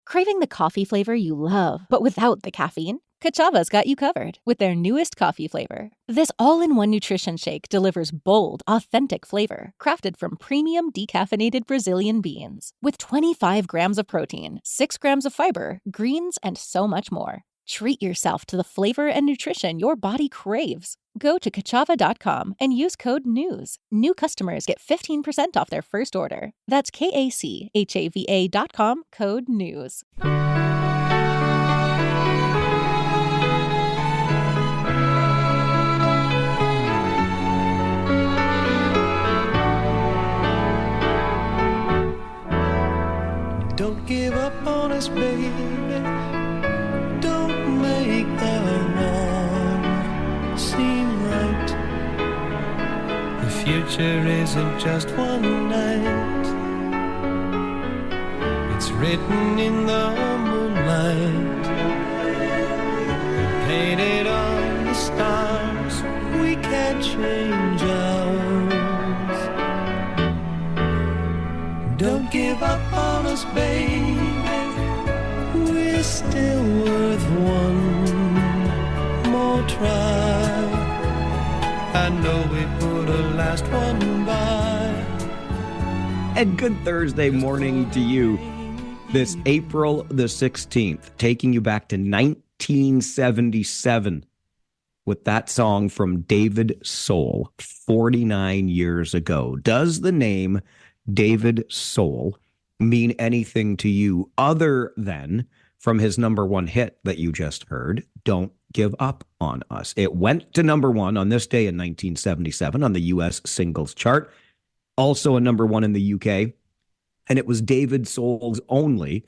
Craving the coffee flavor you love, but without the caffeine? Kachava's got you covered with their newest coffee flavor. This all-in-one nutrition shake delivers bold, authentic flavor, crafted from premium decaffeinated Brazilian beans. With 25 grams of protein, 6 grams of fiber, greens, and so much more. Treat yourself to the flavor and nutrition your body craves. Go to kachava.com and use code NEWS. New customers get 15% off their first order. That's KACHAVA.com, code NEWS. Don't give up on us, baby. Don't make the wrong seem right. The future isn't just one night. It's written in the moonlight, painted on the stars. We can't change ours. Don't give up on us, baby. We're still worth one more try. I know we put a last one by. And good Thursday morning to you. This April the 16th, taking you back to 1977 with that song from David Soul, 49 years ago. Does the name David Soul mean anything to you other than from his number one hit that you just heard, Don't Give Up on Us? It went to number one on this day in 1977 on the U.S. singles chart, also a number one in the UK, and it was David Soul's only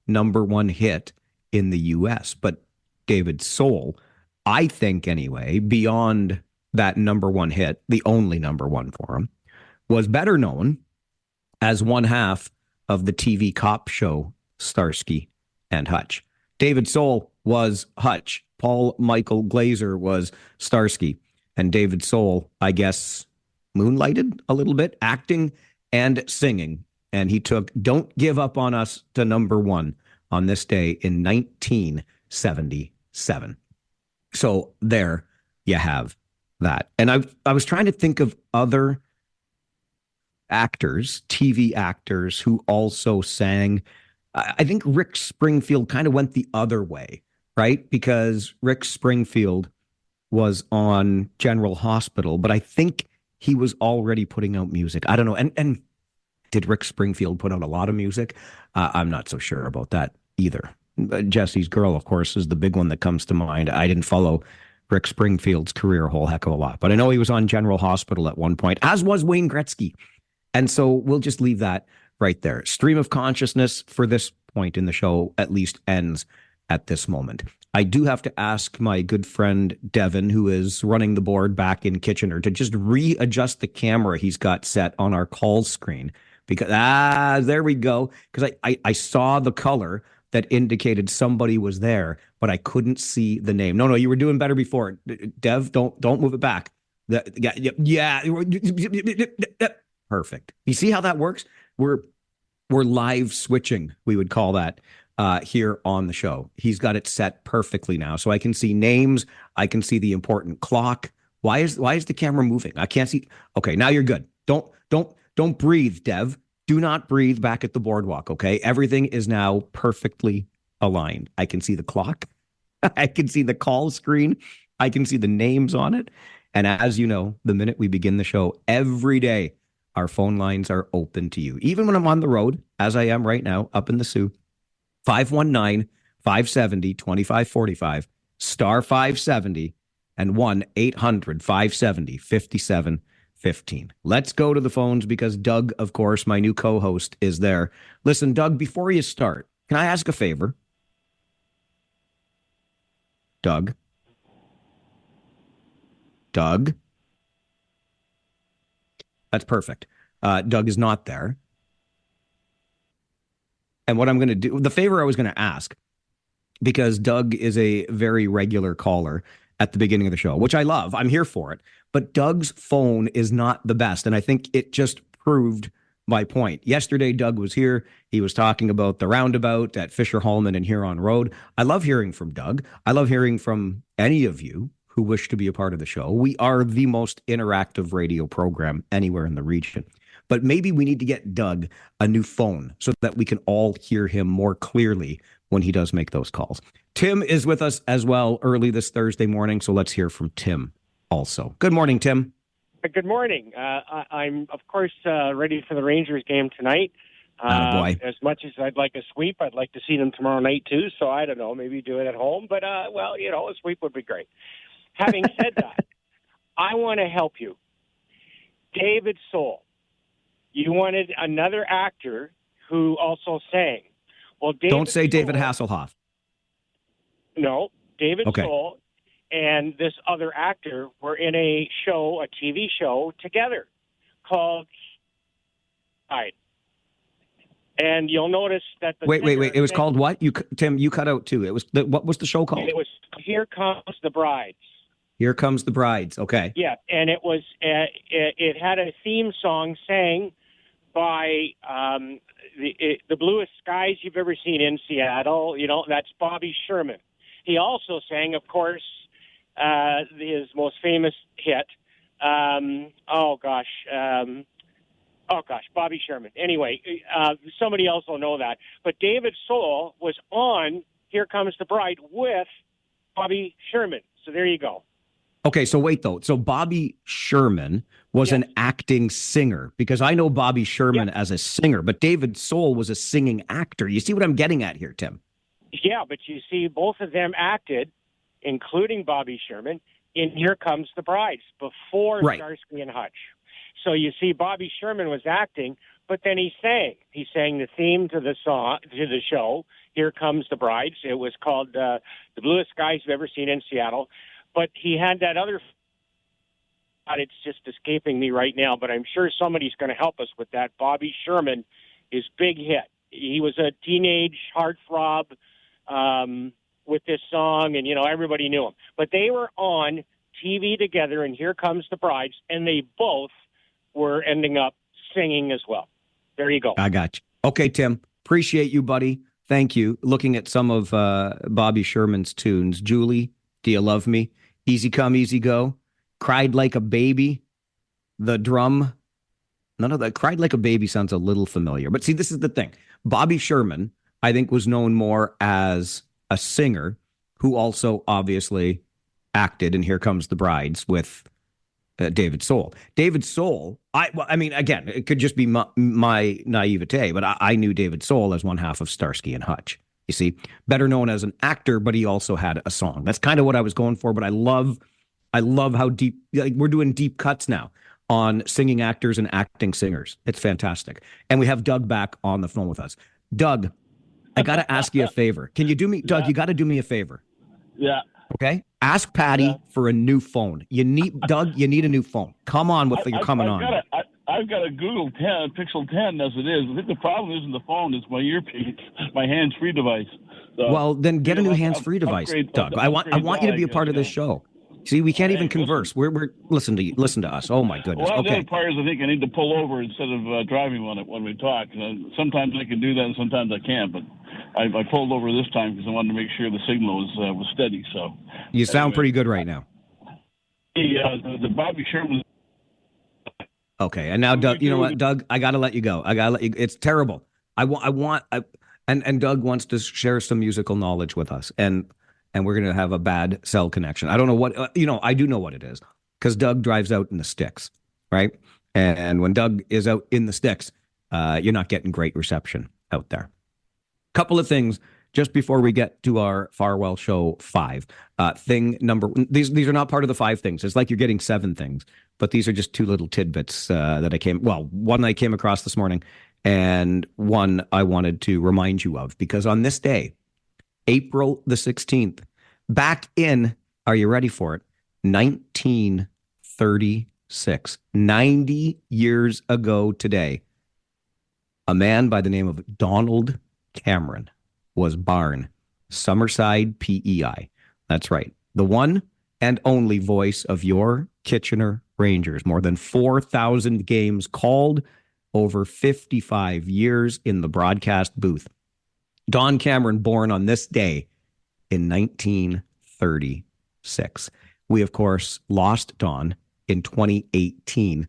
number one hit in the U.S. But David Soul, I think anyway, beyond that number one hit, the only number one for him, was better known as one half of the TV cop show Starsky and Hutch. David Soul was Hutch. Paul Michael Glazer was Starsky. And David Soul, I guess, moonlighted a little bit, acting and singing. And he took Don't Give Up on Us to number one on this day in 1977. So there you have that. And I was trying to think of other actors, TV actors who also sang. I think Rick Springfield kind of went the other way, right? Because Rick Springfield was on General Hospital, but I think he was already putting out music. I don't know. And did Rick Springfield put out a lot of music? I'm not so sure about that either. Jesse's Girl, of course, is the big one that comes to mind. I didn't follow Rick Springfield's career a whole heck of a lot, but I know he was on General Hospital at one point, as was Wayne Gretzky. And so we'll just leave that right there. Stream of consciousness for this point in the show at least ends at this moment. I do have to ask my good friend Devin, who is running the board back in Kitchener, to just readjust the camera he's got set on our call screen. Because, there we go. Because I saw the color that indicated somebody was there, but I couldn't see the name. No, you were doing better before. Dev, don't move it back. Yeah. Perfect. You see how that works? We're live switching, we would call that, here on the show. He's got it set perfectly now, so I can see names. I can see the important clock. Why is the camera moving? I can't see. Okay, now you're good. Don't breathe, Dev. Do not breathe back at the boardwalk. Okay, everything is now perfectly aligned. I can see the clock. I can see the call screen. I can see the names on it. And as you know, the minute we begin the show every day, our phone lines are open to you. Even when I'm on the road, as I am right now, up in the Sioux, 519-570-2545, star 570, and 1-800-570-5715. Let's go to the phones because Doug, of course, my new co-host, is there. Listen, Doug, before you start, can I ask a favor? Doug? That's perfect. Doug is not there. And what I'm going to do, the favor I was going to ask, because Doug is a very regular caller at the beginning of the show, which I love. I'm here for it. But Doug's phone is not the best. And I think it just proved my point. Yesterday, Doug was here. He was talking about the roundabout at Fisher Hallman and Huron Road. I love hearing from Doug. I love hearing from any of you who wish to be a part of the show. We are the most interactive radio program anywhere in the region. But maybe we need to get Doug a new phone so that we can all hear him more clearly when he does make those calls. Tim is with us as well early this Thursday morning, so let's hear from Tim also. Good morning, Tim. Good morning. I'm, of course, ready for the Rangers game tonight. Boy. As much as I'd like a sweep, I'd like to see them tomorrow night, too. So I don't know, maybe do it at home. But, a sweep would be great. Having said that, I want to help you. David Soul. You wanted another actor who also sang. Well, don't say David Hasselhoff. No, David okay. Soul and this other actor were in a TV show together called Hide. And you'll notice that wait. It was called what? Tim, you cut out too. It was what was the show called? It was Here Comes the Brides. Here Comes the Brides. Okay. Yeah, and it was it had a theme song sang by the bluest skies you've ever seen in Seattle. That's Bobby Sherman. He also sang, of course, his most famous hit. Bobby Sherman. Anyway, somebody else will know that. But David Soul was on Here Comes the Bride with Bobby Sherman. So there you go. Okay, so wait, though. So Bobby Sherman was an acting singer, because I know Bobby Sherman as a singer, but David Soul was a singing actor. You see what I'm getting at here, Tim? Yeah, but you see, both of them acted, including Bobby Sherman, in Here Comes the Brides before Starsky and Hutch. So you see, Bobby Sherman was acting, but then he sang. He sang the theme to the show, Here Comes the Brides. It was called The Bluest Skies You've Ever Seen in Seattle. But he had that other, it's just escaping me right now, but I'm sure somebody's going to help us with that. Bobby Sherman, his big hit. He was a teenage heartthrob with this song, and, everybody knew him. But they were on TV together, and Here Comes the Brides, and they both were ending up singing as well. There you go. I got you. Okay, Tim. Appreciate you, buddy. Thank you. Looking at some of Bobby Sherman's tunes. Julie, Do You Love Me? Easy Come, Easy Go. Cried Like a Baby. The Drum. None of that. Cried Like a Baby sounds a little familiar. But see, this is the thing. Bobby Sherman, I think, was known more as a singer who also obviously acted in Here Comes the Brides with David Soul. David Soul, again, it could just be my naivete, but I knew David Soul as one half of Starsky and Hutch. You see, better known as an actor, but he also had a song. That's kind of what I was going for, but I love how deep, we're doing deep cuts now on singing actors and acting singers. It's fantastic. And we have Doug back on the phone with us. Doug, I got to ask you a favor. Can you do me, Doug, you got to do me a favor. Yeah. Okay? Ask Patty for a new phone. Doug, you need a new phone. Come on with you're coming on. I've got a Google 10, Pixel 10 as it is. I think the problem isn't the phone, it's my earpiece, my hands-free device. So, well, then get a new hands-free device, Doug. I want you to be a part of this show. See, we can't even converse. We're listen to us. Oh my goodness. Well, okay. the other part is I think I need to pull over instead of driving when we talk. Sometimes I can do that, and sometimes I can't. But I pulled over this time because I wanted to make sure the signal was steady. So you sound pretty good right now. The Bobby Sherman. Okay, and now Doug, you know what, Doug? I got to let you go. It's terrible. And Doug wants to share some musical knowledge with us, and we're going to have a bad cell connection. I don't know what, I do know what it is, because Doug drives out in the sticks, right? And when Doug is out in the sticks, you're not getting great reception out there. Couple of things just before we get to our Farwell Show 5. These are not part of the 5 things. It's like you're getting 7 things, but these are just 2 little tidbits one I came across this morning, and one I wanted to remind you of, because on this day, April the 16th, back in, are you ready for it? 1936, 90 years ago today, a man by the name of Donald Cameron was born, Summerside, PEI. That's right. The one and only voice of your Kitchener Rangers. More than 4,000 games called, over 55 years in the broadcast booth. Don Cameron, born on this day in 1936. We, of course, lost Don in 2018,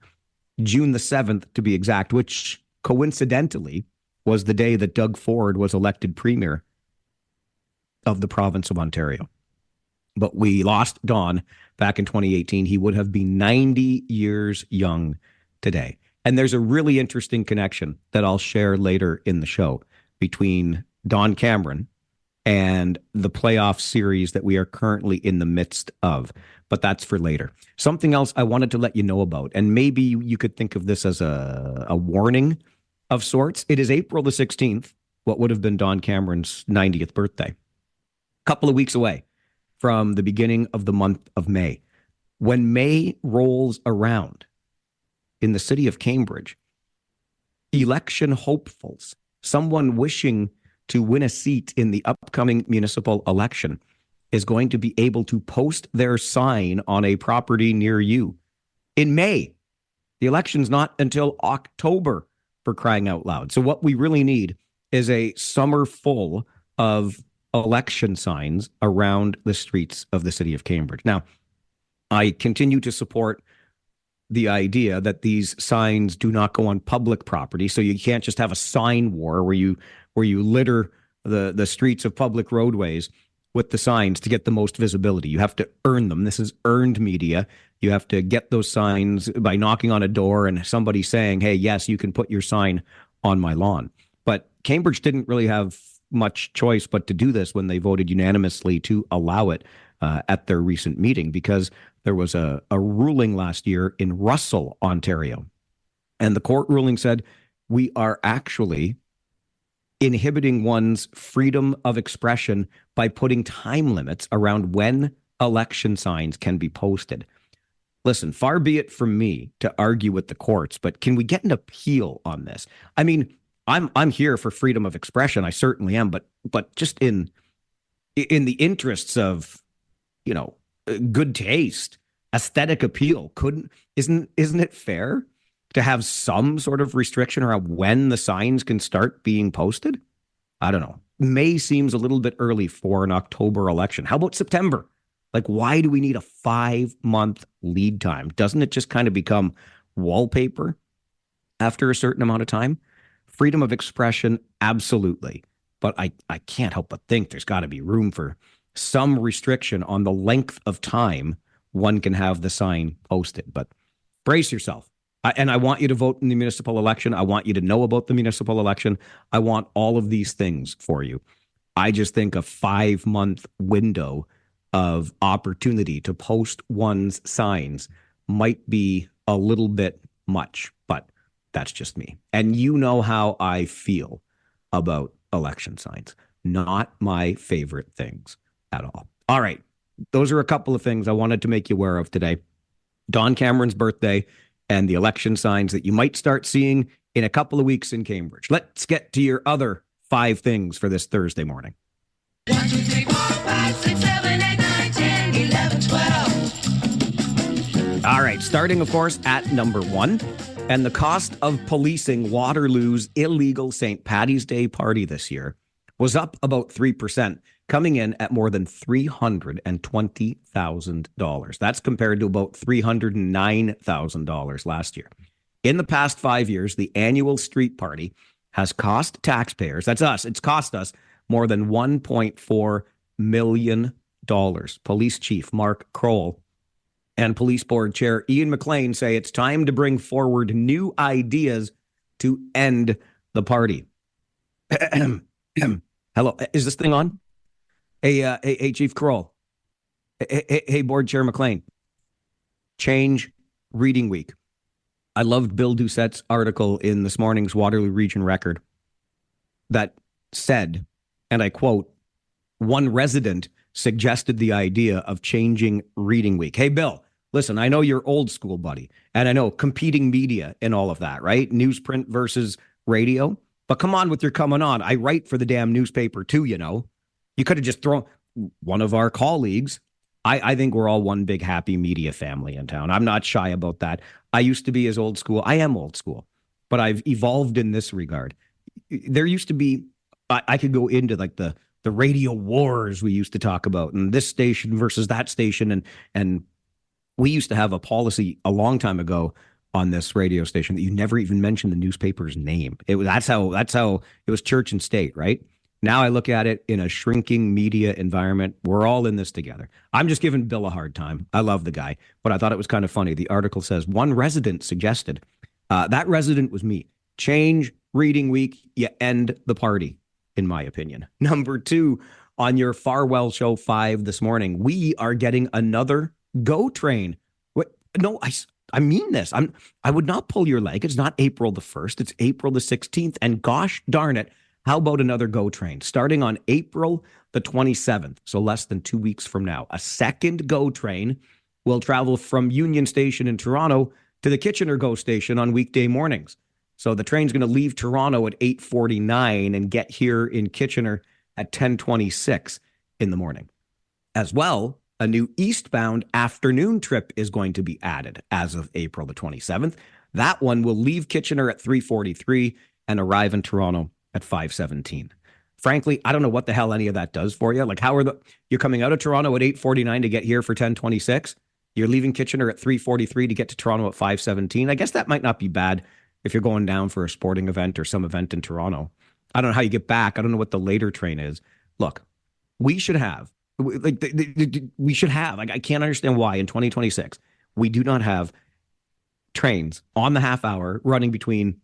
June the 7th to be exact, which coincidentally was the day that Doug Ford was elected premier of the province of Ontario. But we lost Don back in 2018. He would have been 90 years young today. And there's a really interesting connection that I'll share later in the show between Don Cameron and the playoff series that we are currently in the midst of. But that's for later. Something else I wanted to let you know about, and maybe you could think of this as a warning of sorts. It is April the 16th, what would have been Don Cameron's 90th birthday. A couple of weeks away from the beginning of the month of May. When May rolls around in the city of Cambridge, election hopefuls, someone wishing to win a seat in the upcoming municipal election, is going to be able to post their sign on a property near you in May. The election's not until October, for crying out loud. So what we really need is a summer full of election signs around the streets of the city of Cambridge. Now, I continue to support the idea that these signs do not go on public property. So you can't just have a sign war where you litter the streets of public roadways with the signs to get the most visibility. You have to earn them. This is earned media. You have to get those signs by knocking on a door and somebody saying, hey, yes, you can put your sign on my lawn. But Cambridge didn't really have much choice but to do this when they voted unanimously to allow it at their recent meeting, because there was a ruling last year in Russell, Ontario. And the court ruling said, we are actually inhibiting one's freedom of expression by putting time limits around when election signs can be posted. Listen, far be it from me to argue with the courts, but can we get an appeal on this? I mean, I'm here for freedom of expression. I certainly am, but just in the interests of, good taste, aesthetic appeal, isn't it fair to have some sort of restriction around when the signs can start being posted? I don't know. May seems a little bit early for an October election. How about September? Like, why do we need a 5-month lead time? Doesn't it just kind of become wallpaper after a certain amount of time? Freedom of expression, absolutely. But I can't help but think there's got to be room for some restriction on the length of time one can have the sign posted. But brace yourself. And I want you to vote in the municipal election. I want you to know about the municipal election. I want all of these things for you. I just think a 5-month window of opportunity to post one's signs might be a little bit much, but that's just me. And you know how I feel about election signs. Not my favorite things at all. All right. Those are a couple of things I wanted to make you aware of today. Don Cameron's birthday and the election signs that you might start seeing in a couple of weeks in Cambridge. Let's get to your other 5 things for this Thursday morning. 1, 2, 3, 4, 5, 6, 7, 8, 9, 10, 11, 12. All right. Starting, of course, at number 1. And the cost of policing Waterloo's illegal St. Paddy's Day party this year was up about 3%, coming in at more than $320,000. That's compared to about $309,000 last year. In the past 5 years, the annual street party has cost taxpayers, that's us, it's cost us more than $1.4 million. Police Chief Mark Kroll and Police Board Chair Ian McLean say it's time to bring forward new ideas to end the party. Hello, is this thing on? Hey, Chief Kroll. Hey, Board Chair McLean. Change Reading Week. I loved Bill Doucette's article in this morning's Waterloo Region Record that said, and I quote, one resident suggested the idea of changing Reading Week. Hey, Bill, listen, I know you're old school, buddy, and I know competing media and all of that, right? Newsprint versus radio. But come on with your coming on. I write for the damn newspaper too, you know. You could have just thrown one of our colleagues. I think we're all one big happy media family in town. I'm not shy about that. I used to be as old school. I am old school but I've evolved in this regard. There used to be, I could go into like the radio wars we used to talk about, and this station versus that station, and we used to have a policy a long time ago on this radio station that you never even mentioned the newspaper's name. That's how it was church and state, right? Now I look at it in a shrinking media environment. We're all in this together. I'm just giving Bill a hard time. I love the guy, but I thought it was kind of funny. The article says one resident suggested, that resident was me. Change reading week, you end the party, in my opinion. Number 2, on your Farwell Show 5 this morning, we are getting another GO train. What? No, I mean this. I would not pull your leg. It's not April the 1st. It's April the 16th. And gosh darn it, how about another GO train starting on April the 27th? So less than 2 weeks from now. A second GO train will travel from Union Station in Toronto to the Kitchener GO station on weekday mornings. So the train's going to leave Toronto at 8:49 and get here in Kitchener at 10:26 in the morning. As well, a new eastbound afternoon trip is going to be added as of April the 27th. That one will leave Kitchener at 3:43 and arrive in Toronto at 5:17. Frankly, I don't know what the hell any of that does for you. Like, you're coming out of Toronto at 8:49 to get here for 10:26. You're leaving Kitchener at 3:43 to get to Toronto at 5:17. I guess that might not be bad if you're going down for a sporting event or some event in Toronto. I don't know how you get back. I don't know what the later train is. Look, we should have, like, I can't understand why in 2026 we do not have trains on the half hour running between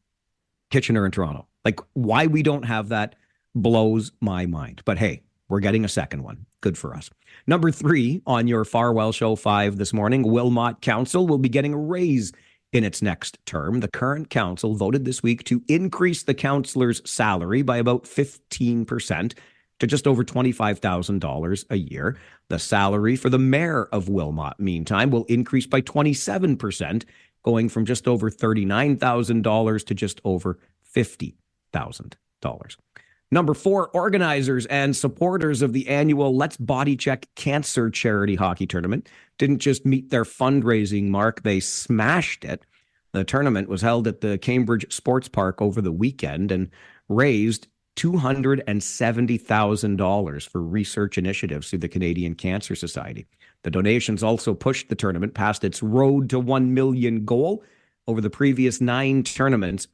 Kitchener and Toronto. Like, why we don't have that blows my mind. But hey, we're getting a second one. Good for us. Number 3 on your Farwell Show 5 this morning, Wilmot Council will be getting a raise in its next term. The current council voted this week to increase the councillor's salary by about 15% to just over $25,000 a year. The salary for the mayor of Wilmot, meantime, will increase by 27%, going from just over $39,000 to just over $50,000. Number 4, organizers and supporters of the annual Let's Body Check Cancer charity hockey tournament didn't just meet their fundraising mark, they smashed it. The tournament was held at the Cambridge Sports Park over the weekend and raised $270,000 for research initiatives through the Canadian Cancer Society. The donations also pushed the tournament past its Road to 1 million goal. Over the previous 9 tournaments,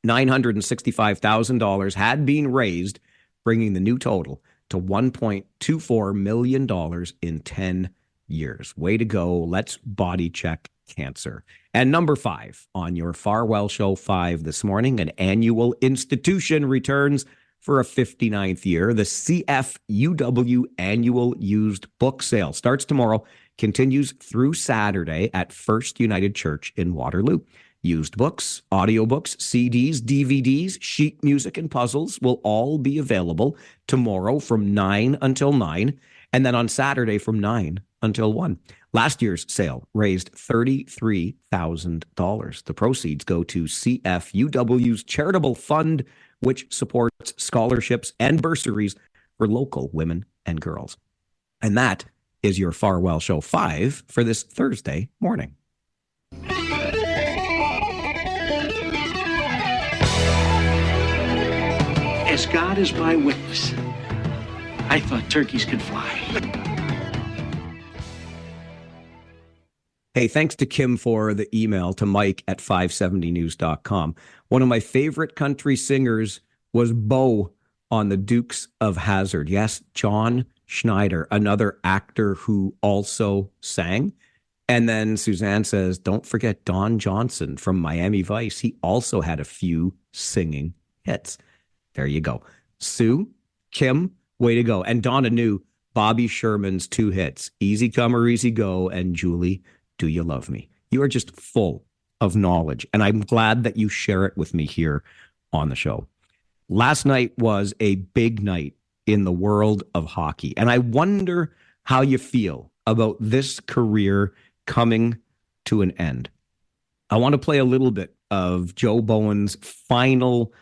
$965,000 had been raised, bringing the new total to $1.24 million in 10 years. Way to go. Let's body check cancer. And number 5 on your Farwell Show 5 this morning, an annual institution returns for a 59th year. The CFUW annual used book sale starts tomorrow, continues through Saturday at First United Church in Waterloo. Used books, audiobooks, CDs, DVDs, sheet music, and puzzles will all be available tomorrow from 9 until 9, and then on Saturday from 9 until 1. Last year's sale raised $33,000. The proceeds go to CFUW's charitable fund, which supports scholarships and bursaries for local women and girls. And that is your Farwell Show 5 for this Thursday morning. As God is my witness, I thought turkeys could fly. Hey, thanks to Kim for the email to mike@570news.com. One of my favorite country singers was Bo on the Dukes of Hazzard. Yes, John Schneider, another actor who also sang. And then Suzanne says, don't forget Don Johnson from Miami Vice. He also had a few singing hits. There you go. Sue, Kim, way to go. And Donna knew Bobby Sherman's 2 hits, Easy Come or Easy Go, and Julie, Do You Love Me? You are just full of knowledge, and I'm glad that you share it with me here on the show. Last night was a big night in the world of hockey, and I wonder how you feel about this career coming to an end. I want to play a little bit of Joe Bowen's final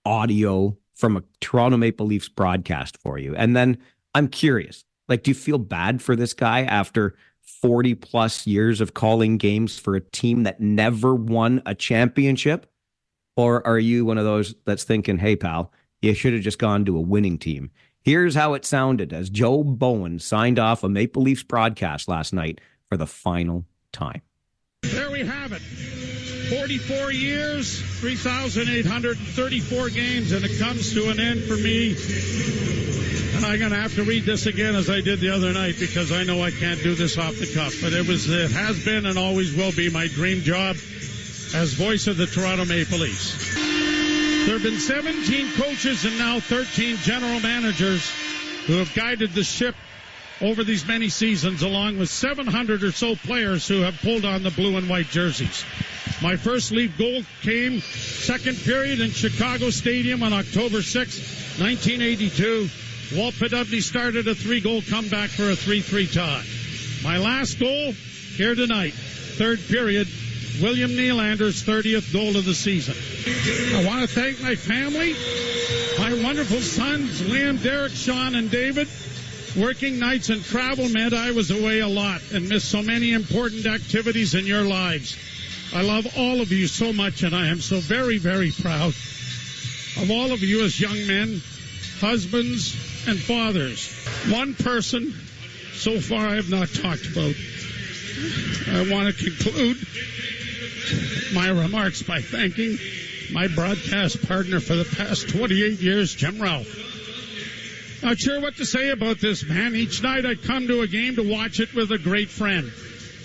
audio from a Toronto Maple Leafs broadcast for you. And then I'm curious, like, do you feel bad for this guy after 40 plus years of calling games for a team that never won a championship? Or are you one of those that's thinking, hey, pal, you should have just gone to a winning team? Here's how it sounded as Joe Bowen signed off a Maple Leafs broadcast last night for the final time. There we have it. 44 years, 3,834 games, and it comes to an end for me. And I'm going to have to read this again as I did the other night because I know I can't do this off the cuff. But it has been and always will be my dream job as voice of the Toronto Maple Leafs. There have been 17 coaches and now 13 general managers who have guided the ship over these many seasons, along with 700 or so players who have pulled on the blue and white jerseys. My first Leaf goal came second period in Chicago Stadium on October 6, 1982. Walt Podubny started a 3-goal comeback for a 3-3 tie. My last goal here tonight, third period, William Nylander's 30th goal of the season. I want to thank my family, my wonderful sons, Liam, Derek, Sean, and David. Working nights and travel meant I was away a lot and missed so many important activities in your lives. I love all of you so much, and I am so very, very proud of all of you as young men, husbands, and fathers. One person so far I have not talked about. I want to conclude my remarks by thanking my broadcast partner for the past 28 years, Jim Ralph. Not sure what to say about this man. Each night I come to a game to watch it with a great friend.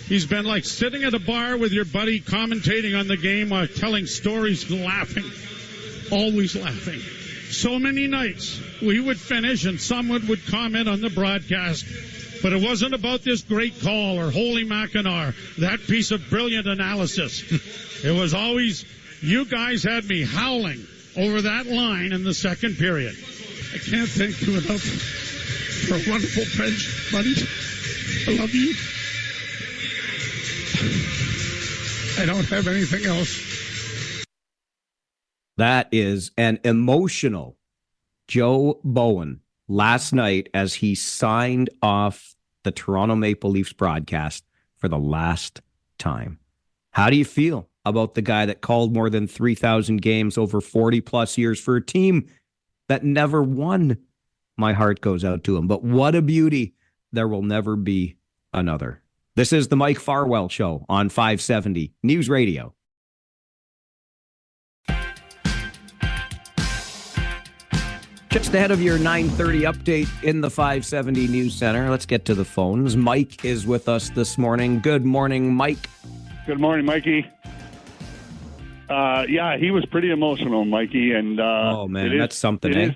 He's been like sitting at a bar with your buddy commentating on the game while telling stories and laughing. Always laughing. So many nights we would finish and someone would comment on the broadcast. But it wasn't about this great call or Holy Mackinac, that piece of brilliant analysis. It was always, you guys had me howling over that line in the second period. I can't thank you enough for a wonderful friendship, buddy. I love you. I don't have anything else. That is an emotional Joe Bowen last night as he signed off the Toronto Maple Leafs broadcast for the last time. How do you feel about the guy that called more than 3,000 games over 40 plus years for a team that never won? My heart goes out to him. But what a beauty. There will never be another. This is the Mike Farwell Show on 570 News Radio. Just ahead of your 9:30 update in the 570 News Center, let's get to the phones. Mike is with us this morning. Good morning, Mike. Good morning, Mikey. Yeah, he was pretty emotional, Mikey. And oh, man, that's something, eh?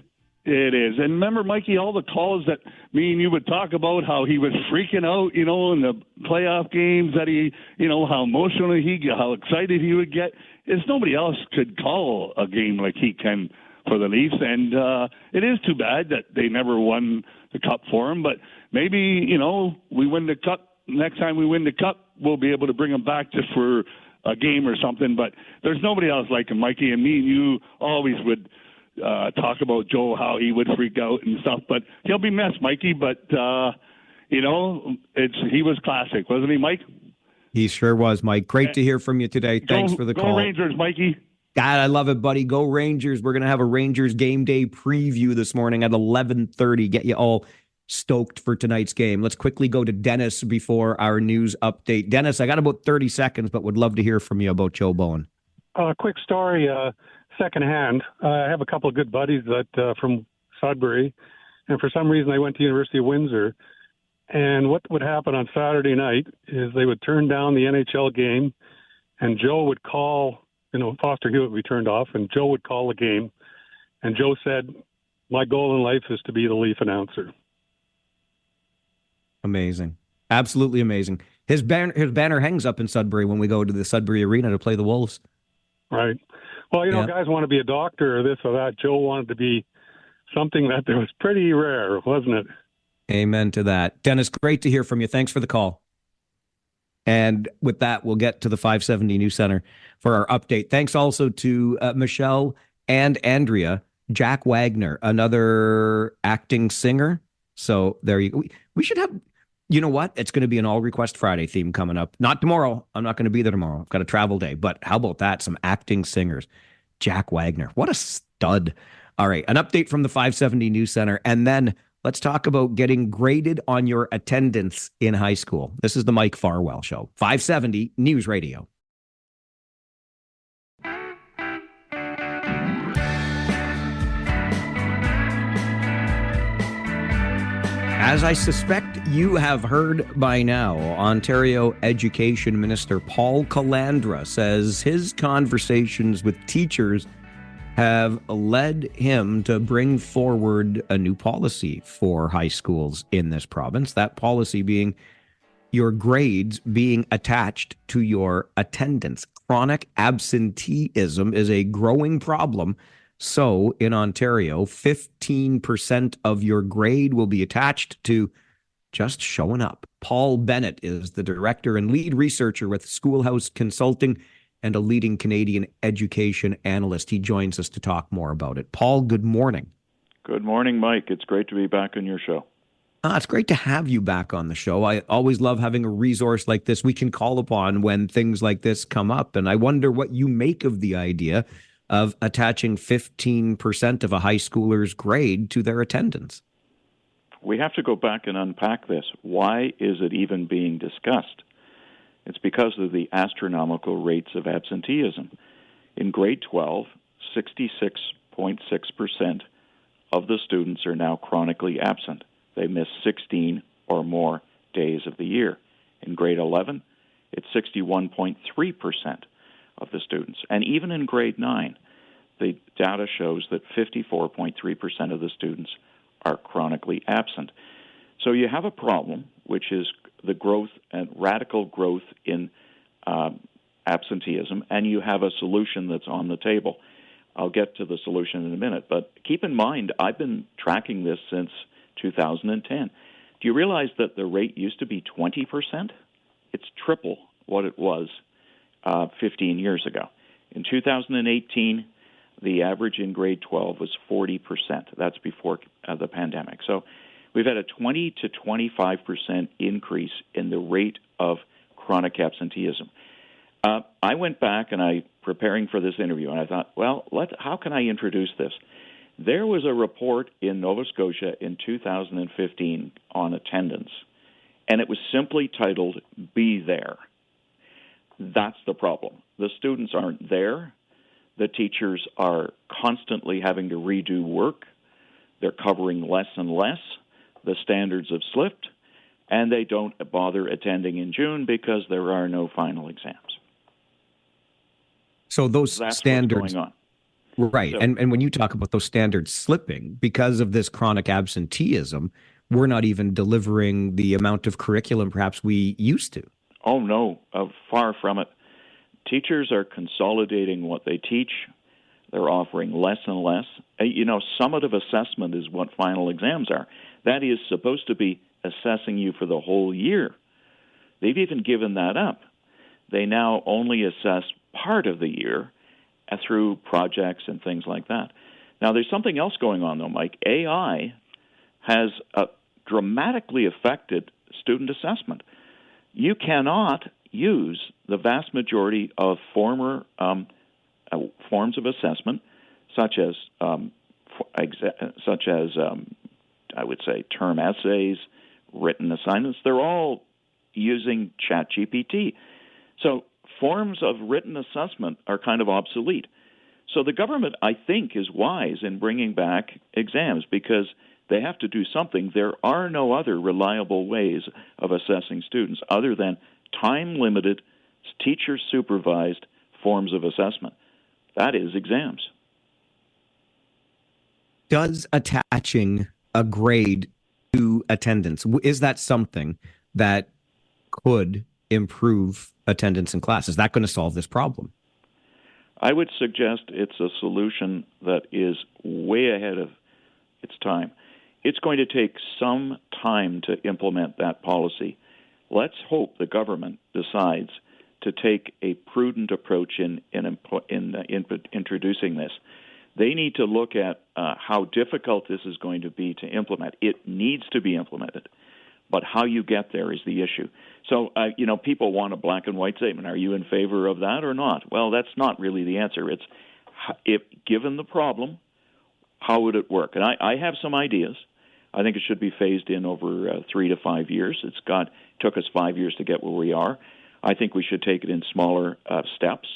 It is. And remember, Mikey, all the calls that me and you would talk about, how he was freaking out, in the playoff games, that he, how emotional how excited he would get. Is nobody else could call a game like he can for the Leafs. And it is too bad that they never won the Cup for him. But maybe, we win the Cup. Next time we win the Cup, we'll be able to bring him back just for a game or something. But there's nobody else like him, Mikey. And me and you always would talk about Joe, how he would freak out and stuff. But he'll be missed, Mikey. But, he was classic, wasn't he, Mike? He sure was, Mike. Great to hear from you today. Thanks for the call. Go Rangers, Mikey. God, I love it, buddy. Go Rangers. We're going to have a Rangers game day preview this morning at 11:30. Get you all stoked for tonight's game. Let's quickly go to Dennis before our news update. Dennis, I got about 30 seconds, but would love to hear from you about Joe Bowen. Quick story, secondhand. I have a couple of good buddies that from Sudbury, and for some reason they went to University of Windsor. And what would happen on Saturday night is they would turn down the NHL game, and Joe would call, Foster Hewitt would be turned off, and Joe would call the game. And Joe said, my goal in life is to be the Leaf announcer. Amazing. Absolutely amazing. His banner hangs up in Sudbury when we go to the Sudbury Arena to play the Wolves. Right. Well, guys want to be a doctor or this or that. Joe wanted to be something that was pretty rare, wasn't it? Amen to that. Dennis, great to hear from you. Thanks for the call. And with that, we'll get to the 570 News Center for our update. Thanks also to Michelle and Andrea. Jack Wagner, another acting singer. So there you go. We should have, you know what? It's going to be an All Request Friday theme coming up. Not tomorrow. I'm not going to be there tomorrow. I've got a travel day. But how about that? Some acting singers. Jack Wagner, what a stud. All right, an update from the 570 News Center, and then let's talk about getting graded on your attendance in high school. This is the Mike Farwell Show, 570 News Radio. As I suspect you have heard by now, Ontario Education Minister Paul Calandra says his conversations with teachers have led him to bring forward a new policy for high schools in this province. That policy being your grades being attached to your attendance. Chronic absenteeism is a growing problem. So in Ontario, 15% of your grade will be attached to just showing up. Paul Bennett is the director and lead researcher with Schoolhouse Consulting and a leading Canadian education analyst. He joins us to talk more about it. Paul, good morning. Good morning, Mike. It's great to be back on your show. It's great to have you back on the show. I always love having a resource like this we can call upon when things like this come up. And I wonder what you make of the idea of attaching 15% of a high schooler's grade to their attendance. We have to go back and unpack this. Why is it even being discussed? It's because of the astronomical rates of absenteeism. In grade 12, 66.6% of the students are now chronically absent. They miss 16 or more days of the year. In grade 11, it's 61.3% of the students. And even in grade 9, the data shows that 54.3% of the students are chronically absent. So you have a problem, which is the growth and radical growth in absenteeism, and you have a solution that's on the table. I'll get to the solution in a minute, but keep in mind, I've been tracking this since 2010. Do you realize that the rate used to be 20%? It's triple what it was 15 years ago. In 2018, the average in grade 12 was 40%. That's before the pandemic. So we've had a 20 to 25% increase in the rate of chronic absenteeism. I went back and preparing for this interview, and I thought, well, how can I introduce this? There was a report in Nova Scotia in 2015 on attendance, and it was simply titled, Be There. That's the problem. The students aren't there. The teachers are constantly having to redo work. They're covering less and less. The standards have slipped, and they don't bother attending in June because there are no final exams. So those That's standards, what's going on. Right. So, and when you talk about those standards slipping because of this chronic absenteeism, we're not even delivering the amount of curriculum perhaps we used to. Oh, no, far from it. Teachers are consolidating what they teach. They're offering less and less. Summative assessment is what final exams are. That is supposed to be assessing you for the whole year. They've even given that up. They now only assess part of the year through projects and things like that. Now, there's something else going on, though, Mike. AI has dramatically affected student assessment. You cannot use the vast majority of former forms of assessment, such as I would say term essays, written assignments. They're all using ChatGPT. So forms of written assessment are kind of obsolete. So the government, I think, is wise in bringing back exams because they have to do something. There are no other reliable ways of assessing students other than time-limited, teacher-supervised forms of assessment. That is exams. Does attaching a grade to attendance, is that something that could improve attendance in class? Is that going to solve this problem? I would suggest it's a solution that is way ahead of its time. It's going to take some time to implement that policy. Let's hope the government decides to take a prudent approach in introducing this. They need to look at how difficult this is going to be to implement. It needs to be implemented, but how you get there is the issue. So, people want a black and white statement. Are you in favor of that or not? Well, that's not really the answer. It's if given the problem, how would it work? And I have some ideas. I think it should be phased in over 3 to 5 years. Took us 5 years to get where we are. I think we should take it in smaller steps.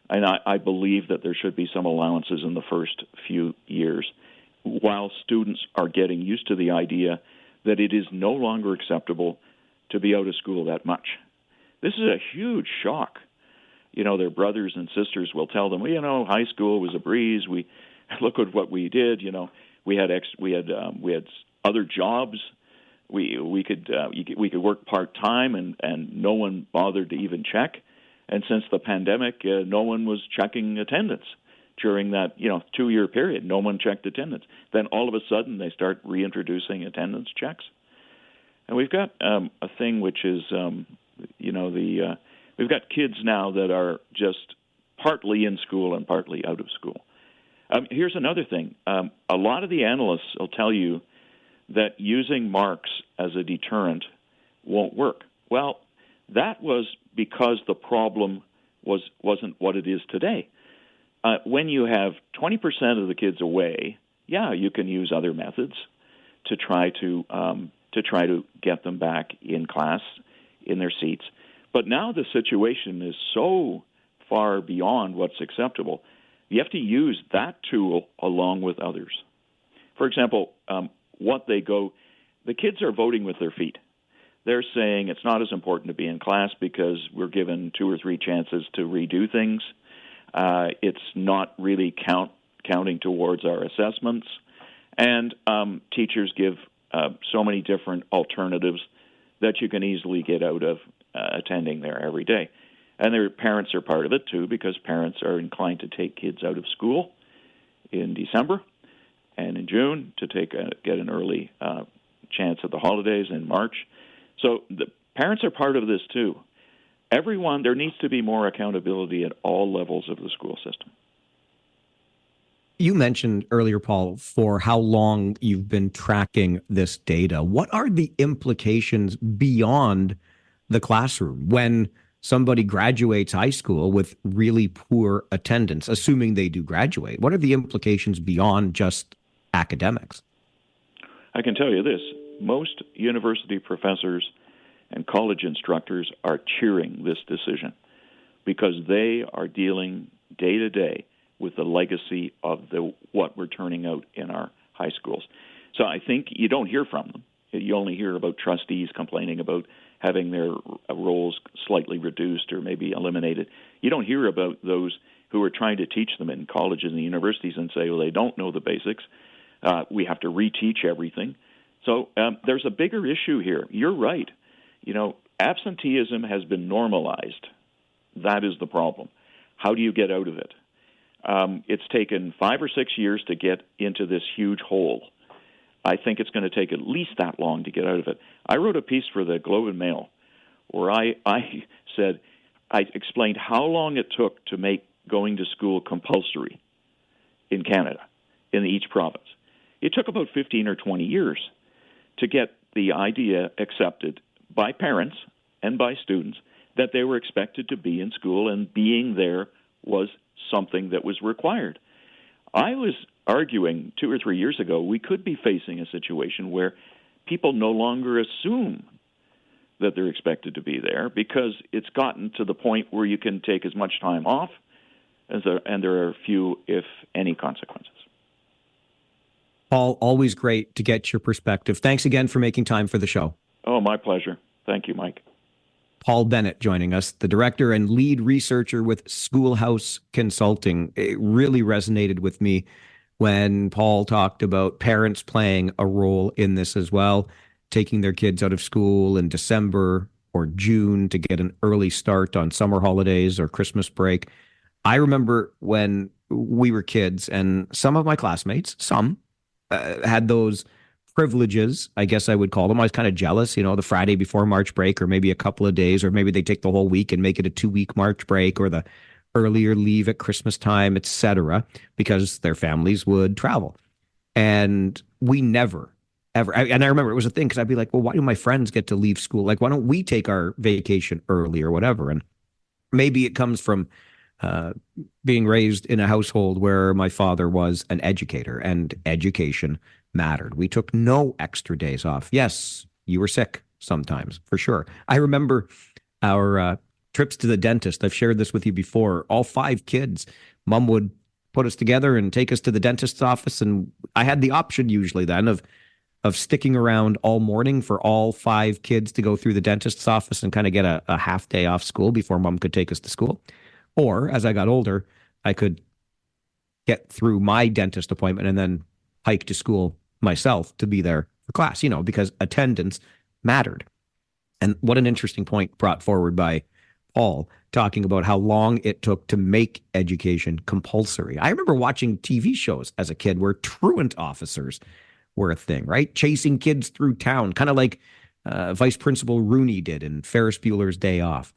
And I believe that there should be some allowances in the first few years while students are getting used to the idea that it is no longer acceptable to be out of school that much. This is a huge shock. Their brothers and sisters will tell them, well, high school was a breeze. We look at what we did. We had other jobs. We could work part-time and no one bothered to even check. And since the pandemic, no one was checking attendance during that 2-year period. No one checked attendance. Then all of a sudden they start reintroducing attendance checks. And we've got a thing which is we've got kids now that are just partly in school and partly out of school. Here's another thing. A lot of the analysts will tell you that using marks as a deterrent won't work. Well, that was because the problem wasn't what it is today. When you have 20% of the kids away, you can use other methods to try to get them back in class, in their seats. But now the situation is so far beyond what's acceptable. You have to use that tool along with others. For example, the kids are voting with their feet. They're saying it's not as important to be in class because we're given 2 or 3 chances to redo things. It's not really counting towards our assessments. And teachers give so many different alternatives that you can easily get out of attending there every day. And their parents are part of it, too, because parents are inclined to take kids out of school in December and in June to get an early chance at the holidays in March. So the parents are part of this, too. There needs to be more accountability at all levels of the school system. You mentioned earlier, Paul, for how long you've been tracking this data. What are the implications beyond the classroom when somebody graduates high school with really poor attendance, assuming they do graduate? What are the implications beyond just academics? I can tell you this. Most university professors and college instructors are cheering this decision because they are dealing day to day with the legacy of what we're turning out in our high schools. So I think you don't hear from them. You only hear about trustees complaining about having their roles slightly reduced or maybe eliminated. You don't hear about those who are trying to teach them in colleges and universities and say, well, they don't know the basics. We have to reteach everything. So there's a bigger issue here. You're right. Absenteeism has been normalized. That is the problem. How do you get out of it? It's taken 5 or 6 years to get into this huge hole. I think it's going to take at least that long to get out of it. I wrote a piece for the Globe and Mail where I explained how long it took to make going to school compulsory in Canada, in each province. It took about 15 or 20 years to get the idea accepted by parents and by students that they were expected to be in school and being there was something that was required. I was arguing 2 or 3 years ago we could be facing a situation where people no longer assume that they're expected to be there because it's gotten to the point where you can take as much time off and there are few, if any, consequences. Paul, always great to get your perspective. Thanks again for making time for the show. Oh, my pleasure. Thank you, Mike. Paul Bennett joining us, the director and lead researcher with Schoolhouse Consulting. It really resonated with me when Paul talked about parents playing a role in this as well, taking their kids out of school in December or June to get an early start on summer holidays or Christmas break. I remember when we were kids and some of my classmates, had those privileges, I guess I would call them. I was kind of jealous, the Friday before March break or maybe a couple of days, or maybe they take the whole week and make it a 2-week March break or the earlier leave at Christmas time, etc., because their families would travel. And we never, ever, and I remember it was a thing because I'd be like, well, why do my friends get to leave school? Like, why don't we take our vacation early or whatever? And maybe it comes from being raised in a household where my father was an educator and education mattered. We took no extra days off. Yes, you were sick sometimes, for sure. I remember our trips to the dentist. I've shared this with you before. All 5 kids, mom would put us together and take us to the dentist's office. And I had the option usually then of sticking around all morning for all 5 kids to go through the dentist's office and kind of get a half day off school before mom could take us to school. Or as I got older, I could get through my dentist appointment and then hike to school myself to be there for class, because attendance mattered. And what an interesting point brought forward by Paul, talking about how long it took to make education compulsory. I remember watching TV shows as a kid where truant officers were a thing, right? Chasing kids through town, kind of like Vice Principal Rooney did in Ferris Bueller's Day Off.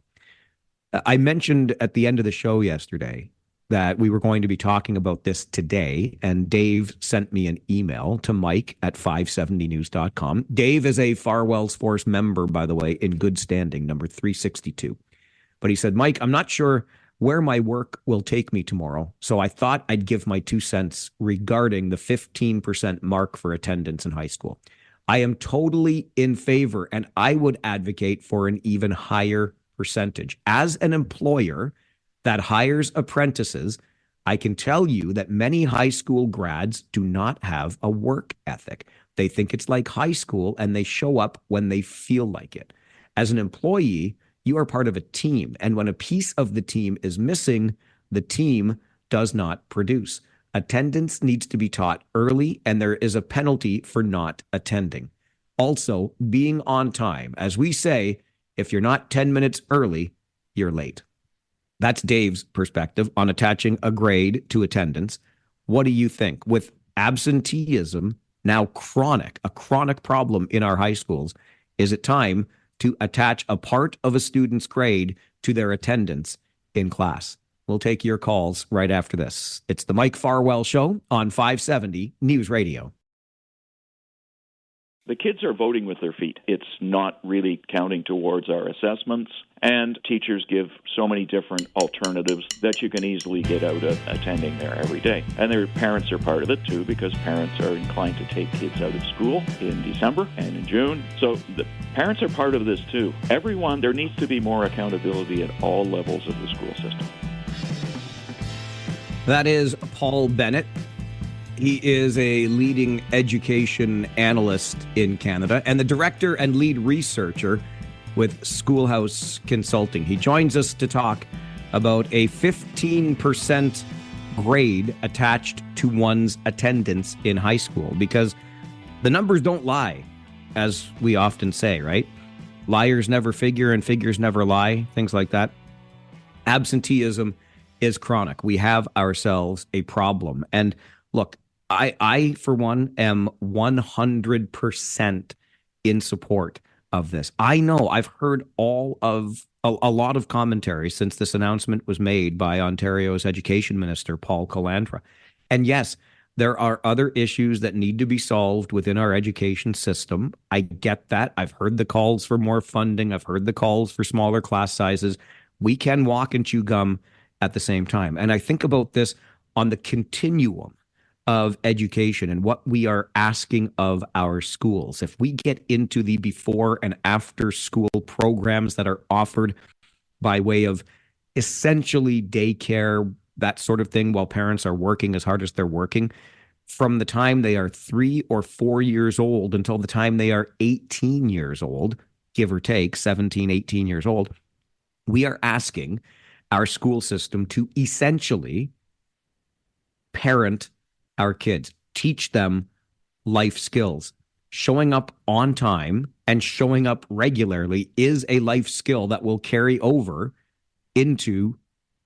I mentioned at the end of the show yesterday that we were going to be talking about this today, and Dave sent me an email to Mike at 570news.com. Dave is a Farwell's Force member, by the way, in good standing, number 362. But he said, Mike, I'm not sure where my work will take me tomorrow, so I thought I'd give my 2 cents regarding the 15% mark for attendance in high school. I am totally in favor, and I would advocate for an even higher percentage. As an employer that hires apprentices, I can tell you that many high school grads do not have a work ethic. They think it's like high school and they show up when they feel like it. As an employee, you are part of a team. And when a piece of the team is missing, the team does not produce. Attendance needs to be taught early, and there is a penalty for not attending. Also, being on time. As we say, if you're not 10 minutes early, you're late. That's Dave's perspective on attaching a grade to attendance. What do you think? With absenteeism now a chronic problem in our high schools, is it time to attach a part of a student's grade to their attendance in class? We'll take your calls right after this. It's the Mike Farwell Show on 570 News Radio. The kids are voting with their feet. It's not really counting towards our assessments, and teachers give so many different alternatives that you can easily get out of attending there every day. And their parents are part of it too, because parents are inclined to take kids out of school in December and in June. So the parents are part of this too. Everyone, there needs to be more accountability at all levels of the school system. That is Paul Bennett. He is a leading education analyst in Canada and the director and lead researcher with Schoolhouse Consulting. He joins us to talk about a 15% grade attached to one's attendance in high school, because the numbers don't lie, as we often say, right? Liars never figure and figures never lie, things like that. Absenteeism is chronic. We have ourselves a problem. And look, I for one, am 100% in support of this. I know I've heard a lot of commentary since this announcement was made by Ontario's Education Minister, Paul Calandra. And yes, there are other issues that need to be solved within our education system. I get that. I've heard the calls for more funding. I've heard the calls for smaller class sizes. We can walk and chew gum at the same time. And I think about this on the continuum of education and what we are asking of our schools. If we get into the before and after school programs that are offered by way of essentially daycare, that sort of thing, while parents are working as hard as they're working, from the time they are 3 or 4 years old until the time they are 18 years old, give or take 17, 18 years old, we are asking our school system to essentially parent our kids, teach them life skills. Showing up on time and showing up regularly is a life skill that will carry over into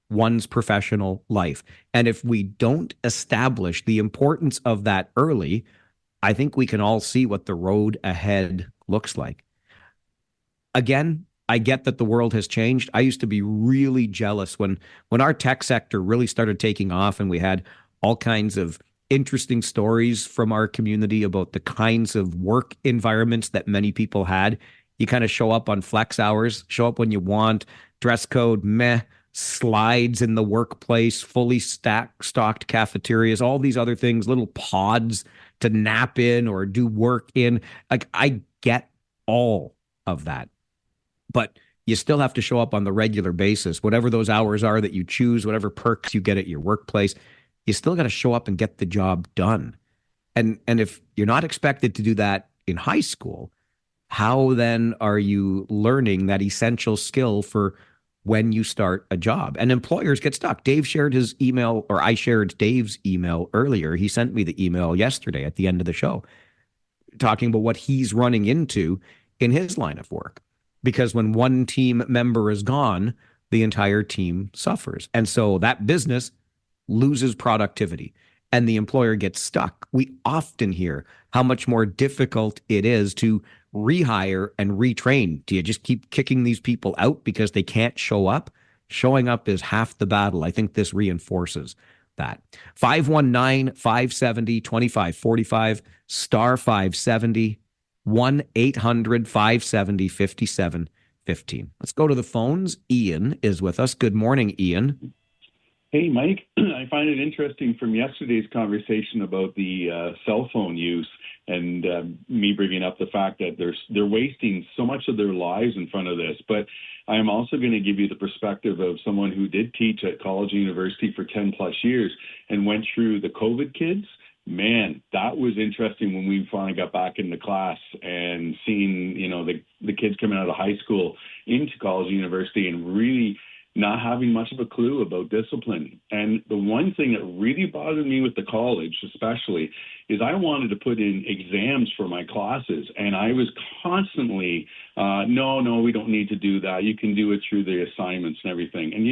one's professional life. And if we don't establish the importance of that early, I think we can all see what the road ahead looks like. Again, I get that the world has changed. I used to be really jealous when our tech sector really started taking off and we had all kinds of interesting stories from our community about the kinds of work environments that many people had. You kind of show up on flex hours, show up when you want, dress code, meh, slides in the workplace, fully stocked cafeterias, all these other things, little pods to nap in or do work in. Like, I get all of that, but you still have to show up on the regular basis, whatever those hours are that you choose, whatever perks you get at your workplace. You still got to show up and get the job done. And if you're not expected to do that in high school, how then are you learning that essential skill for when you start a job? And employers get stuck. Dave shared his email, or I shared Dave's email earlier. He sent me the email yesterday at the end of the show, talking about what he's running into in his line of work. Because when one team member is gone, the entire team suffers. And so that business loses productivity and the employer gets stuck. We often hear how much more difficult it is to rehire and retrain. Do you just keep kicking these people out because they can't show up? Showing up is half the battle. I think this reinforces that. 519-570-2545, star 570, 1-800-570-5715. Let's go to the phones. Ian is with us. Good morning, Ian. Hey, Mike. I find it interesting from yesterday's conversation about the cell phone use and me bringing up the fact that they're wasting so much of their lives in front of this. But I'm also going to give you the perspective of someone who did teach at college and university for 10 plus years and went through the COVID kids. Man, that was interesting when we finally got back into class and seeing, the kids coming out of high school into college and university and really not having much of a clue about discipline. And the one thing that really bothered me with the college especially is I wanted to put in exams for my classes. And I was constantly, no, we don't need to do that. You can do it through the assignments and everything. And,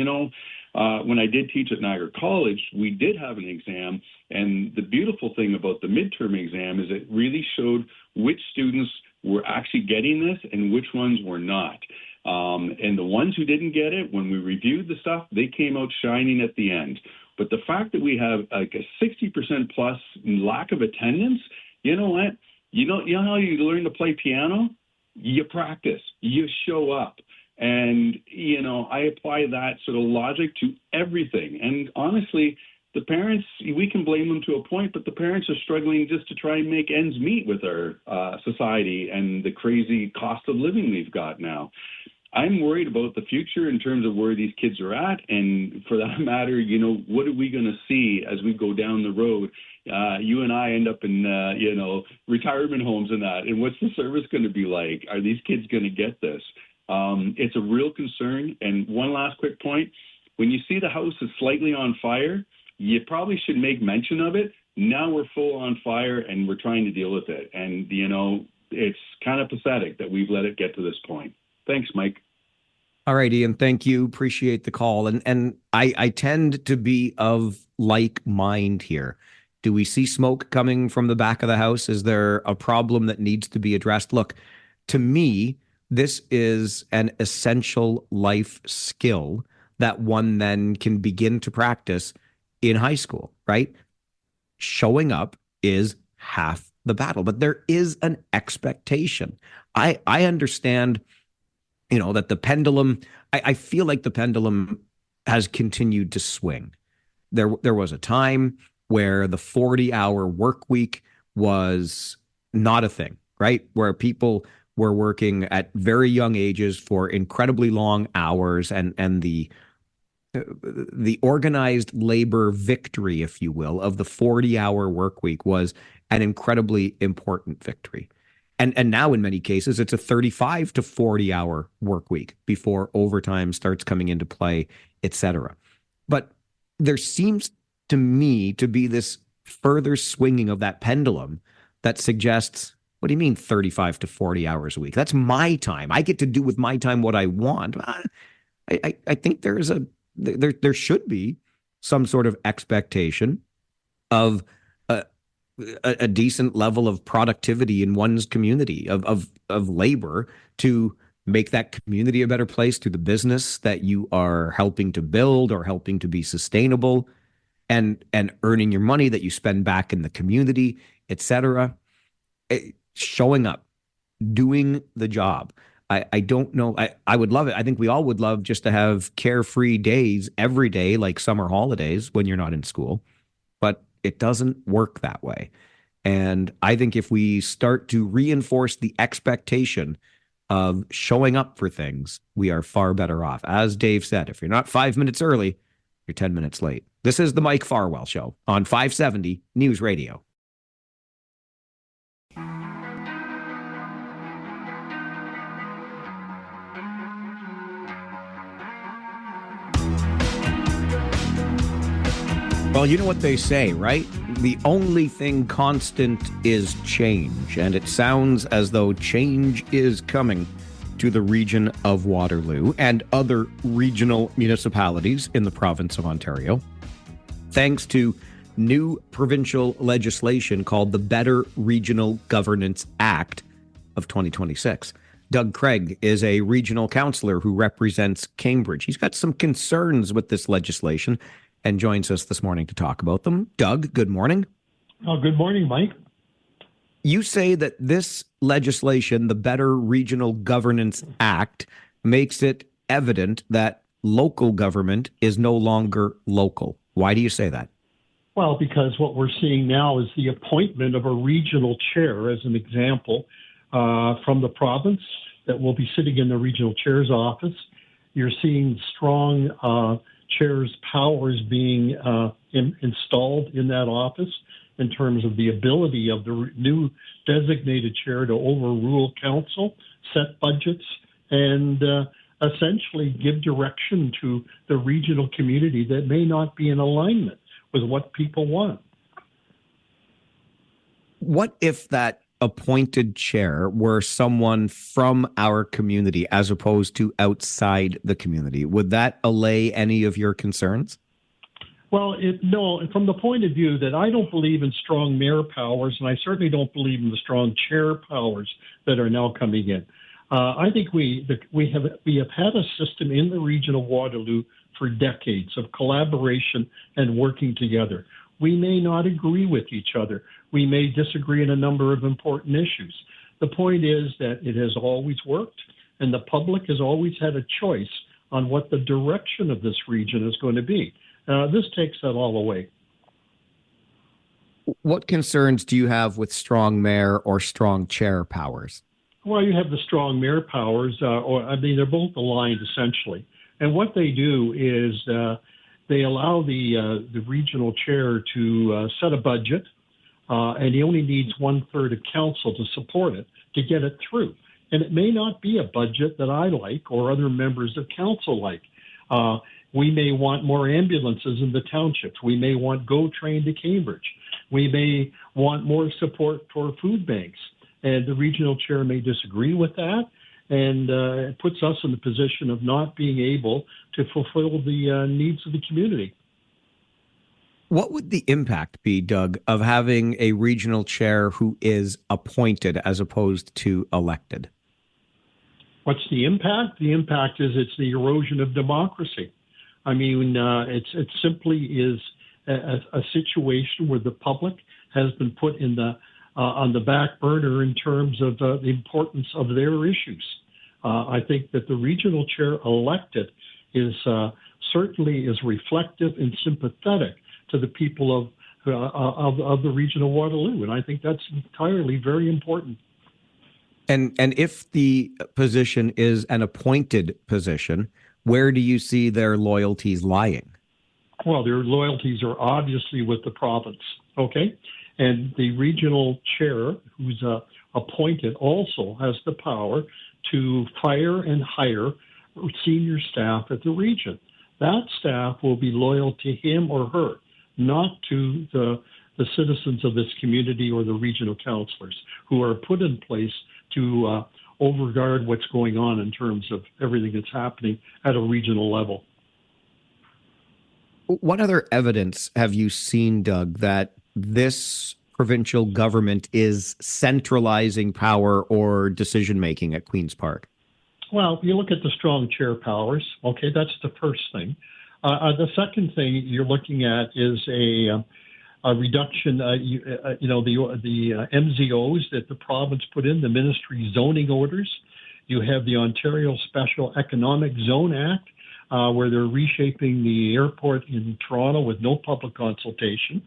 when I did teach at Niagara College, we did have an exam. And the beautiful thing about the midterm exam is it really showed which students were actually getting this and which ones were not. And the ones who didn't get it, when we reviewed the stuff, they came out shining at the end. But the fact that we have like a 60% plus lack of attendance, you know what? You know how you learn to play piano? You practice, you show up. And, I apply that sort of logic to everything. And honestly, the parents, we can blame them to a point, but the parents are struggling just to try and make ends meet with our society and the crazy cost of living we've got now. I'm worried about the future in terms of where these kids are at. And for that matter, what are we going to see as we go down the road? You and I end up in, retirement homes and that. And what's the service going to be like? Are these kids going to get this? It's a real concern. And one last quick point. When you see the house is slightly on fire, you probably should make mention of it. Now we're full on fire and we're trying to deal with it. And, it's kind of pathetic that we've let it get to this point. Thanks, Mike. All right, Ian, thank you. Appreciate the call. And I tend to be of like mind here. Do we see smoke coming from the back of the house? Is there a problem that needs to be addressed? Look, to me, this is an essential life skill that one then can begin to practice in high school, right? Showing up is half the battle, but there is an expectation. I understand, that the pendulum, I feel like the pendulum has continued to swing. There was a time where the 40-hour work week was not a thing, right? Where people were working at very young ages for incredibly long hours, and the organized labor victory, if you will, of the 40-hour work week was an incredibly important victory. And now in many cases, it's a 35 to 40-hour work week before overtime starts coming into play, et cetera. But there seems to me to be this further swinging of that pendulum that suggests, what do you mean 35 to 40 hours a week? That's my time. I get to do with my time what I want. I think there should be some sort of expectation of a decent level of productivity in one's community, of labor, to make that community a better place, through the business that you are helping to build or helping to be sustainable, and earning your money that you spend back in the community, et cetera. Showing up, doing the job. I don't know. I would love it. I think we all would love just to have carefree days every day, like summer holidays when you're not in school, but it doesn't work that way. And I think if we start to reinforce the expectation of showing up for things, we are far better off. As Dave said, if you're not 5 minutes early, you're 10 minutes late. This is the Mike Farwell Show on 570 News Radio. Well, you know what they say, right? The only thing constant is change. And it sounds as though change is coming to the region of Waterloo and other regional municipalities in the province of Ontario, thanks to new provincial legislation called the Better Regional Governance Act of 2026. Doug Craig is a regional councillor who represents Cambridge. He's got some concerns with this legislation and joins us this morning to talk about them. Doug, good morning. Oh, good morning, Mike. You say that this legislation, the Better Regional Governance Act, makes it evident that local government is no longer local. Why do you say that? Well, because what we're seeing now is the appointment of a regional chair, as an example, from the province that will be sitting in the regional chair's office. You're seeing strong chair's powers being installed in that office in terms of the ability of the new designated chair to overrule council, set budgets, and essentially give direction to the regional community that may not be in alignment with what people want. What if that appointed chair were someone from our community as opposed to outside the community? Would that allay any of your concerns? Well, no, from the point of view that I don't believe in strong mayor powers, and I certainly don't believe in the strong chair powers that are now coming in. I think we have had a system in the region of Waterloo for decades of collaboration and working together. We may not agree with each other. We may disagree on a number of important issues. The point is that it has always worked, and the public has always had a choice on what the direction of this region is going to be. This takes that all away. What concerns do you have with strong mayor or strong chair powers? Well, you have the strong mayor powers, they're both aligned essentially. And what they do is they allow the regional chair to set a budget, and he only needs 1/3 of council to support it to get it through. And it may not be a budget that I like or other members of council like. We may want more ambulances in the townships. We may want GO Train to Cambridge. We may want more support for food banks. And the regional chair may disagree with that. And it puts us in the position of not being able to fulfill the needs of the community. What would the impact be, Doug, of having a regional chair who is appointed as opposed to elected? What's the impact? The impact is it's the erosion of democracy. I mean, it simply is a situation where the public has been put in on the back burner in terms of the importance of their issues. I think that the regional chair elected is certainly is reflective and sympathetic to the people of the region of Waterloo, and I think that's entirely very important. And if the position is an appointed position, where do you see their loyalties lying? Well, their loyalties are obviously with the province, okay? And the regional chair, who's appointed, also has the power to fire and hire senior staff at the region. That staff will be loyal to him or her, not to the citizens of this community or the regional councillors who are put in place to overguard what's going on in terms of everything that's happening at a regional level. What other evidence have you seen, Doug, that this provincial government is centralizing power or decision-making at Queen's Park? Well, if you look at the strong chair powers, okay, that's the first thing. The second thing you're looking at is a reduction, the MZOs that the province put in, the ministry zoning orders. You have the Ontario Special Economic Zone Act, where they're reshaping the airport in Toronto with no public consultation.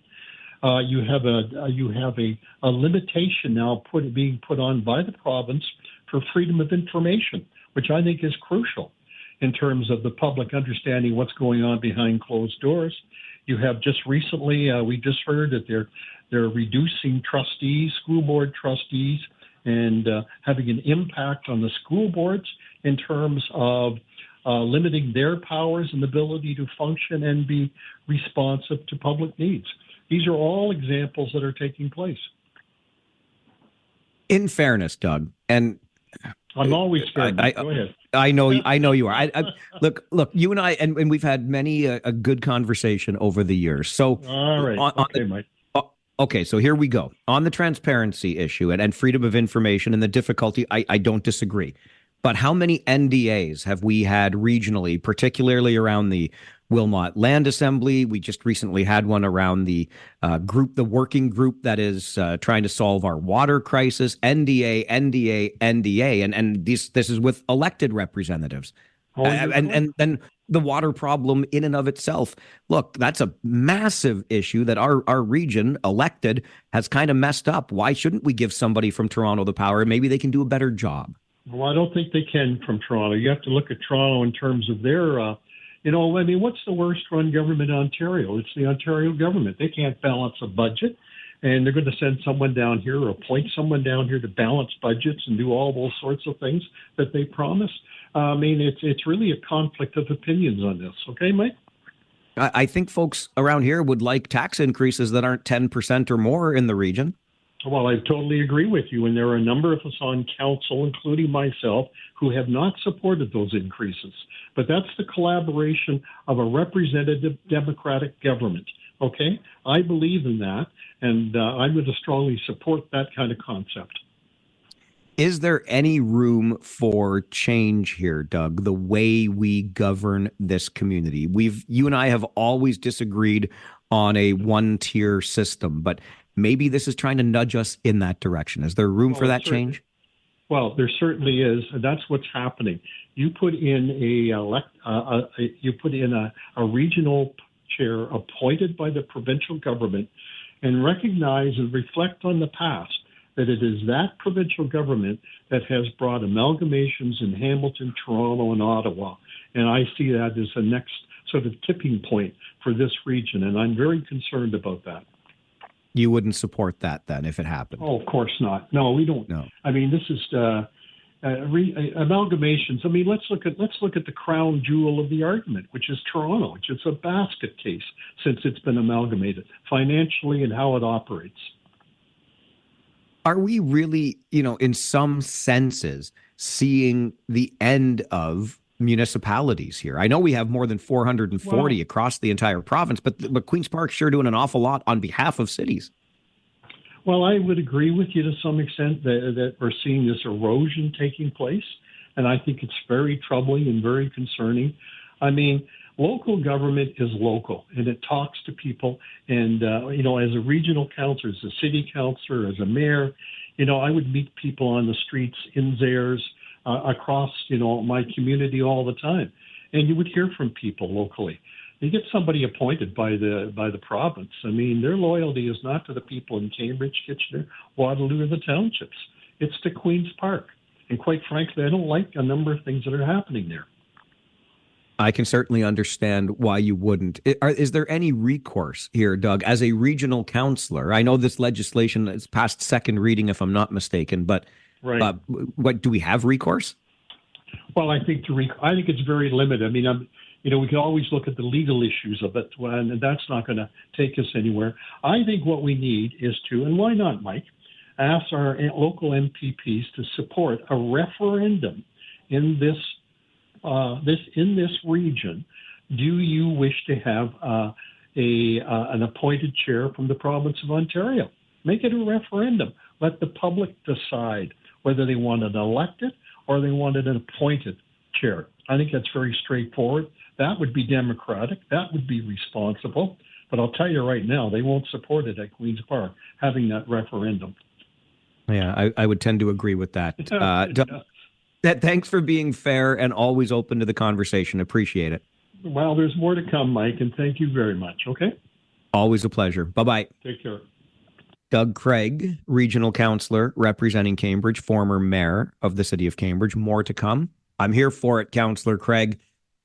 You have a limitation now being put on by the province for freedom of information, which I think is crucial in terms of the public understanding what's going on behind closed doors. You have just recently, we just heard that they're reducing trustees, school board trustees, and having an impact on the school boards in terms of limiting their powers and ability to function and be responsive to public needs. These are all examples that are taking place. In fairness, Doug, and I'm always fair. Go ahead. I know you are. Look, you and I, and we've had many a good conversation over the years. So, all right, Mike. Okay, so here we go. On the transparency issue and freedom of information and the difficulty, I don't disagree. But how many NDAs have we had regionally, particularly around the Wilmot Land Assembly? We just recently had one around the working group that is trying to solve our water crisis. NDA, and this is with elected representatives. And then the water problem in and of itself. Look, that's a massive issue that our region elected has kind of messed up. Why shouldn't we give somebody from Toronto the power? Maybe they can do a better job. Well, I don't think they can from Toronto. You have to look at Toronto in terms of their, what's the worst run government in Ontario? It's the Ontario government. They can't balance a budget, and they're going to send someone down here or appoint someone down here to balance budgets and do all those sorts of things that they promise. It's really a conflict of opinions on this. Okay, Mike? I think folks around here would like tax increases that aren't 10% or more in the region. Well, I totally agree with you. And there are a number of us on council, including myself, who have not supported those increases. But that's the collaboration of a representative democratic government. Okay? I believe in that. And I'm going to strongly support that kind of concept. Is there any room for change here, Doug, the way we govern this community? You and I have always disagreed on a one-tier system, but maybe this is trying to nudge us in that direction. Is there room for that change? Well, there certainly is, and that's what's happening. You put in a regional chair appointed by the provincial government, and recognize and reflect on the past that it is that provincial government that has brought amalgamations in Hamilton, Toronto, and Ottawa. And I see that as the next sort of tipping point for this region, and I'm very concerned about that. You wouldn't support that then if it happened? Oh, of course not. No, we don't. No. I mean, this is amalgamations. I mean, let's look at the crown jewel of the argument, which is Toronto, which is a basket case since it's been amalgamated financially and how it operates. Are we really, in some senses, seeing the end of municipalities here? I know we have more than 440 across the entire province, but Queen's Park's sure doing an awful lot on behalf of cities. Well, I would agree with you to some extent that we're seeing this erosion taking place, and I think it's very troubling and very concerning. I mean, local government is local, and it talks to people. And, as a regional councillor, as a city councillor, as a mayor, I would meet people on the streets in Zares, across, my community all the time. And you would hear from people locally. You get somebody appointed by the province. I mean, their loyalty is not to the people in Cambridge, Kitchener, Waterloo, or the townships. It's to Queen's Park. And quite frankly, I don't like a number of things that are happening there. I can certainly understand why you wouldn't. Is there any recourse here, Doug, as a regional councillor? I know this legislation is past second reading, if I'm not mistaken, but right. What do we have recourse? Well, I think it's very limited. I mean, we can always look at the legal issues of it, and that's not going to take us anywhere. I think what we need is to, and why not, Mike, ask our local MPPs to support a referendum in this region. Do you wish to have an appointed chair from the province of Ontario? Make it a referendum. Let the public decide whether they want an elected or they wanted an appointed chair. I think that's very straightforward. That would be democratic. That would be responsible. But I'll tell you right now, they won't support it at Queen's Park, having that referendum. Yeah, I would tend to agree with that. Thanks for being fair and always open to the conversation. Appreciate it. Well, there's more to come, Mike, and thank you very much. Okay? Always a pleasure. Bye-bye. Take care. Doug Craig, regional councillor representing Cambridge, former mayor of the city of Cambridge. More to come. I'm here for it, Councillor Craig.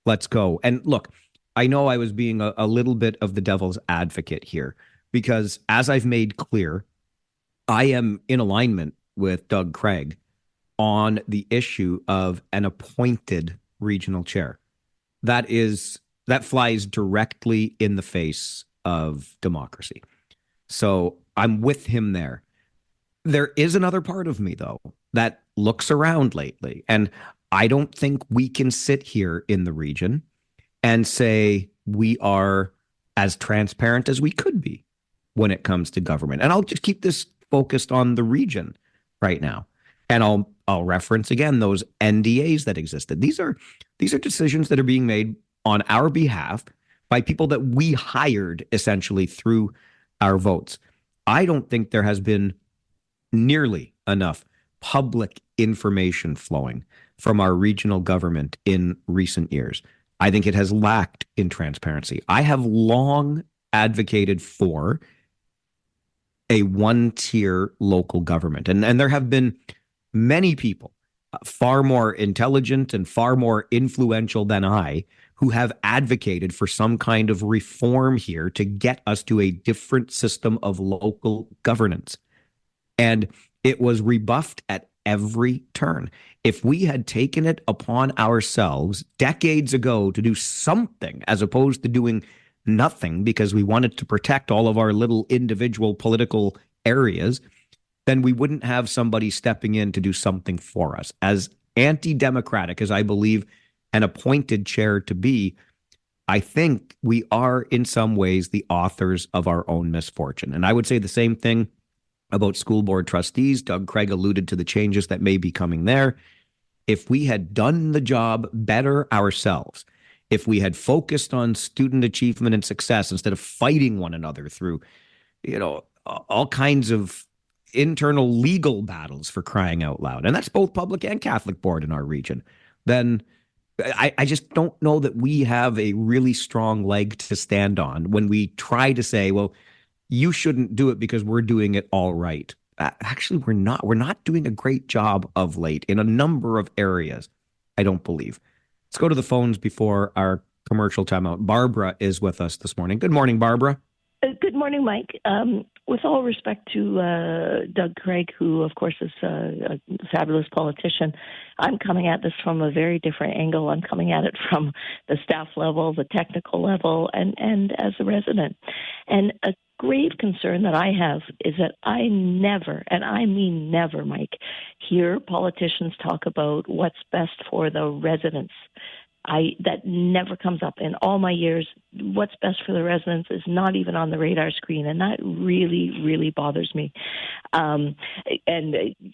Let's go. And look, I know I was being a little bit of the devil's advocate here because, as I've made clear, I am in alignment with Doug Craig on the issue of an appointed regional chair. That flies directly in the face of democracy. So I'm with him there. There is another part of me, though, that looks around lately. And I don't think we can sit here in the region and say we are as transparent as we could be when it comes to government. And I'll just keep this focused on the region right now. And I'll reference again those NDAs that existed. These are decisions that are being made on our behalf by people that we hired essentially through our votes. I don't think there has been nearly enough public information flowing from our regional government in recent years. I think it has lacked in transparency. I have long advocated for a one-tier local government. And there have been many people far more intelligent and far more influential than I who have advocated for some kind of reform here to get us to a different system of local governance. And it was rebuffed at every turn. If we had taken it upon ourselves decades ago to do something as opposed to doing nothing because we wanted to protect all of our little individual political areas, then we wouldn't have somebody stepping in to do something for us. As anti-democratic as I believe an appointed chair to be, I think we are in some ways the authors of our own misfortune. And I would say the same thing about school board trustees. Doug Craig alluded to the changes that may be coming there. If we had done the job better ourselves, if we had focused on student achievement and success instead of fighting one another through, all kinds of internal legal battles for crying out loud, and that's both public and Catholic board in our region, then I just don't know that we have a really strong leg to stand on when we try to say, well, you shouldn't do it because we're doing it all right. Actually, we're not. We're not doing a great job of late in a number of areas, I don't believe. Let's go to the phones before our commercial timeout. Barbara is with us this morning. Good morning, Barbara. Good morning, Mike. With all respect to Doug Craig, who, of course, is a fabulous politician, I'm coming at this from a very different angle. I'm coming at it from the staff level, the technical level, and as a resident. And a grave concern that I have is that I never, and I mean never, Mike, hear politicians talk about what's best for the residents. That never comes up in all my years. What's best for the residents is not even on the radar screen, and that really, really bothers me. And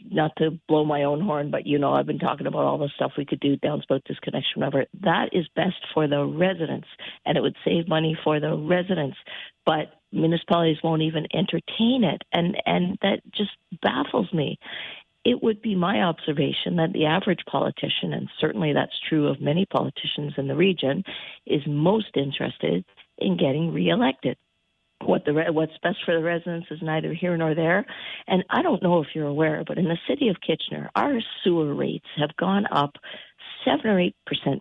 not to blow my own horn, but I've been talking about all the stuff we could do, downspout disconnection, whatever. That is best for the residents, and it would save money for the residents. But municipalities won't even entertain it, and that just baffles me. It would be my observation that the average politician, and certainly that's true of many politicians in the region, is most interested in getting reelected. What's best for the residents is neither here nor there. And I don't know if you're aware, but in the city of Kitchener, our sewer rates have gone up 7 or 8%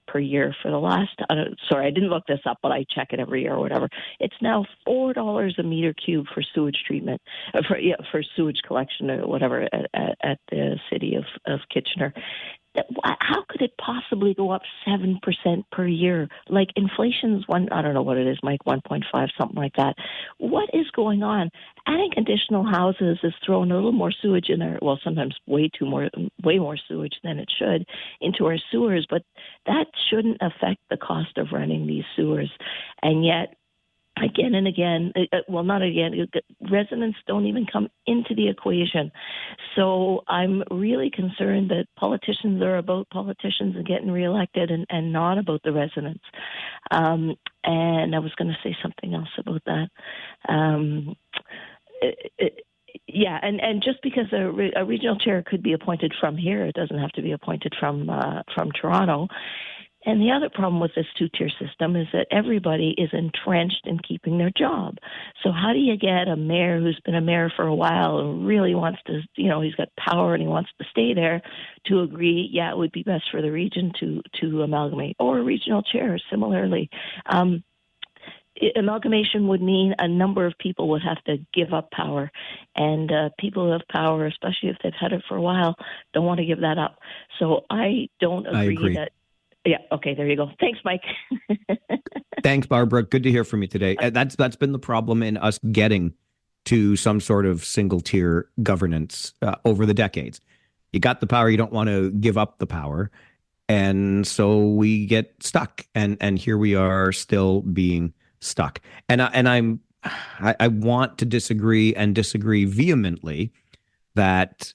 per year for the last, sorry, I didn't look this up, but I check it every year or whatever. It's now $4 a meter cube for sewage treatment, for sewage collection or whatever at the city of Kitchener. How could it possibly go up 7% per year? Like inflation's I don't know what it is, Mike, 1.5, something like that. What is going on? Adding additional houses is throwing a little more sewage in there. Well, sometimes way more sewage than it should into our sewers, but that shouldn't affect the cost of running these sewers. And yet, again and again, not again, residents don't even come into the equation. So I'm really concerned that politicians are about politicians and getting reelected and not about the residents. And I was going to say something else about that. Yeah, and just because a regional chair could be appointed from here, it doesn't have to be appointed from Toronto. And the other problem with this two-tier system is that everybody is entrenched in keeping their job. So how do you get a mayor who's been a mayor for a while and really wants to, he's got power and he wants to stay there, to agree, yeah, it would be best for the region to amalgamate, or a regional chair similarly. Amalgamation would mean a number of people would have to give up power, and people who have power, especially if they've had it for a while, don't want to give that up. So I don't agree that. Yeah. Okay. There you go. Thanks, Mike. Thanks, Barbara. Good to hear from you today. That's been the problem in us getting to some sort of single tier governance over the decades. You got the power, you don't want to give up the power, and so we get stuck. And here we are, still being stuck. And I want to disagree vehemently that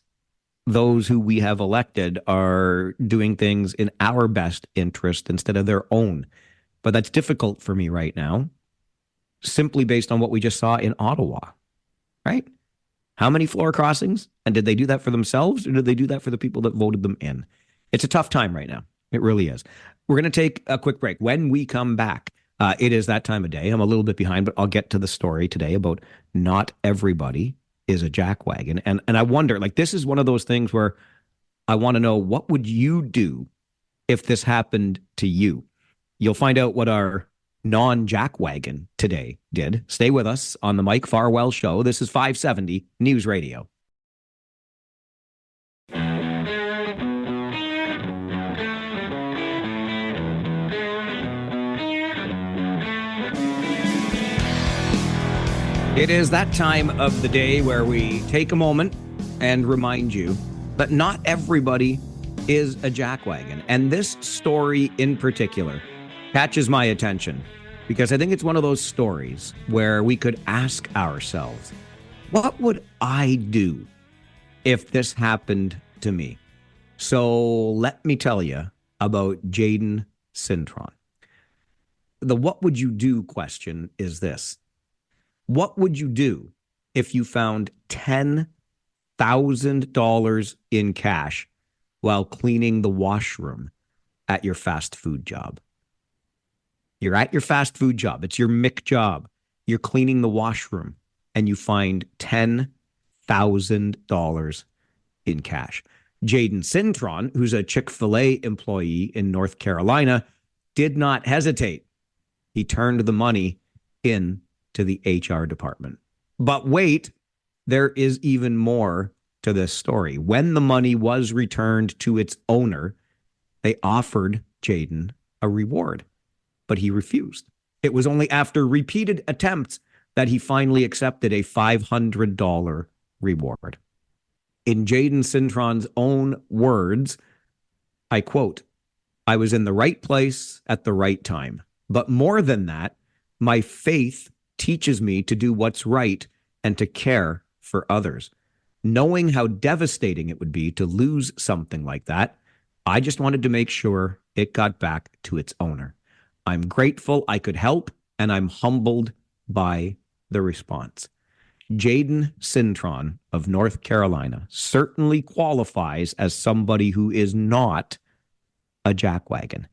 those who we have elected are doing things in our best interest instead of their own. But that's difficult for me right now, simply based on what we just saw in Ottawa, right? How many floor crossings? And did they do that for themselves, or did they do that for the people that voted them in? It's a tough time right now. It really is. We're going to take a quick break. When we come back, it is that time of day. I'm a little bit behind, but I'll get to the story today about not everybody is a jackwagon. And I wonder, this is one of those things where I want to know, what would you do if this happened to you? You'll find out what our non-jackwagon today did. Stay with us on the Mike Farwell Show. This is 570 News Radio. It is that time of the day where we take a moment and remind you that not everybody is a jackwagon. And this story in particular catches my attention because I think it's one of those stories where we could ask ourselves, what would I do if this happened to me? So let me tell you about Jaden Cintron. The what would you do question is this. What would you do if you found $10,000 in cash while cleaning the washroom at your fast food job? You're at your fast food job. It's your Mick job. You're cleaning the washroom and you find $10,000 in cash. Jaden Cintron, who's a Chick-fil-A employee in North Carolina, did not hesitate. He turned the money in to the HR department. But wait, there is even more to this story. When the money was returned to its owner, they offered Jaden a reward, but he refused. It was only after repeated attempts that he finally accepted a $500 reward. In Jaden Cintron's own words, I quote, "I was in the right place at the right time. But more than that, my faith teaches me to do what's right and to care for others. Knowing how devastating it would be to lose something like that, I just wanted to make sure it got back to its owner. I'm grateful I could help, and I'm humbled by the response." Jaden Cintron of North Carolina certainly qualifies as somebody who is not a jackwagon.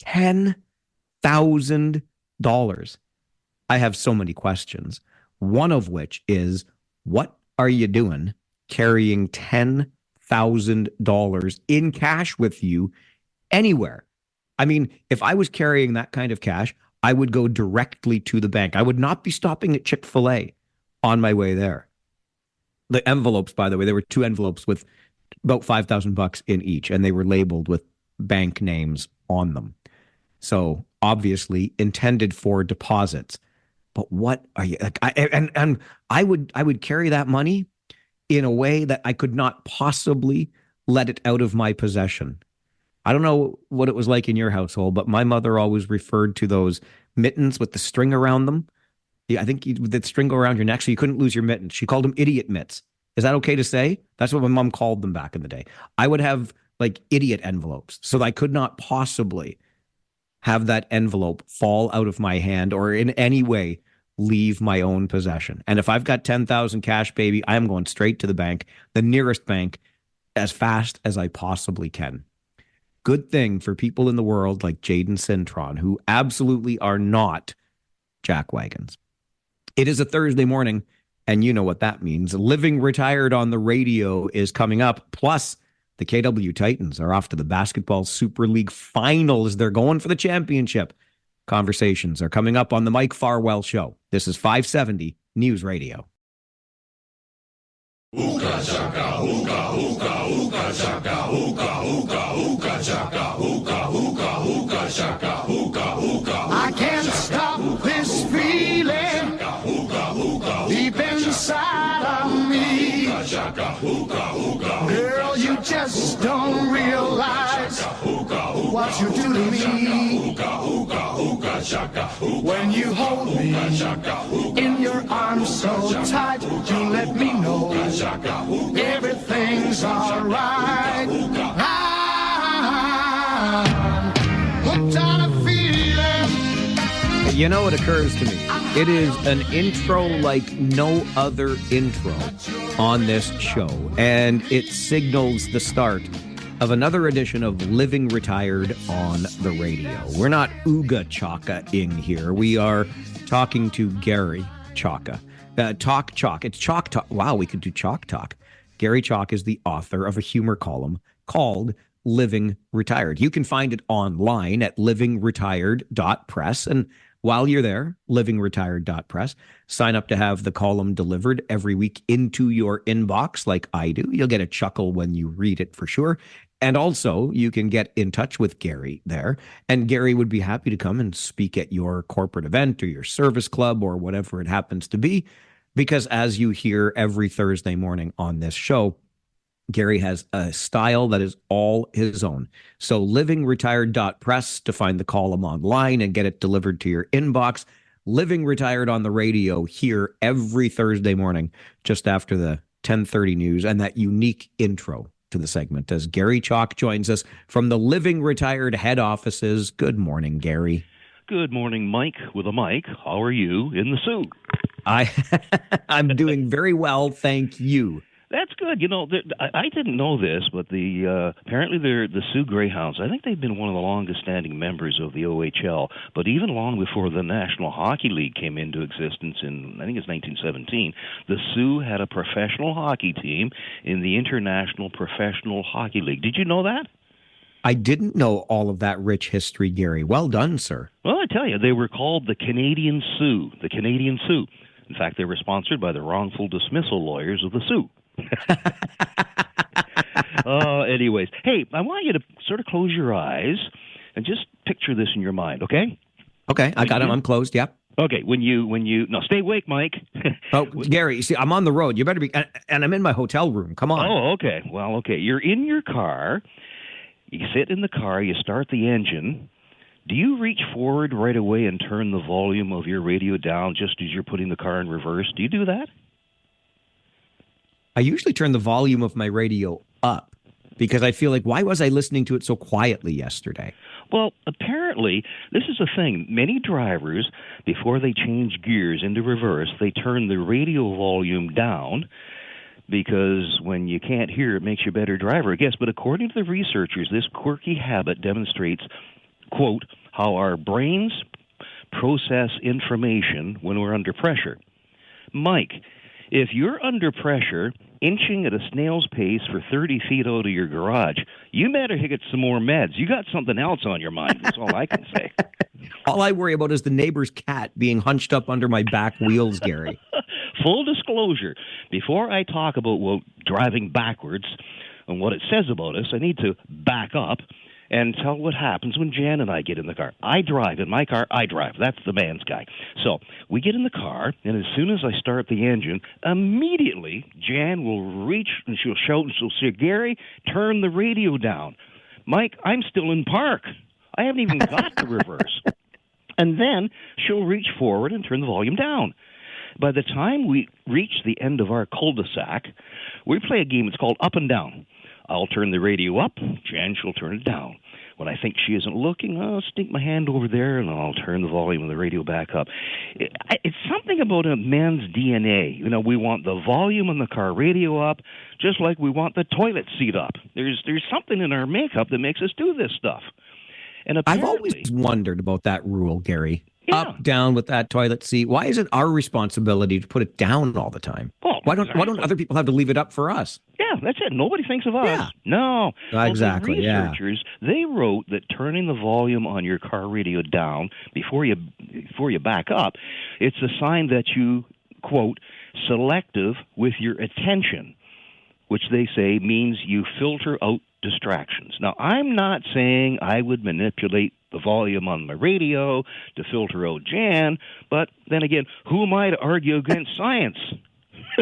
$10,000. I have so many questions, one of which is, what are you doing carrying $10,000 in cash with you anywhere? I mean, if I was carrying that kind of cash, I would go directly to the bank. I would not be stopping at Chick-fil-A on my way there. The envelopes, by the way, there were 2 envelopes with about $5,000 in each, and they were labeled with bank names on them. So obviously intended for deposits. But what are you like? I would carry that money in a way that I could not possibly let it out of my possession. I don't know what it was like in your household, but my mother always referred to those mittens with the string around them. Yeah, I think the string go around your neck so you couldn't lose your mittens. She called them idiot mitts. Is that okay to say? That's what my mom called them back in the day. I would have idiot envelopes so that I could not possibly have that envelope fall out of my hand or in any way leave my own possession. And if I've got 10,000 cash, baby, I am going straight to the bank, the nearest bank, as fast as I possibly can. Good thing for people in the world like Jaden Cintron, who absolutely are not jackwagons. It is a Thursday morning, and you know what that means. Living Retired on the Radio is coming up. Plus, the KW Titans are off to the Basketball Super League Finals. They're going for the championship. Conversations are coming up on the Mike Farwell Show. This is 570 News Radio. Ooga chaka, ooga, ooga, ooga chaka, ooga, ooga, ooga chaka, ooga, ooga, ooga chaka, ooga, ooga. I can't stop this feeling deep inside of me. Girl, you just don't realize what you do to me. When you hold me in your arms so tight, you let me know everything's alright. I'm hooked on a feeling. You know what occurs to me? It is an intro like no other intro on this show, and it signals the start of another edition of Living Retired on the Radio. We're not Ooga Chaka-ing here. We are talking to Gary Chaka. Talk Chalk. It's Chalk Talk. Wow, we could do Chalk Talk. Gary Chalk is the author of a humor column called Living Retired. You can find it online at livingretired.press. And while you're there, livingretired.press, sign up to have the column delivered every week into your inbox like I do. You'll get a chuckle when you read it for sure. And also, you can get in touch with Gary there. And Gary would be happy to come and speak at your corporate event or your service club or whatever it happens to be. Because as you hear every Thursday morning on this show, Gary has a style that is all his own. So livingretired.press to find the column online and get it delivered to your inbox. Living Retired on the Radio here every Thursday morning, just after the 10:30 news, and that unique intro to the segment as Gary Chalk joins us from the Living Retired head offices. Good morning, Gary. Good morning, Mike with a mic. How are you in the Sioux? I'm doing very well, thank you. That's good. You know, I didn't know this, but apparently the Sioux Greyhounds, I think they've been one of the longest-standing members of the OHL, but even long before the National Hockey League came into existence in, I think it's 1917, the Sioux had a professional hockey team in the International Professional Hockey League. Did you know that? I didn't know all of that rich history, Gary. Well done, sir. Well, I tell you, they were called the Canadian Sioux. The Canadian Sioux. In fact, they were sponsored by the wrongful dismissal lawyers of the Sioux. Anyways, hey, I want you to sort of close your eyes and just picture this in your mind, okay? Okay, I got it. I'm closed, yep. Okay, when you, no, stay awake, Mike. Oh, Gary, you see, I'm on the road. You better be, and I'm in my hotel room. Come on. Oh, okay. Well, okay. You're in your car. You sit in the car. You start the engine. Do you reach forward right away and turn the volume of your radio down just as you're putting the car in reverse? Do you do that? I usually turn the volume of my radio up because I feel like, why was I listening to it so quietly yesterday? Well, apparently, this is a thing. Many drivers, before they change gears into reverse, they turn the radio volume down because when you can't hear, it makes you a better driver, I guess. But according to the researchers, this quirky habit demonstrates, quote, how our brains process information when we're under pressure. Mike, if you're under pressure, inching at a snail's pace for 30 feet out of your garage, you better get some more meds. You got something else on your mind. That's all I can say. All I worry about is the neighbor's cat being hunched up under my back wheels, Gary. Full disclosure, before I talk about driving backwards and what it says about us, I need to back up and tell what happens when Jan and I get in the car. I drive. In my car, I drive. That's the man's guy. So we get in the car, and as soon as I start the engine, immediately Jan will reach, and she'll shout, and she'll say, Gary, turn the radio down. Mike, I'm still in park. I haven't even got the reverse. And then she'll reach forward and turn the volume down. By the time we reach the end of our cul-de-sac, we play a game. It's called Up and Down. I'll turn the radio up, Jan, she'll turn it down. When I think she isn't looking, I'll stick my hand over there and I'll turn the volume of the radio back up. It's something about a man's DNA. You know, we want the volume on the car radio up, just like we want the toilet seat up. There's something in our makeup that makes us do this stuff. And I've always wondered about that rule, Gary. Yeah. Up, down with that toilet seat. Why is it our responsibility to put it down all the time? Well, why don't other people have to leave it up for us? Yeah, that's it. Nobody thinks of us. Yeah. No. Exactly. Well, the researchers, they wrote that turning the volume on your car radio down before you back up, it's a sign that you, quote, selective with your attention, which they say means you filter out distractions. Now, I'm not saying I would manipulate the volume on my radio to filter out Jan, but then again, who am I to argue against science?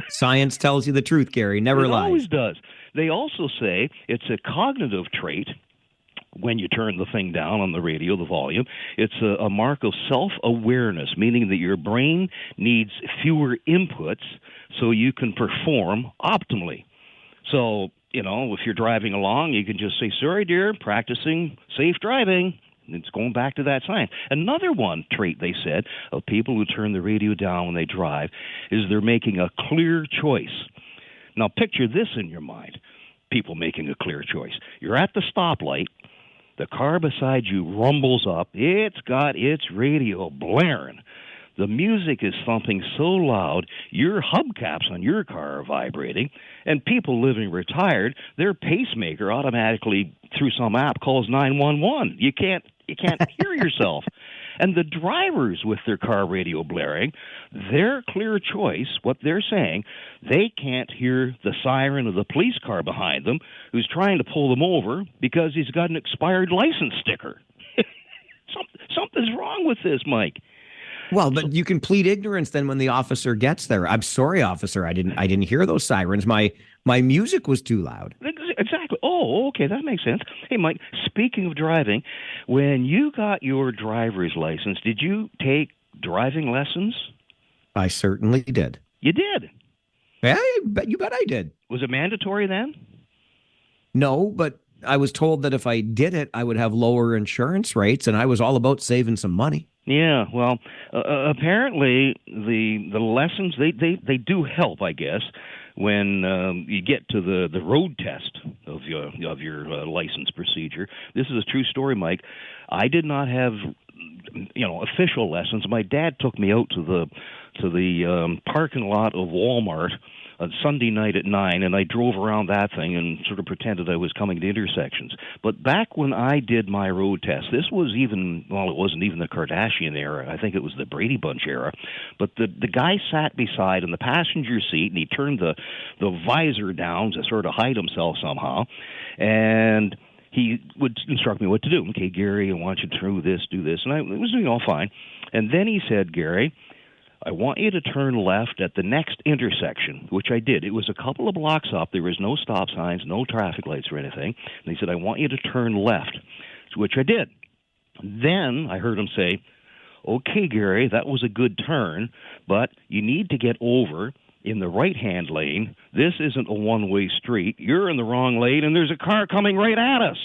Science tells you the truth, Gary. Never lies. It always does. They also say it's a cognitive trait when you turn the thing down on the radio, the volume. It's a mark of self-awareness, meaning that your brain needs fewer inputs so you can perform optimally. So, you know, if you're driving along, you can just say, sorry, dear, practicing safe driving. It's going back to that science. Another trait, they said, of people who turn the radio down when they drive is they're making a clear choice. Now, picture this in your mind, people making a clear choice. You're at the stoplight. The car beside you rumbles up. It's got its radio blaring. The music is thumping so loud, your hubcaps on your car are vibrating, and people living retired, their pacemaker automatically, through some app, calls 911. You can't hear yourself. And the drivers with their car radio blaring, their clear choice, what they're saying, they can't hear the siren of the police car behind them who's trying to pull them over because he's got an expired license sticker. Something's wrong with this, Mike. Well, but you can plead ignorance then when the officer gets there. I'm sorry, officer. I didn't hear those sirens. My music was too loud. Exactly. Oh, okay, that makes sense. Hey, Mike, speaking of driving, when you got your driver's license, did you take driving lessons? I certainly did. You did? Yeah, you bet I did. Was it mandatory then? No, but I was told that if I did it, I would have lower insurance rates, and I was all about saving some money. Yeah, well, apparently the lessons they do help, I guess, when you get to the road test of your license procedure. This is a true story, Mike. I did not have official lessons. My dad took me out to the parking lot of Walmart on Sunday night at 9, and I drove around that thing and sort of pretended I was coming to intersections. But back when I did my road test, this was it wasn't even the Kardashian era. I think it was the Brady Bunch era. But the guy sat beside in the passenger seat, and he turned the visor down to sort of hide himself somehow, and he would instruct me what to do. Okay, Gary, I want you to do this. And I was doing all fine. And then he said, Gary, I want you to turn left at the next intersection, which I did. It was a couple of blocks up. There was no stop signs, no traffic lights or anything. And he said, I want you to turn left, which I did. Then I heard him say, okay, Gary, that was a good turn, but you need to get over in the right-hand lane. This isn't a one-way street. You're in the wrong lane, and there's a car coming right at us.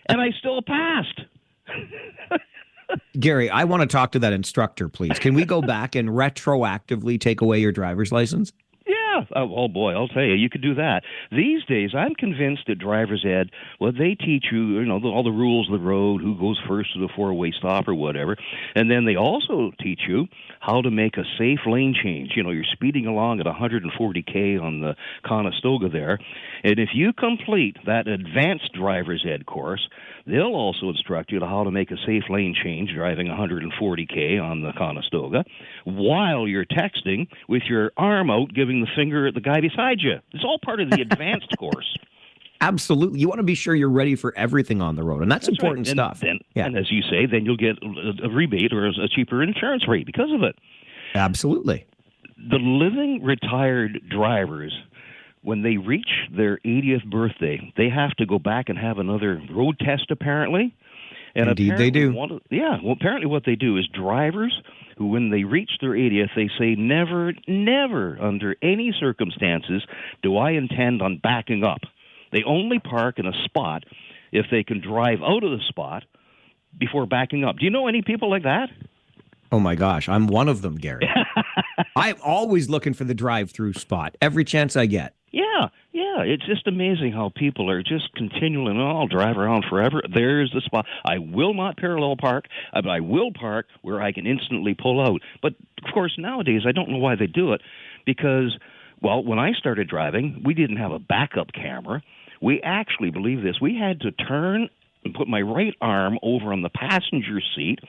And I still passed. Gary, I want to talk to that instructor, please. Can we go back and retroactively take away your driver's license? Yeah. Oh, boy, I'll tell you, you could do that. These days, I'm convinced that driver's ed, they teach you, all the rules of the road, who goes first to the four-way stop or whatever. And then they also teach you how to make a safe lane change. You're speeding along at 140K on the Conestoga there. And if you complete that advanced driver's ed course, they'll also instruct you to how to make a safe lane change driving 140K on the Conestoga while you're texting with your arm out giving the finger at the guy beside you. It's all part of the advanced course. Absolutely. You want to be sure you're ready for everything on the road, and that's important right. stuff. And as you say, then you'll get a rebate or a cheaper insurance rate because of it. Absolutely. The living retired drivers, when they reach their 80th birthday, they have to go back and have another road test, apparently. And indeed, they do. Apparently what they do is drivers who, when they reach their 80th, they say, never, never, under any circumstances, do I intend on backing up. They only park in a spot if they can drive out of the spot before backing up. Do you know any people like that? Oh my gosh, I'm one of them, Gary. I'm always looking for the drive-through spot every chance I get. Yeah. It's just amazing how people are just continually, I'll drive around forever. There's the spot. I will not parallel park, but I will park where I can instantly pull out. But, of course, nowadays, I don't know why they do it because, well, when I started driving, we didn't have a backup camera. We actually, believe this, we had to turn and put my right arm over on the passenger seat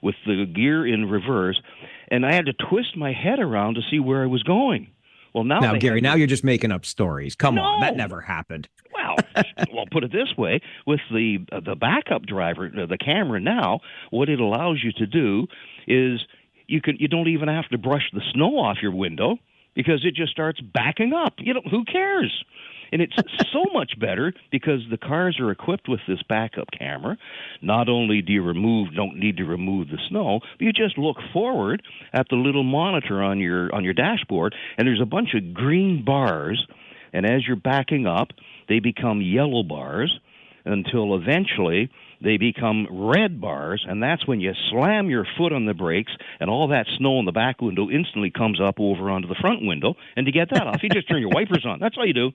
with the gear in reverse, and I had to twist my head around to see where I was going. Well, now Gary, now you're just making up stories. Come on, that never happened. Well, put it this way: with the backup driver, the camera now, what it allows you to do is you don't even have to brush the snow off your window because it just starts backing up. Who cares? And it's so much better because the cars are equipped with this backup camera. Not only do you don't need to remove the snow, but you just look forward at the little monitor on your dashboard, and there's a bunch of green bars, and as you're backing up, they become yellow bars until eventually they become red bars, and that's when you slam your foot on the brakes, and all that snow in the back window instantly comes up over onto the front window, and to get that off, you just turn your wipers on. That's all you do.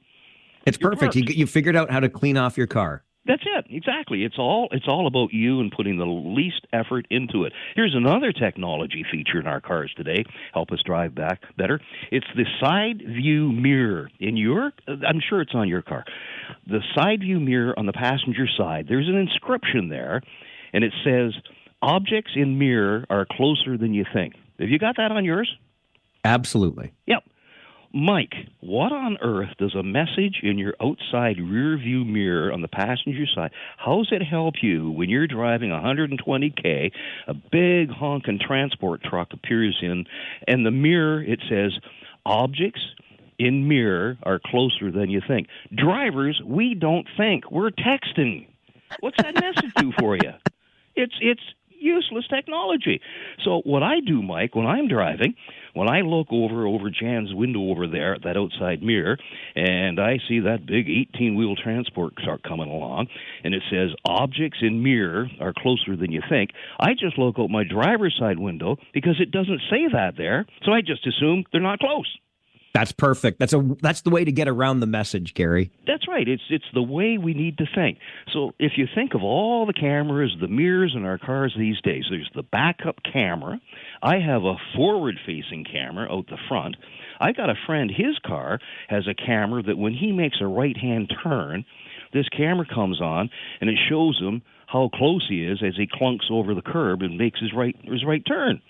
It's perfect. You figured out how to clean off your car. That's it. Exactly. It's all about you and putting the least effort into it. Here's another technology feature in our cars today. Help us drive back better. It's the side view mirror I'm sure it's on your car. The side view mirror on the passenger side. There's an inscription there, and it says, "Objects in mirror are closer than you think." Have you got that on yours? Absolutely. Yep. Mike, what on earth does a message in your outside rear view mirror on the passenger side, how does it help you when you're driving 120K, a big honking transport truck appears in, and the mirror, it says, "Objects in mirror are closer than you think." Drivers, we don't think. We're texting. What's that message do for you? It's useless technology. So what I do, Mike, when I'm driving, when I look over Jan's window over there, that outside mirror, and I see that big 18-wheel transport truck coming along, and it says, "Objects in mirror are closer than you think," I just look out my driver's side window because it doesn't say that there, so I just assume they're not close. That's perfect. That's the way to get around the message, Gary. That's right. It's the way we need to think. So if you think of all the cameras, the mirrors in our cars these days, there's the backup camera. I have a forward-facing camera out the front. I got a friend, his car has a camera that when he makes a right-hand turn, this camera comes on and it shows him how close he is as he clunks over the curb and makes his right turn.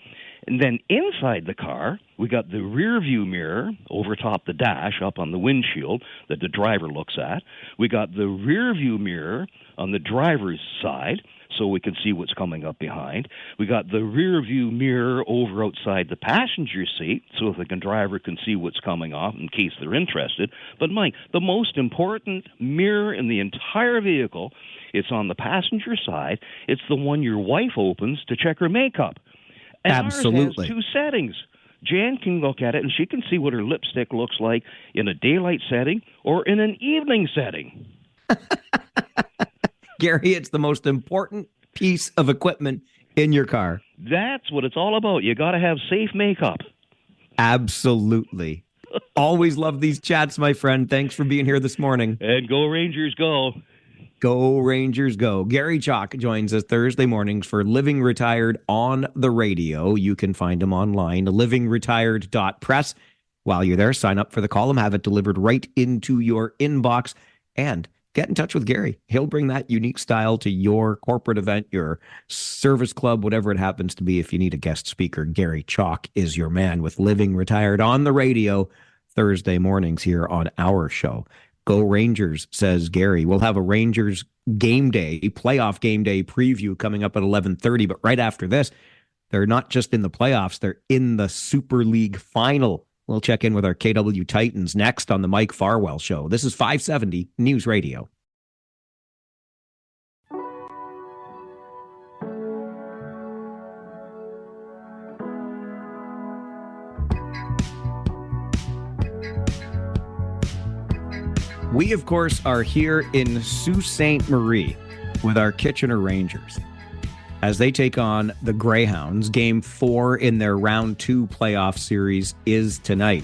And then inside the car, we got the rear view mirror over top the dash up on the windshield that the driver looks at. We got the rear view mirror on the driver's side so we can see what's coming up behind. We got the rear view mirror over outside the passenger seat so the driver can see what's coming off in case they're interested. But Mike, the most important mirror in the entire vehicle, it's on the passenger side. It's the one your wife opens to check her makeup. And absolutely. Ours has two settings. Jan can look at it, and she can see what her lipstick looks like in a daylight setting or in an evening setting. Gary, it's the most important piece of equipment in your car. That's what it's all about. You got to have safe makeup. Absolutely. Always love these chats, my friend. Thanks for being here this morning. And go Rangers, go. Go Rangers, go. Gary Chalk joins us Thursday mornings for Living Retired on the radio. You can find him online, livingretired.press. While you're there, sign up for the column, have it delivered right into your inbox, and get in touch with Gary. He'll bring that unique style to your corporate event, your service club, whatever it happens to be. If you need a guest speaker, Gary Chalk is your man with Living Retired on the radio Thursday mornings here on our show. Go Rangers, says Gary. We'll have a Rangers game day, playoff game day preview coming up at 11:30. But right after this, they're not just in the playoffs, they're in the Super League final. We'll check in with our KW Titans next on the Mike Farwell Show. This is 570 News Radio. We, of course, are here in Sault Ste. Marie with our Kitchener Rangers as they take on the Greyhounds. Game 4 in their Round 2 playoff series is tonight.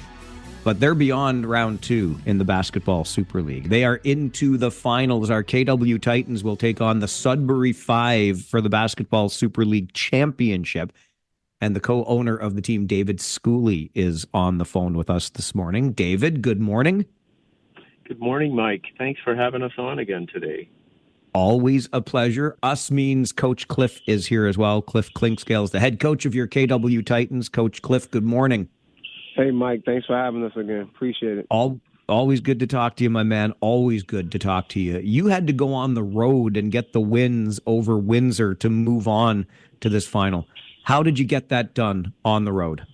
But they're beyond Round 2 in the Basketball Super League. They are into the finals. Our KW Titans will take on the Sudbury 5 for the Basketball Super League Championship. And the co-owner of the team, David Schooley, is on the phone with us this morning. David, good morning. Good morning, Mike. Thanks for having us on again today. Always a pleasure. Us means Coach Cliff is here as well. Cliff Clinkscales, the head coach of your KW Titans. Coach Cliff, good morning. Hey, Mike. Thanks for having us again. Appreciate it. Always good to talk to you, my man. Always good to talk to you. You had to go on the road and get the wins over Windsor to move on to this final. How did you get that done on the road?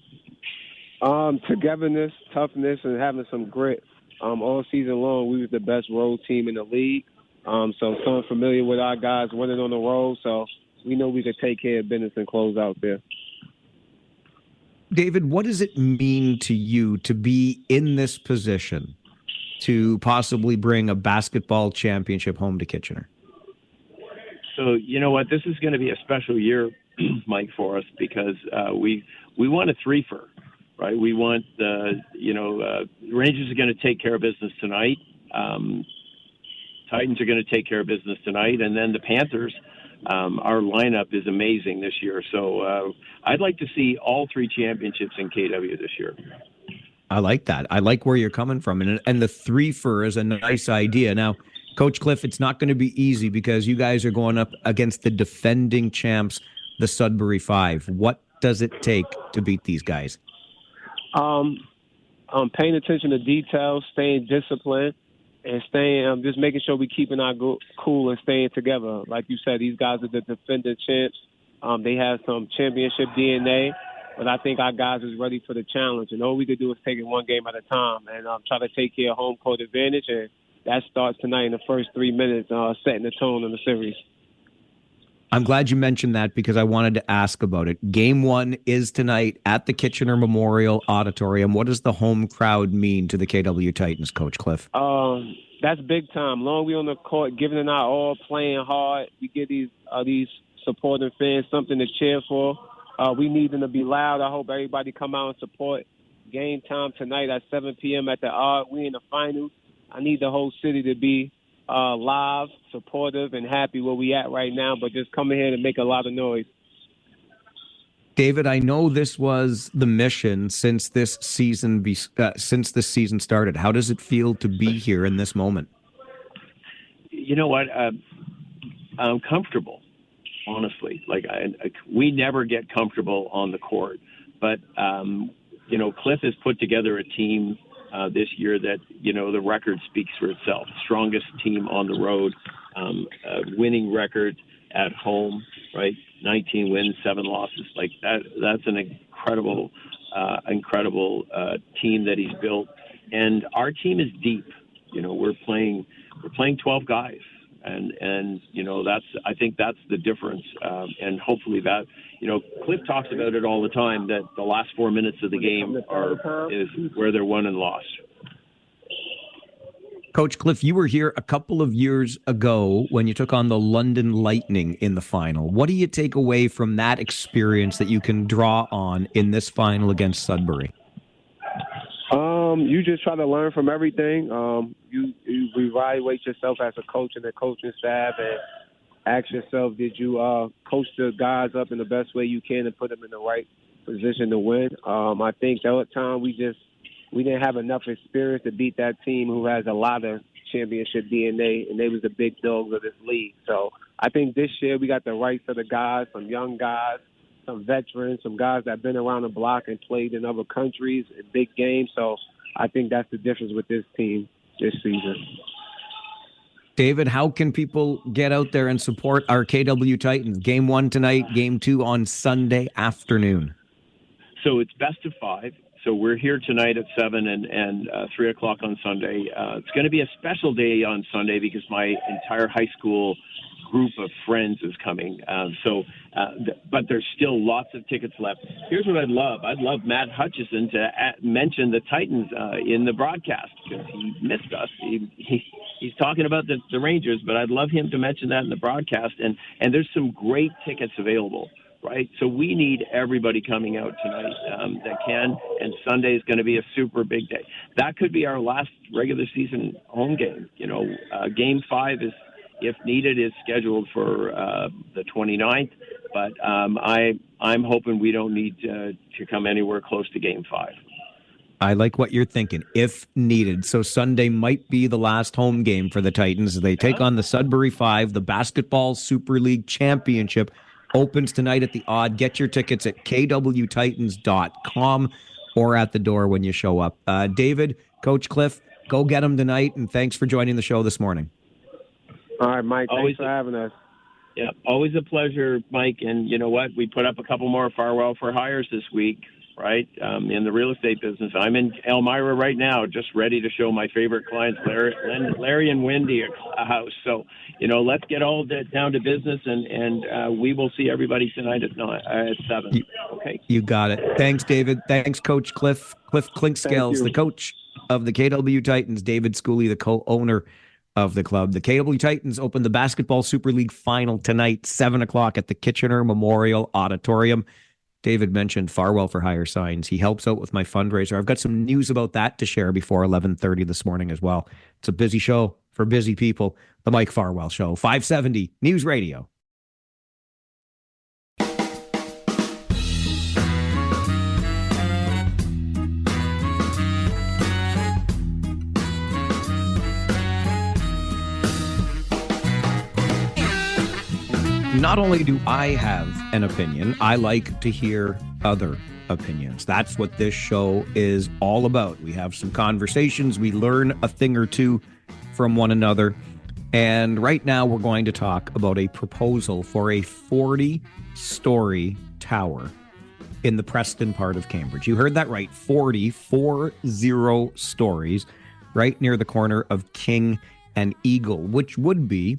Togetherness, toughness, and having some grit. All season long, we was the best road team in the league. So familiar with our guys winning on the road, so we know we could take care of business and close out there. David, what does it mean to you to be in this position to possibly bring a basketball championship home to Kitchener? So, you know what? This is going to be a special year, Mike, for us because we want a threefer, right? We want Rangers are going to take care of business tonight. Titans are going to take care of business tonight, and then the Panthers. Our lineup is amazing this year, so I'd like to see all three championships in KW this year. I like that. I like where you're coming from, and the threefer is a nice idea. Now, Coach Cliff, it's not going to be easy because you guys are going up against the defending champs, the Sudbury 5. What does it take to beat these guys? Paying attention to details, staying disciplined, and staying just making sure we keeping our cool and staying together. Like you said, these guys are the defending champs. They have some championship DNA, but I think our guys is ready for the challenge. And all we could do is take it one game at a time and try to take care of home court advantage. And that starts tonight in the first 3 minutes, setting the tone in the series. I'm glad you mentioned that because I wanted to ask about it. Game 1 is tonight at the Kitchener Memorial Auditorium. What does the home crowd mean to the KW Titans, Coach Cliff? That's big time. Long we on the court, giving it our all, playing hard. We give these supporting fans something to cheer for. We need them to be loud. I hope everybody come out and support. Game time tonight at 7 p.m. at the Art. We in the finals. I need the whole city to be live, supportive, and happy where we at right now, but just come in here and make a lot of noise. David, I know this was the mission since this season started. How does it feel to be here in this moment? You know what? I'm comfortable, honestly. We never get comfortable on the court, but Cliff has put together a team this year that, the record speaks for itself. Strongest team on the road, winning record at home, right? 19 wins, 7 losses. Like that's an incredible team that he's built. And our team is deep. We're playing 12 guys. And I think that's the difference. And hopefully that, Cliff talks about it all the time, that the last 4 minutes of the game is where they're won and lost. Coach Cliff, you were here a couple of years ago when you took on the London Lightning in the final. What do you take away from that experience that you can draw on in this final against Sudbury? You just try to learn from everything. You evaluate yourself as a coach and the coaching staff and ask yourself, did you coach the guys up in the best way you can and put them in the right position to win? I think the other time we didn't have enough experience to beat that team who has a lot of championship DNA, and they was the big dogs of this league. So I think this year we got the right set of guys, some young guys, some veterans, some guys that have been around the block and played in other countries in big games. So I think that's the difference with this team this season. David, how can people get out there and support our KW Titans? Game 1 tonight, Game 2 on Sunday afternoon. So it's best of 5. So we're here tonight at 7 and 3 o'clock on Sunday. It's going to be a special day on Sunday because my entire high school group of friends is coming. But there's still lots of tickets left. Here's what I'd love. I'd love Matt Hutchison to mention the Titans in the broadcast, because he missed us. He's talking about the Rangers, but I'd love him to mention that in the broadcast. And there's some great tickets available, right? So we need everybody coming out tonight that can, and Sunday is going to be a super big day. That could be our last regular season home game. Game 5 is, if needed, is scheduled for the 29th, but I'm hoping we don't need to come anywhere close to Game 5. I like what you're thinking, if needed. So Sunday might be the last home game for the Titans. They take on the Sudbury Five. The Basketball Super League Championship opens tonight at the Odd. Get your tickets at kwtitans.com or at the door when you show up. David, Coach Cliff, go get them tonight, and thanks for joining the show this morning. All right, Mike, thanks for having us. Yeah, always a pleasure, Mike. And you know what? We put up a couple more Farwell for hires this week, right, in the real estate business. I'm in Elmira right now, just ready to show my favorite clients, Larry and Wendy, a house. So, let's get all down to business, and we will see everybody tonight at 7. Okay? You got it. Thanks, David. Thanks, Coach Cliff Clinkscales, the coach of the KW Titans, David Schooley, the co-owner of the club. The KW Titans open the Basketball Super League final tonight, 7 o'clock at the Kitchener Memorial Auditorium. David mentioned Farwell for Hire signs. He helps out with my fundraiser. I've got some news about that to share before 11:30 this morning as well. It's a busy show for busy people. The Mike Farwell Show, 570 News Radio. Not only do I have an opinion, I like to hear other opinions. That's what this show is all about. We have some conversations. We learn a thing or two from one another. And right now we're going to talk about a proposal for a 40-story tower in the Preston part of Cambridge. You heard that right, 40 stories, right near the corner of King and Eagle, which would be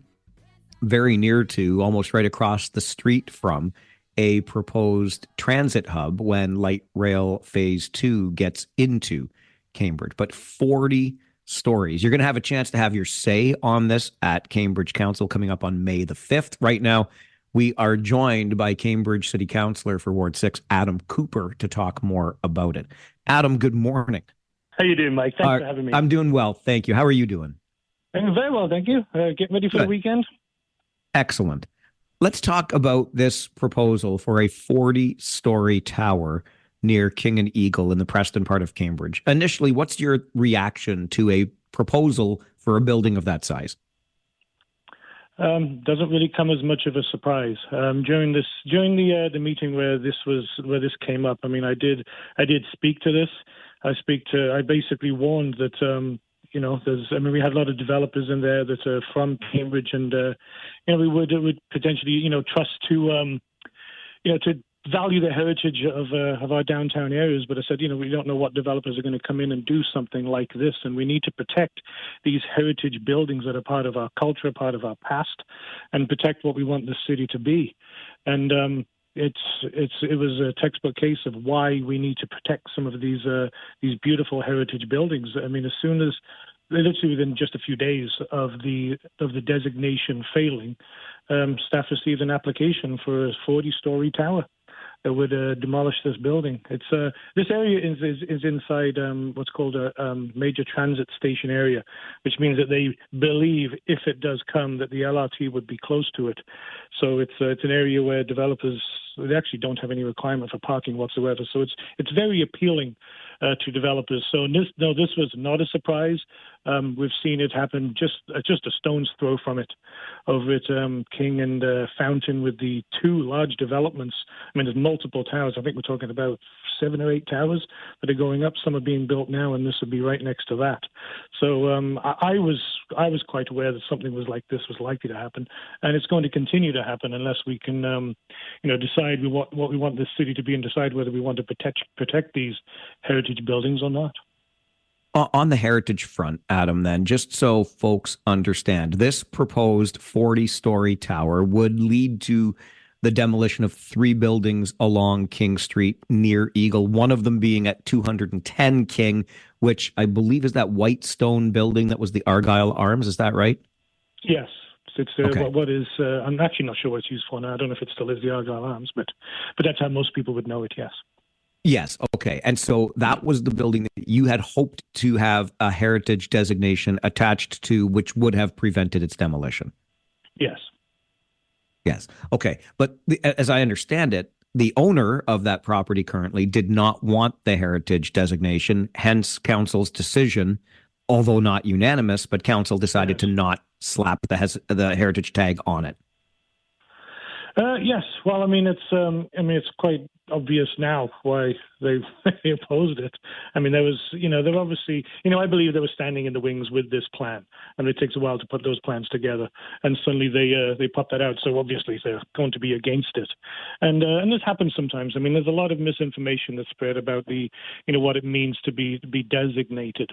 very near to, almost right across the street from, a proposed transit hub when light rail phase 2 gets into Cambridge. But 40 stories. You're going to have a chance to have your say on this at Cambridge Council coming up on May the 5th. Right now, we are joined by Cambridge City Councillor for Ward 6, Adam Cooper, to talk more about it. Adam, good morning. How you doing, Mike? Thanks for having me. I'm doing well, thank you. How are you doing? I'm very well, thank you. Getting ready for the weekend? Excellent. Let's talk about this proposal for a 40-story tower near King and Eagle in the Preston part of Cambridge. Initially, what's your reaction to a proposal for a building of that size? Doesn't really come as much of a surprise. During the meeting where this came up, I mean, I did speak to this. I basically warned that we had a lot of developers in there that are from Cambridge, and we would potentially trust to value the heritage of our downtown areas. But I said, we don't know what developers are going to come in and do something like this, and we need to protect these heritage buildings that are part of our culture, part of our past, and protect what we want the city to be. And it was a textbook case of why we need to protect some of these beautiful heritage buildings. I mean, as soon as literally within just a few days of the designation failing, staff received an application for a 40-story tower that would demolish this building. It's this area is inside what's called a major transit station area, which means that they believe if it does come that the LRT would be close to it. So it's an area where developers, they actually don't have any requirement for parking whatsoever. So it's very appealing to developers. So this was not a surprise. We've seen it happen just a stone's throw from it over at King and Fountain with the 2 large developments. I mean, there's multiple towers. I think we're talking about 7 or 8 towers that are going up. Some are being built now, and this would be right next to that. So I was quite aware that something like this was likely to happen, and it's going to continue to happen unless we can, decide what we want this city to be and decide whether we want to protect these heritage buildings or not. On the heritage front, Adam, then, just so folks understand, this proposed 40-story tower would lead to the demolition of 3 buildings along King Street near Eagle, one of them being at 210 King, which I believe is that white stone building that was the Argyle Arms. Is that right? Yes. It's Okay. what is, I'm actually not sure what it's used for now. I don't know if it still is the Argyle Arms, but that's how most people would know it, yes. Yes. Okay. And so that was the building that you had hoped to have a heritage designation attached to, which would have prevented its demolition. Yes. Yes. Okay. But as I understand it, the owner of that property currently did not want the heritage designation, hence council's decision, although not unanimous, but council decided to not slap the heritage tag on it. Yes. Well, it's quite obvious now why they opposed it. I mean, there was, they're obviously, I believe they were standing in the wings with this plan, and it takes a while to put those plans together. And suddenly they pop that out, so obviously they're going to be against it. And this happens sometimes. I mean, there's a lot of misinformation that's spread about what it means to be designated.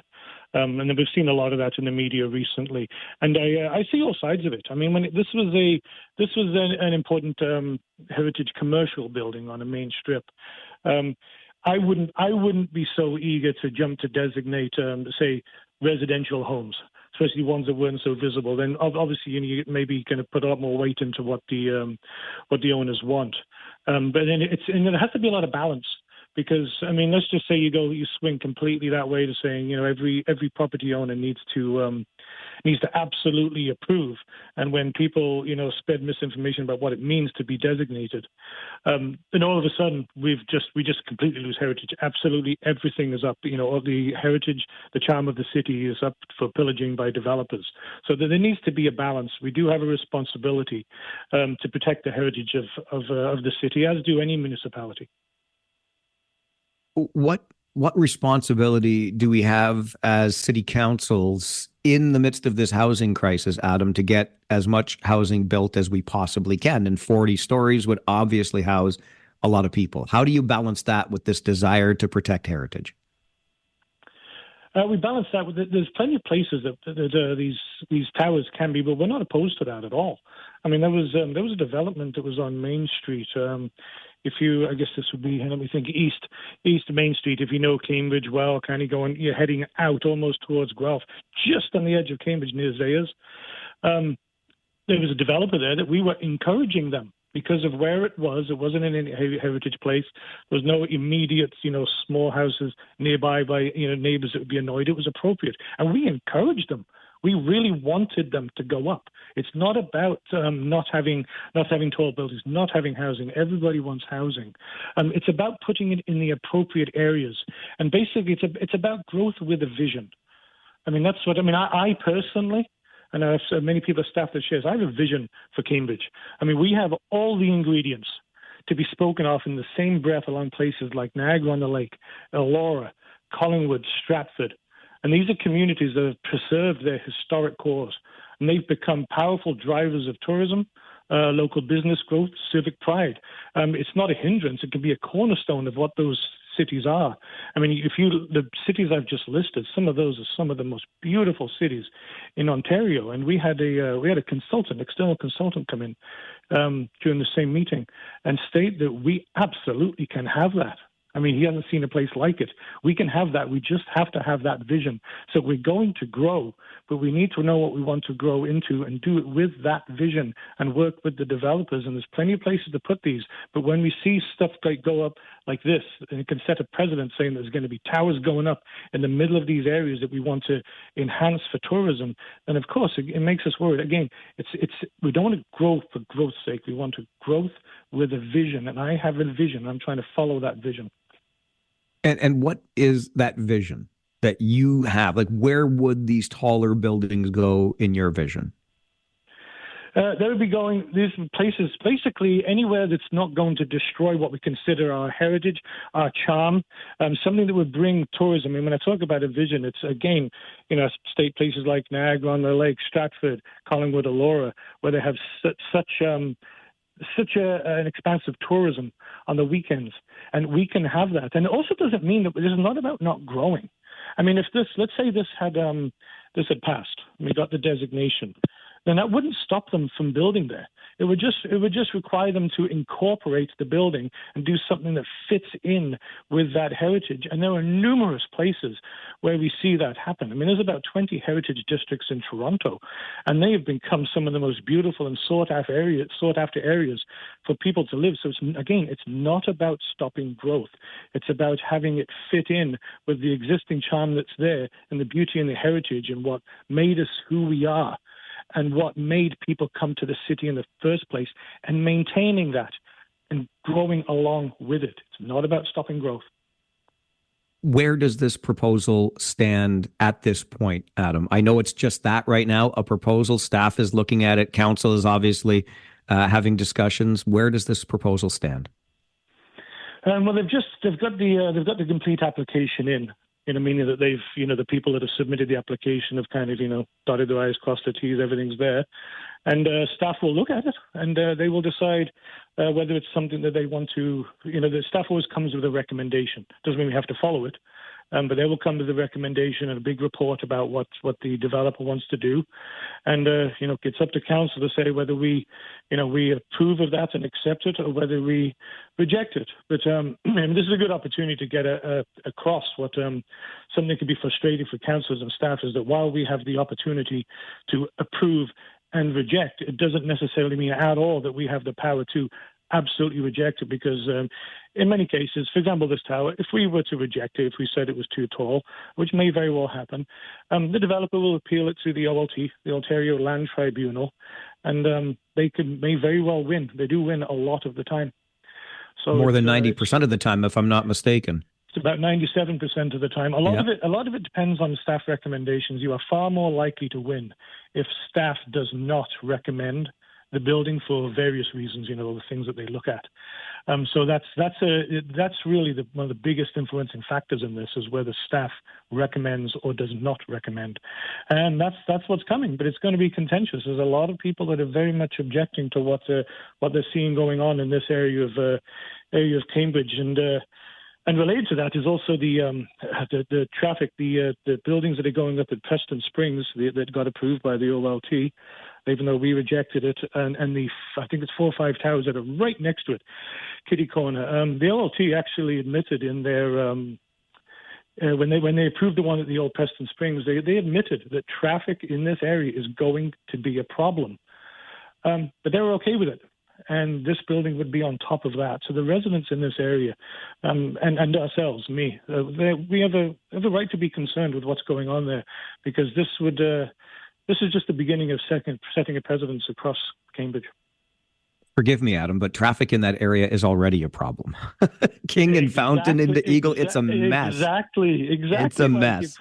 And we've seen a lot of that in the media recently, and I see all sides of it. I mean, this was an important heritage commercial building on a main strip. I wouldn't be so eager to jump to designate, say, residential homes, especially ones that weren't so visible. Then obviously you maybe going to put a lot more weight into what the owners want. But then there has to be a lot of balance. Because, I mean, let's just say you swing completely that way to saying, every property owner needs to absolutely approve. And when people, spread misinformation about what it means to be designated, then all of a sudden we just completely lose heritage. Absolutely everything is up. All the heritage, the charm of the city is up for pillaging by developers. So there needs to be a balance. We do have a responsibility to protect the heritage of the city, as do any municipality. What responsibility do we have as city councils in the midst of this housing crisis, Adam, to get as much housing built as we possibly can? And 40 stories would obviously house a lot of people. How do you balance that with this desire to protect heritage? We balance that with there's plenty of places that these towers can be, but we're not opposed to that at all. I mean, there was a development that was on Main Street. I guess this would be, let me think, East Main Street. If you know Cambridge well, kind of you're heading out almost towards Guelph, just on the edge of Cambridge near Zayas. There was a developer there that we were encouraging them because of where it was. It wasn't in any heritage place. There was no immediate, small houses nearby by, neighbors that would be annoyed. It was appropriate. And we encouraged them. We really wanted them to go up. It's not about not having tall buildings, not having housing. Everybody wants housing. It's about putting it in the appropriate areas. And basically, it's about growth with a vision. I mean, that's what I mean. I personally, and I have many people, staff that shares, I have a vision for Cambridge. I mean, we have all the ingredients to be spoken of in the same breath along places like Niagara-on-the-Lake, Elora, Collingwood, Stratford. And these are communities that have preserved their historic cores. And they've become powerful drivers of tourism, local business growth, civic pride. It's not a hindrance. It can be a cornerstone of what those cities are. I mean, the cities I've just listed, some of those are some of the most beautiful cities in Ontario. And we had a consultant, external consultant, come in during the same meeting and state that we absolutely can have that. I mean, he hasn't seen a place like it. We can have that. We just have to have that vision. So we're going to grow, but we need to know what we want to grow into and do it with that vision and work with the developers. And there's plenty of places to put these. But when we see stuff go up like this, and it can set a precedent saying there's going to be towers going up in the middle of these areas that we want to enhance for tourism, then of course it makes us worried. Again, we don't want to grow for growth's sake. We want to growth with a vision. And I have a vision. I'm trying to follow that vision. And what is that vision that you have? Like, where would these taller buildings go in your vision? They would be going these places, basically anywhere that's not going to destroy what we consider our heritage, our charm, something that would bring tourism. And when I talk about a vision, it's, again, state places like Niagara-on-the-Lake, Stratford, Collingwood, Elora, where they have such an expansive tourism on the weekends. And we can have that. And it also doesn't mean that this is not about not growing. I mean, if let's say this had passed, and we got the designation, then that wouldn't stop them from building there. It would just require them to incorporate the building and do something that fits in with that heritage. And there are numerous places where we see that happen. I mean, there's about 20 heritage districts in Toronto, and they have become some of the most beautiful and sought after areas for people to live. So it's not about stopping growth. It's about having it fit in with the existing charm that's there and the beauty and the heritage and what made us who we are, and what made people come to the city in the first place, and maintaining that and growing along with it. It's not about stopping growth. Where does this proposal stand at this point, Adam? I know it's just that right now, a proposal. Staff is looking at it. Council is obviously having discussions. Where does this proposal stand? Well, they've got the complete application in. Meaning that they've, the people that have submitted the application have kind of, dotted their I's, crossed their T's, everything's there. And staff will look at it, and they will decide whether it's something that they want to, the staff always comes with a recommendation. Doesn't mean we have to follow it, but they will come with a recommendation and a big report about what the developer wants to do. And, it's up to council to say whether we approve of that and accept it, or whether we reject it. But this is a good opportunity to get across what something that could be frustrating for councillors and staff is that while we have the opportunity to approve and reject, it doesn't necessarily mean at all that we have the power to absolutely reject it, because in many cases, for example, this tower, if we were to reject it, if we said it was too tall, which may very well happen, the developer will appeal it to the OLT, the Ontario Land Tribunal, and they may very well win. They do win a lot of the time. So more than 90% of the time, if I'm not mistaken. It's about 97% of the time. A lot of it depends on staff recommendations. You are far more likely to win if staff does not recommend the building for various reasons, the things that they look at. So that's really one of the biggest influencing factors in this, is whether staff recommends or does not recommend. And that's what's coming, but it's going to be contentious. There's a lot of people that are very much objecting to what they're seeing going on in this area of Cambridge. And related to that is also the traffic, the buildings that are going up at Preston Springs that got approved by the OLT, even though we rejected it, and I think it's 4 or 5 towers that are right next to it, kitty corner. The OLT actually admitted in their when they approved the one at the old Preston Springs, they admitted that traffic in this area is going to be a problem, but they were okay with it. And this building would be on top of that. So the residents in this area, and ourselves, we have a right to be concerned with what's going on there, because this is just the beginning of setting a precedence across Cambridge. Forgive me, Adam, but traffic in that area is already a problem. King and Fountain and the Eagle, it's a mess. Exactly. It's a mess.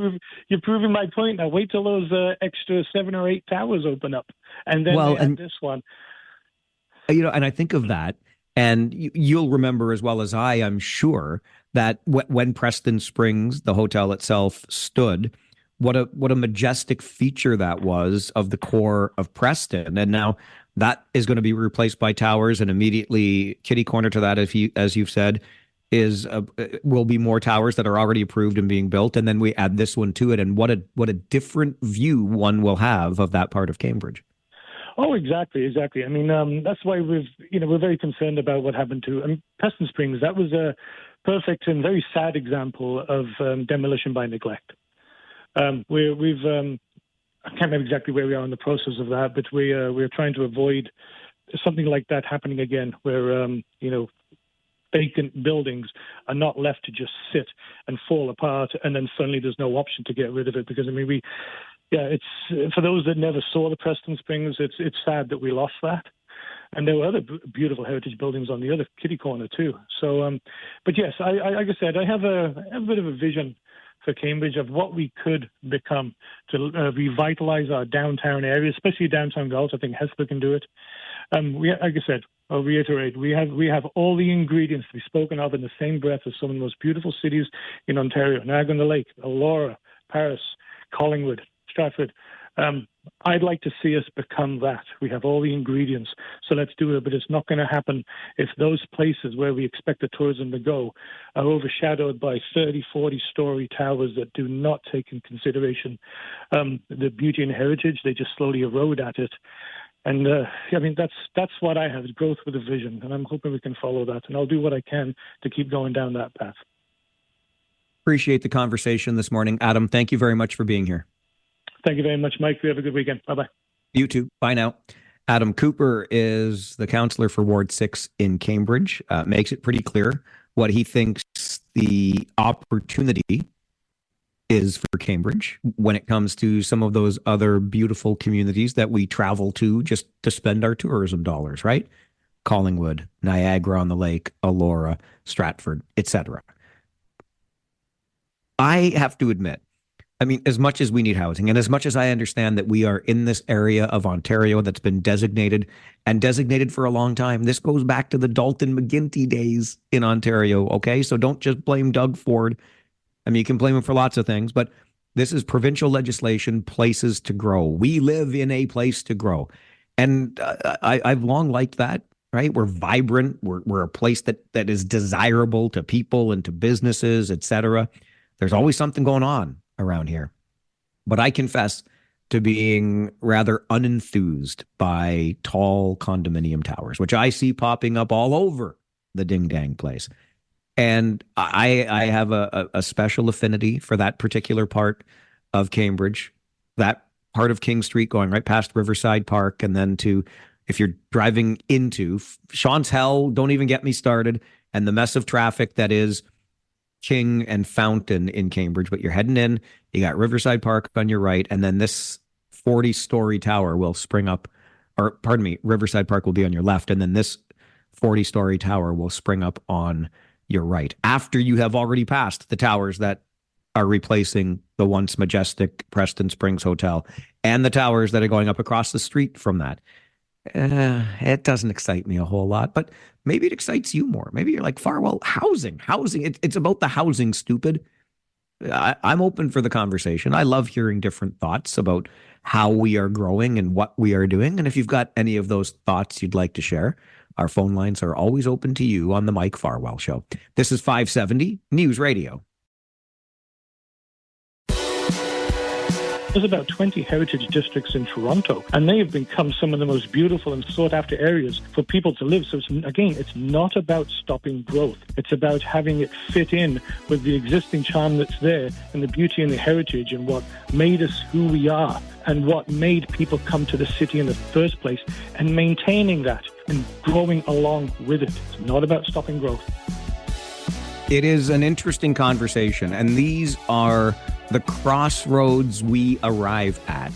You're proving my point now. Wait till those extra 7 or 8 towers open up, and then this one. And I think of that, and you'll remember as well as I'm sure, that when Preston Springs, the hotel itself, stood, what a majestic feature that was of the core of Preston. And now that is going to be replaced by towers, and immediately kitty corner to that, as you've said, will be more towers that are already approved and being built, and then we add this one to it, and what a different view one will have of that part of Cambridge. Oh, exactly. I mean, that's why we're very concerned about what happened to Preston Springs. That was a perfect and very sad example of demolition by neglect. We've I can't remember exactly where we are in the process of that, but we're trying to avoid something like that happening again, where vacant buildings are not left to just sit and fall apart, and then suddenly there's no option to get rid of it. Because it's for those that never saw the Preston Springs, it's sad that we lost that. And there were other beautiful heritage buildings on the other kitty corner too. So, but yes, I like I said, I have a bit of a vision for Cambridge of what we could become to revitalize our downtown area, especially downtown Galt. I think Hesper can do it. Like I said, I'll reiterate, we have all the ingredients to be spoken of in the same breath as some of the most beautiful cities in Ontario: Niagara-on-the-Lake, Aurora, Paris, Collingwood, Stratford. I'd like to see us become that. We have all the ingredients, so let's do it. But it's not going to happen if those places where we expect the tourism to go are overshadowed by 30, 40-story towers that do not take in consideration the beauty and heritage. They just slowly erode at it. And I mean, that's what I have, is growth with a vision. And I'm hoping we can follow that. And I'll do what I can to keep going down that path. Appreciate the conversation this morning. Adam, thank you very much for being here. Thank you very much, Mike. You have a good weekend. Bye-bye. You too. Bye now. Adam Cooper is the councillor for Ward 6 in Cambridge. Makes it pretty clear what he thinks the opportunity is for Cambridge when it comes to some of those other beautiful communities that we travel to just to spend our tourism dollars, right? Collingwood, Niagara-on-the-Lake, Elora, Stratford, etc. I have to admit, I mean, as much as we need housing and as much as I understand that we are in this area of Ontario that's been designated for a long time, this goes back to the Dalton McGuinty days in Ontario, okay? So don't just blame Doug Ford. I mean, you can blame him for lots of things, but this is provincial legislation, places to grow. We live in a place to grow. And I've long liked that, right? We're vibrant. We're a place that is desirable to people and to businesses, etc. There's always something going on around here. But I confess to being rather unenthused by tall condominium towers, which I see popping up all over the ding-dang place. And I have a special affinity for that particular part of Cambridge, that part of King Street going right past Riverside Park, and then to, if you're driving into Sean's Hell, don't even get me started, and the mess of traffic that is King and Fountain in Cambridge, but you're heading in, you got Riverside Park on your right, and then this 40-story tower will spring up, or pardon me, Riverside Park will be on your left, and then this 40-story tower will spring up on your right, after you have already passed the towers that are replacing the once majestic Preston Springs Hotel and the towers that are going up across the street from that. It doesn't excite me a whole lot, but maybe it excites you more. Maybe you're like, Farwell, housing. It's about the housing, stupid. I'm open for the conversation. I love hearing different thoughts about how we are growing and what we are doing. And if you've got any of those thoughts you'd like to share, our phone lines are always open to you on the Mike Farwell Show. This is 570 News Radio. There's about 20 heritage districts in Toronto, and they have become some of the most beautiful and sought-after areas for people to live. So, it's not about stopping growth. It's about having it fit in with the existing charm that's there and the beauty and the heritage and what made us who we are and what made people come to the city in the first place, and maintaining that and growing along with it. It's not about stopping growth. It is an interesting conversation, and these are the crossroads we arrive at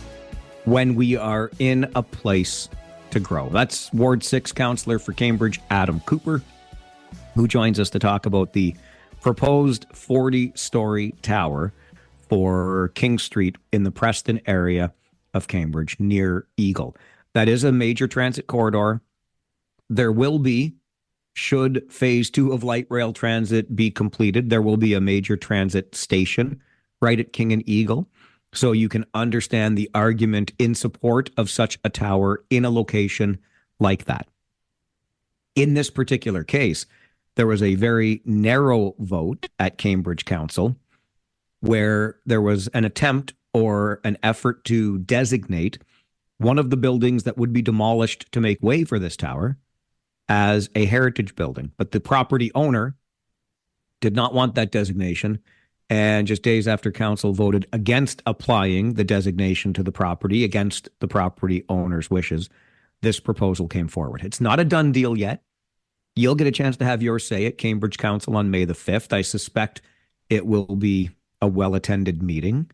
when we are in a place to grow. That's Ward 6 councillor for Cambridge, Adam Cooper, who joins us to talk about the proposed 40-story tower for King Street in the Preston area of Cambridge near Eagle. That is a major transit corridor. There will be, should phase 2 of light rail transit be completed, there will be a major transit station right at King and Eagle. So you can understand the argument in support of such a tower in a location like that. In this particular case, there was a very narrow vote at Cambridge Council where there was an attempt or an effort to designate one of the buildings that would be demolished to make way for this tower as a heritage building. But the property owner did not want that designation. And just days after council voted against applying the designation to the property, against the property owner's wishes, this proposal came forward. It's not a done deal yet. You'll get a chance to have your say at Cambridge Council on May the 5th. I suspect it will be a well-attended meeting.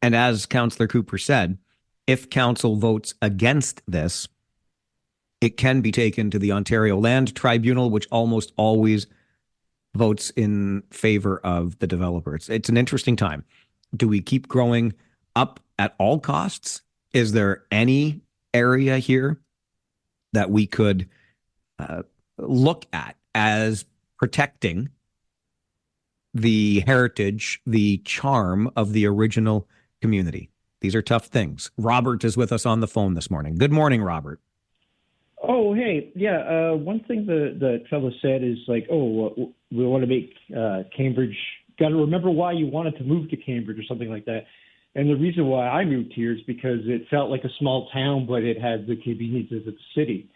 And as Councillor Cooper said, if council votes against this, it can be taken to the Ontario Land Tribunal, which almost always votes in favor of the developer. It's an interesting time. Do we keep growing up at all costs? Is there any area here that we could look at as protecting the heritage, the charm of the original community, These are tough things. Robert is with us on the phone this morning. Good morning, Robert. Oh, hey. Yeah, one thing the fellow said is like, we want to make Cambridge, got to remember why you wanted to move to Cambridge or something like that. And the reason why I moved here is because it felt like a small town, but it had the conveniences of the city.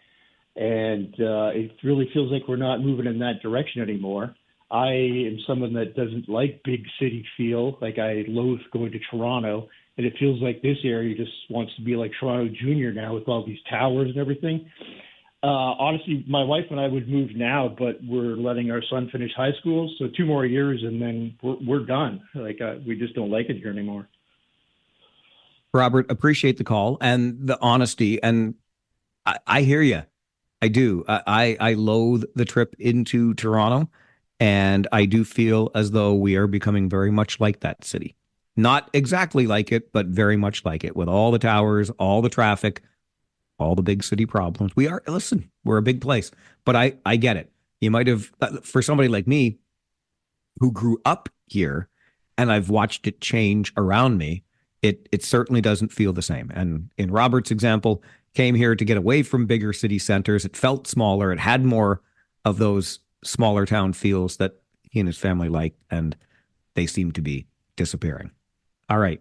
And it really feels like we're not moving in that direction anymore. I am someone that doesn't like big city feel. Like I loathe going to Toronto. And it feels like this area just wants to be like Toronto Junior now with all these towers and everything. Honestly, my wife and I would move now, but we're letting our son finish high school. So 2 more years and then we're done. Like we just don't like it here anymore. Robert, appreciate the call and the honesty. And I hear you. I do. I loathe the trip into Toronto, and I do feel as though we are becoming very much like that city. Not exactly like it, but very much like it, with all the towers, all the traffic, all the big city problems. We're a big place, but I get it. You might have, for somebody like me who grew up here and I've watched it change around me, it certainly doesn't feel the same. And in Robert's example, came here to get away from bigger city centers. It felt smaller. It had more of those smaller town feels that he and his family like, and they seem to be disappearing. All right.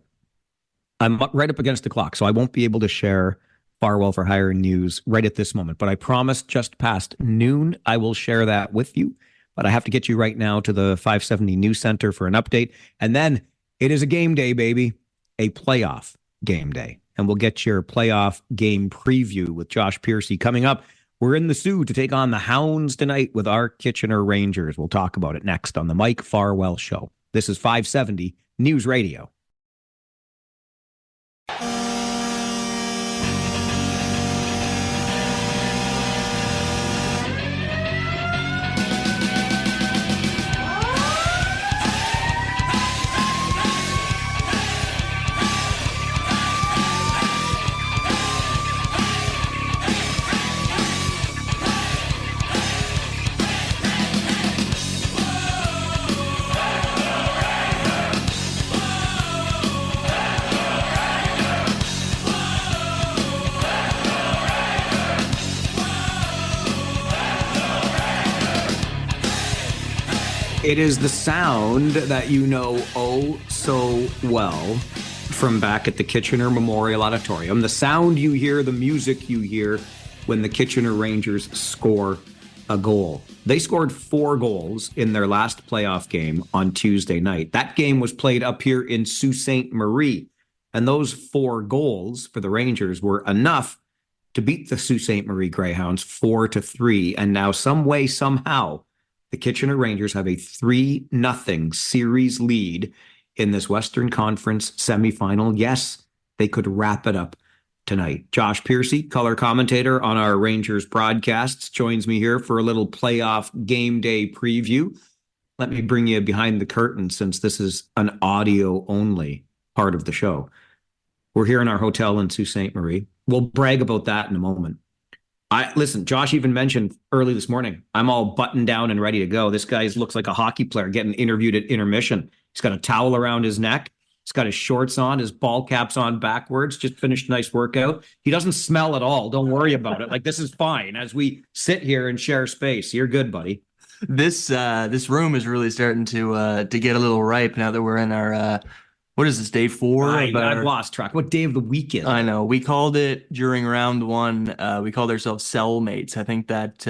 I'm right up against the clock, so I won't be able to share Farwell for Hire news right at this moment, but I promise just past noon, I will share that with you. But I have to get you right now to the 570 News Center for an update. And then it is a game day, baby. A playoff game day. And we'll get your playoff game preview with Josh Piercy coming up. We're in the Sioux to take on the Hounds tonight with our Kitchener Rangers. We'll talk about it next on the Mike Farwell Show. This is 570 News Radio. It is the sound that you know oh so well from back at the Kitchener Memorial Auditorium. The sound you hear, the music you hear when the Kitchener Rangers score a goal. They scored 4 goals in their last playoff game on Tuesday night. That game was played up here in Sault Ste. Marie. And those 4 goals for the Rangers were enough to beat the Sault Ste. Marie Greyhounds 4-3. And now some way, somehow, the Kitchener Rangers have a 3-0 series lead in this Western Conference semifinal. Yes, they could wrap it up tonight. Josh Piercy, color commentator on our Rangers broadcasts, joins me here for a little playoff game day preview. Let me bring you behind the curtain since this is an audio-only part of the show. We're here in our hotel in Sault Ste. Marie. We'll brag about that in a moment. Listen, Josh even mentioned early this morning, I'm all buttoned down and ready to go. This guy looks like a hockey player getting interviewed at intermission. He's got a towel around his neck. He's got his shorts on, his ball cap's on backwards, just finished a nice workout. He doesn't smell at all. Don't worry about it. Like, this is fine as we sit here and share space. You're good, buddy. This room is really starting to get a little ripe now that we're in our what is this, day 4? I've lost track. What day of the week is it? I know. We called it during round 1. We called ourselves cellmates. I think that,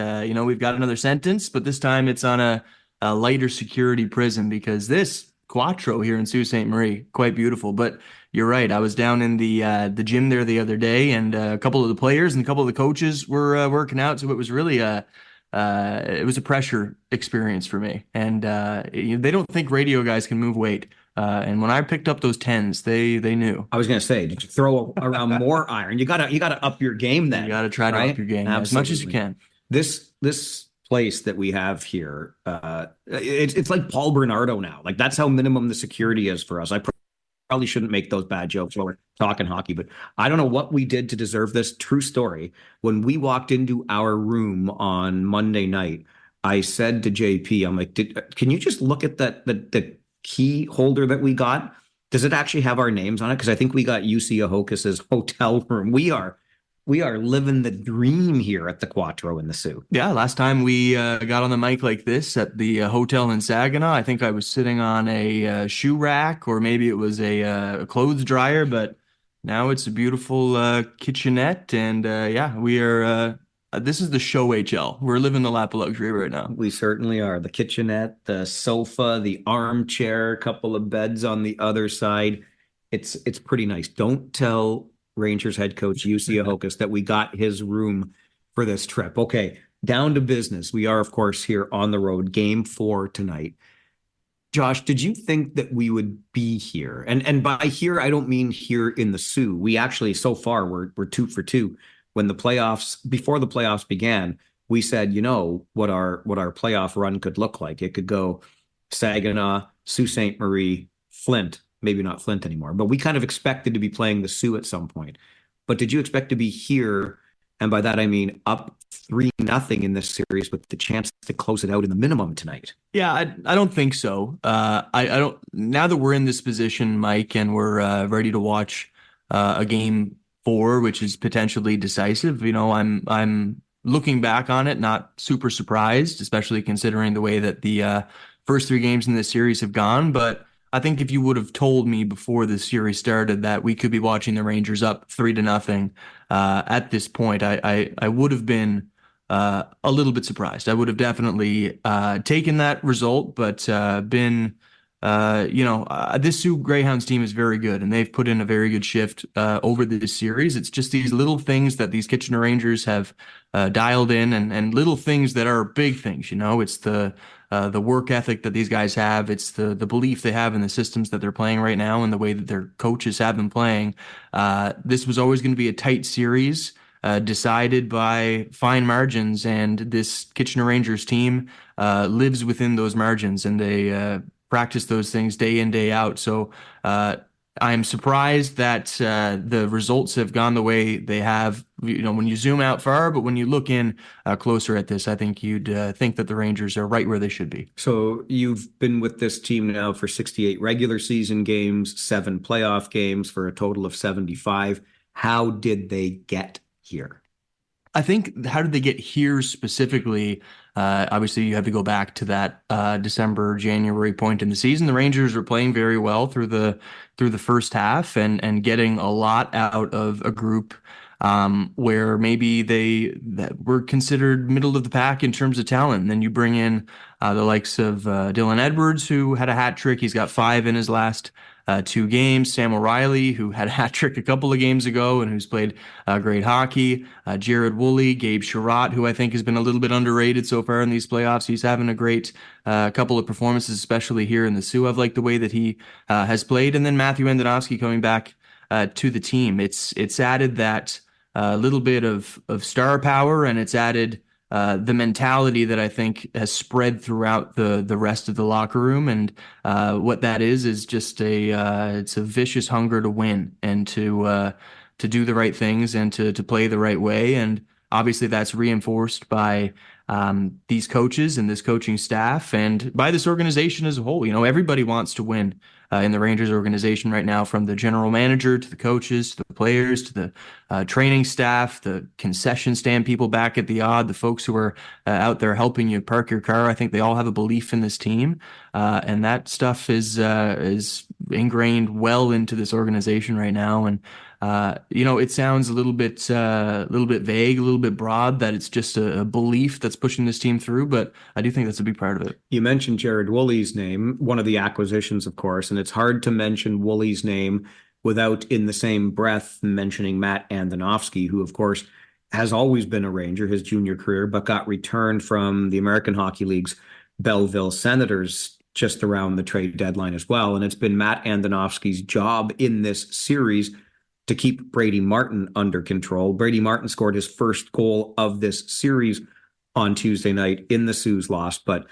we've got another sentence, but this time it's on a lighter security prison because this Quattro here in Sault Ste. Marie, quite beautiful. But you're right. I was down in the gym there the other day, and a couple of the players and a couple of the coaches were working out. So it was really it was a pressure experience for me. And they don't think radio guys can move weight. And when I picked up those 10s, they knew. I was going to say, did you throw around more iron? You gotta up your game then. You gotta try to up your game as much as you can. This place that we have here, it's like Paul Bernardo now. Like, that's how minimum the security is for us. I probably shouldn't make those bad jokes while we're talking hockey, but I don't know what we did to deserve this. True story. When we walked into our room on Monday night, I said to JP, I'm like, can you just look at the key holder that we got? Does it actually have our names on it? Because I think we got UC Ahokas's hotel room. We are living the dream here at the Quattro in the Sioux. Yeah, last time we got on the mic like this at the hotel in Saginaw, I think I was sitting on a shoe rack, or maybe it was a clothes dryer, but now it's a beautiful kitchenette. And yeah, we are. This is the show HL. We're living the lap of luxury right now. We certainly are. The kitchenette, the sofa, the armchair, a couple of beds on the other side. It's pretty nice. Don't tell Rangers head coach UC Ahokas that we got his room for this trip. Okay, down to business. We are, of course, here on the road. Game 4 tonight. Josh, did you think that we would be here? And by here, I don't mean here in the Sioux. We actually, so far, we're 2 for 2. When the playoffs, before the playoffs began, we said, you know, what our playoff run could look like. It could go Saginaw, Sault Ste. Marie, Flint. Maybe not Flint anymore, but we kind of expected to be playing the Sioux at some point. But did you expect to be here? And by that, I mean up 3-0 in this series with the chance to close it out in the minimum tonight. Yeah, I don't think so. I don't. Now that we're in this position, Mike, and we're ready to watch a game 4, which is potentially decisive. You know, I'm looking back on it, not super surprised, especially considering the way that the first 3 games in this series have gone. But I think if you would have told me before the series started that we could be watching the Rangers up 3-0 at this point, I would have been a little bit surprised. I would have definitely taken that result, but been, this Sioux Greyhounds team is very good, and they've put in a very good shift over this series. It's just these little things that these Kitchener Rangers have dialed in, and little things that are big things. You know, it's the work ethic that these guys have. It's the belief they have in the systems that they're playing right now and the way that their coaches have been playing. This was always going to be a tight series, decided by fine margins, and this Kitchener Rangers team lives within those margins, and they practice those things day in, day out. So I'm surprised that the results have gone the way they have, you know, when you zoom out far, but when you look in closer at this, I think you'd think that the Rangers are right where they should be. So you've been with this team now for 68 regular season games, 7 playoff games for a total of 75. How did they get here? I think, how did they get here specifically? Obviously, you have to go back to that December, January point in the season. The Rangers were playing very well through the first half and getting a lot out of a group where maybe that were considered middle of the pack in terms of talent. And then you bring in the likes of Dylan Edwards, who had a hat trick. He's got 5 in his last 2 games. Sam O'Reilly, who had a hat trick a couple of games ago and who's played great hockey. Jared Woolley, Gabe Sherratt, who I think has been a little bit underrated so far in these playoffs. He's having a great couple of performances, especially here in the Sioux. I've liked the way that he has played. And then Matthew Andonovski coming back to the team. It's added that little bit of star power, and it's added the mentality that I think has spread throughout the rest of the locker room. And what that is just it's a vicious hunger to win and to do the right things and to play the right way. And obviously that's reinforced by these coaches and this coaching staff and by this organization as a whole. You know, everybody wants to win in the Rangers organization right now, from the general manager to the coaches, to the players, to the training staff, the concession stand people back at the odd, the folks who are out there helping you park your car. I think they all have a belief in this team, and that stuff is ingrained well into this organization right now. And it sounds a little bit vague, a little bit broad, that it's just a belief that's pushing this team through, but I do think that's a big part of it. You mentioned Jared Woolley's name, one of the acquisitions, of course, and it's hard to mention Woolley's name without, in the same breath, mentioning Matt Andonovski, who, of course, has always been a Ranger his junior career, but got returned from the American Hockey League's Belleville Senators just around the trade deadline as well. And it's been Matt Andonovski's job in this series to keep Brady Martin under control. Brady Martin scored his first goal of this series on Tuesday night in the Sioux loss. But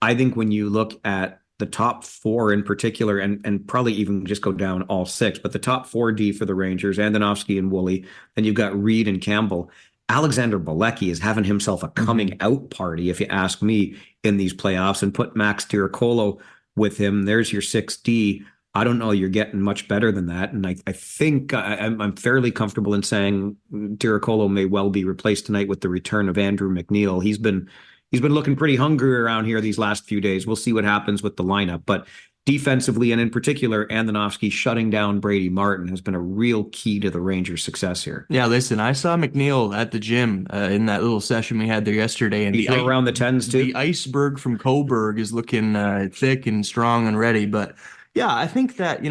I think when you look at the top 4 in particular, and probably even just go down all 6, but the top 4D for the Rangers, Andonovski and Woolley, then you've got Reed and Campbell. Alexander Bilecki is having himself a coming out party, if you ask me, in these playoffs, and put Max Diracolo with him. There's your 6D. I don't know. You're getting much better than that. And I think I'm fairly comfortable in saying Tiracolo may well be replaced tonight with the return of Andrew McNeil. He's been looking pretty hungry around here these last few days. We'll see what happens with the lineup. But defensively, and in particular, Andonovski shutting down Brady Martin has been a real key to the Rangers' success here. Yeah, listen, I saw McNeil at the gym in that little session we had there yesterday. And he threw around the tens too? The iceberg from Coburg is looking thick and strong and ready. But yeah, I think that,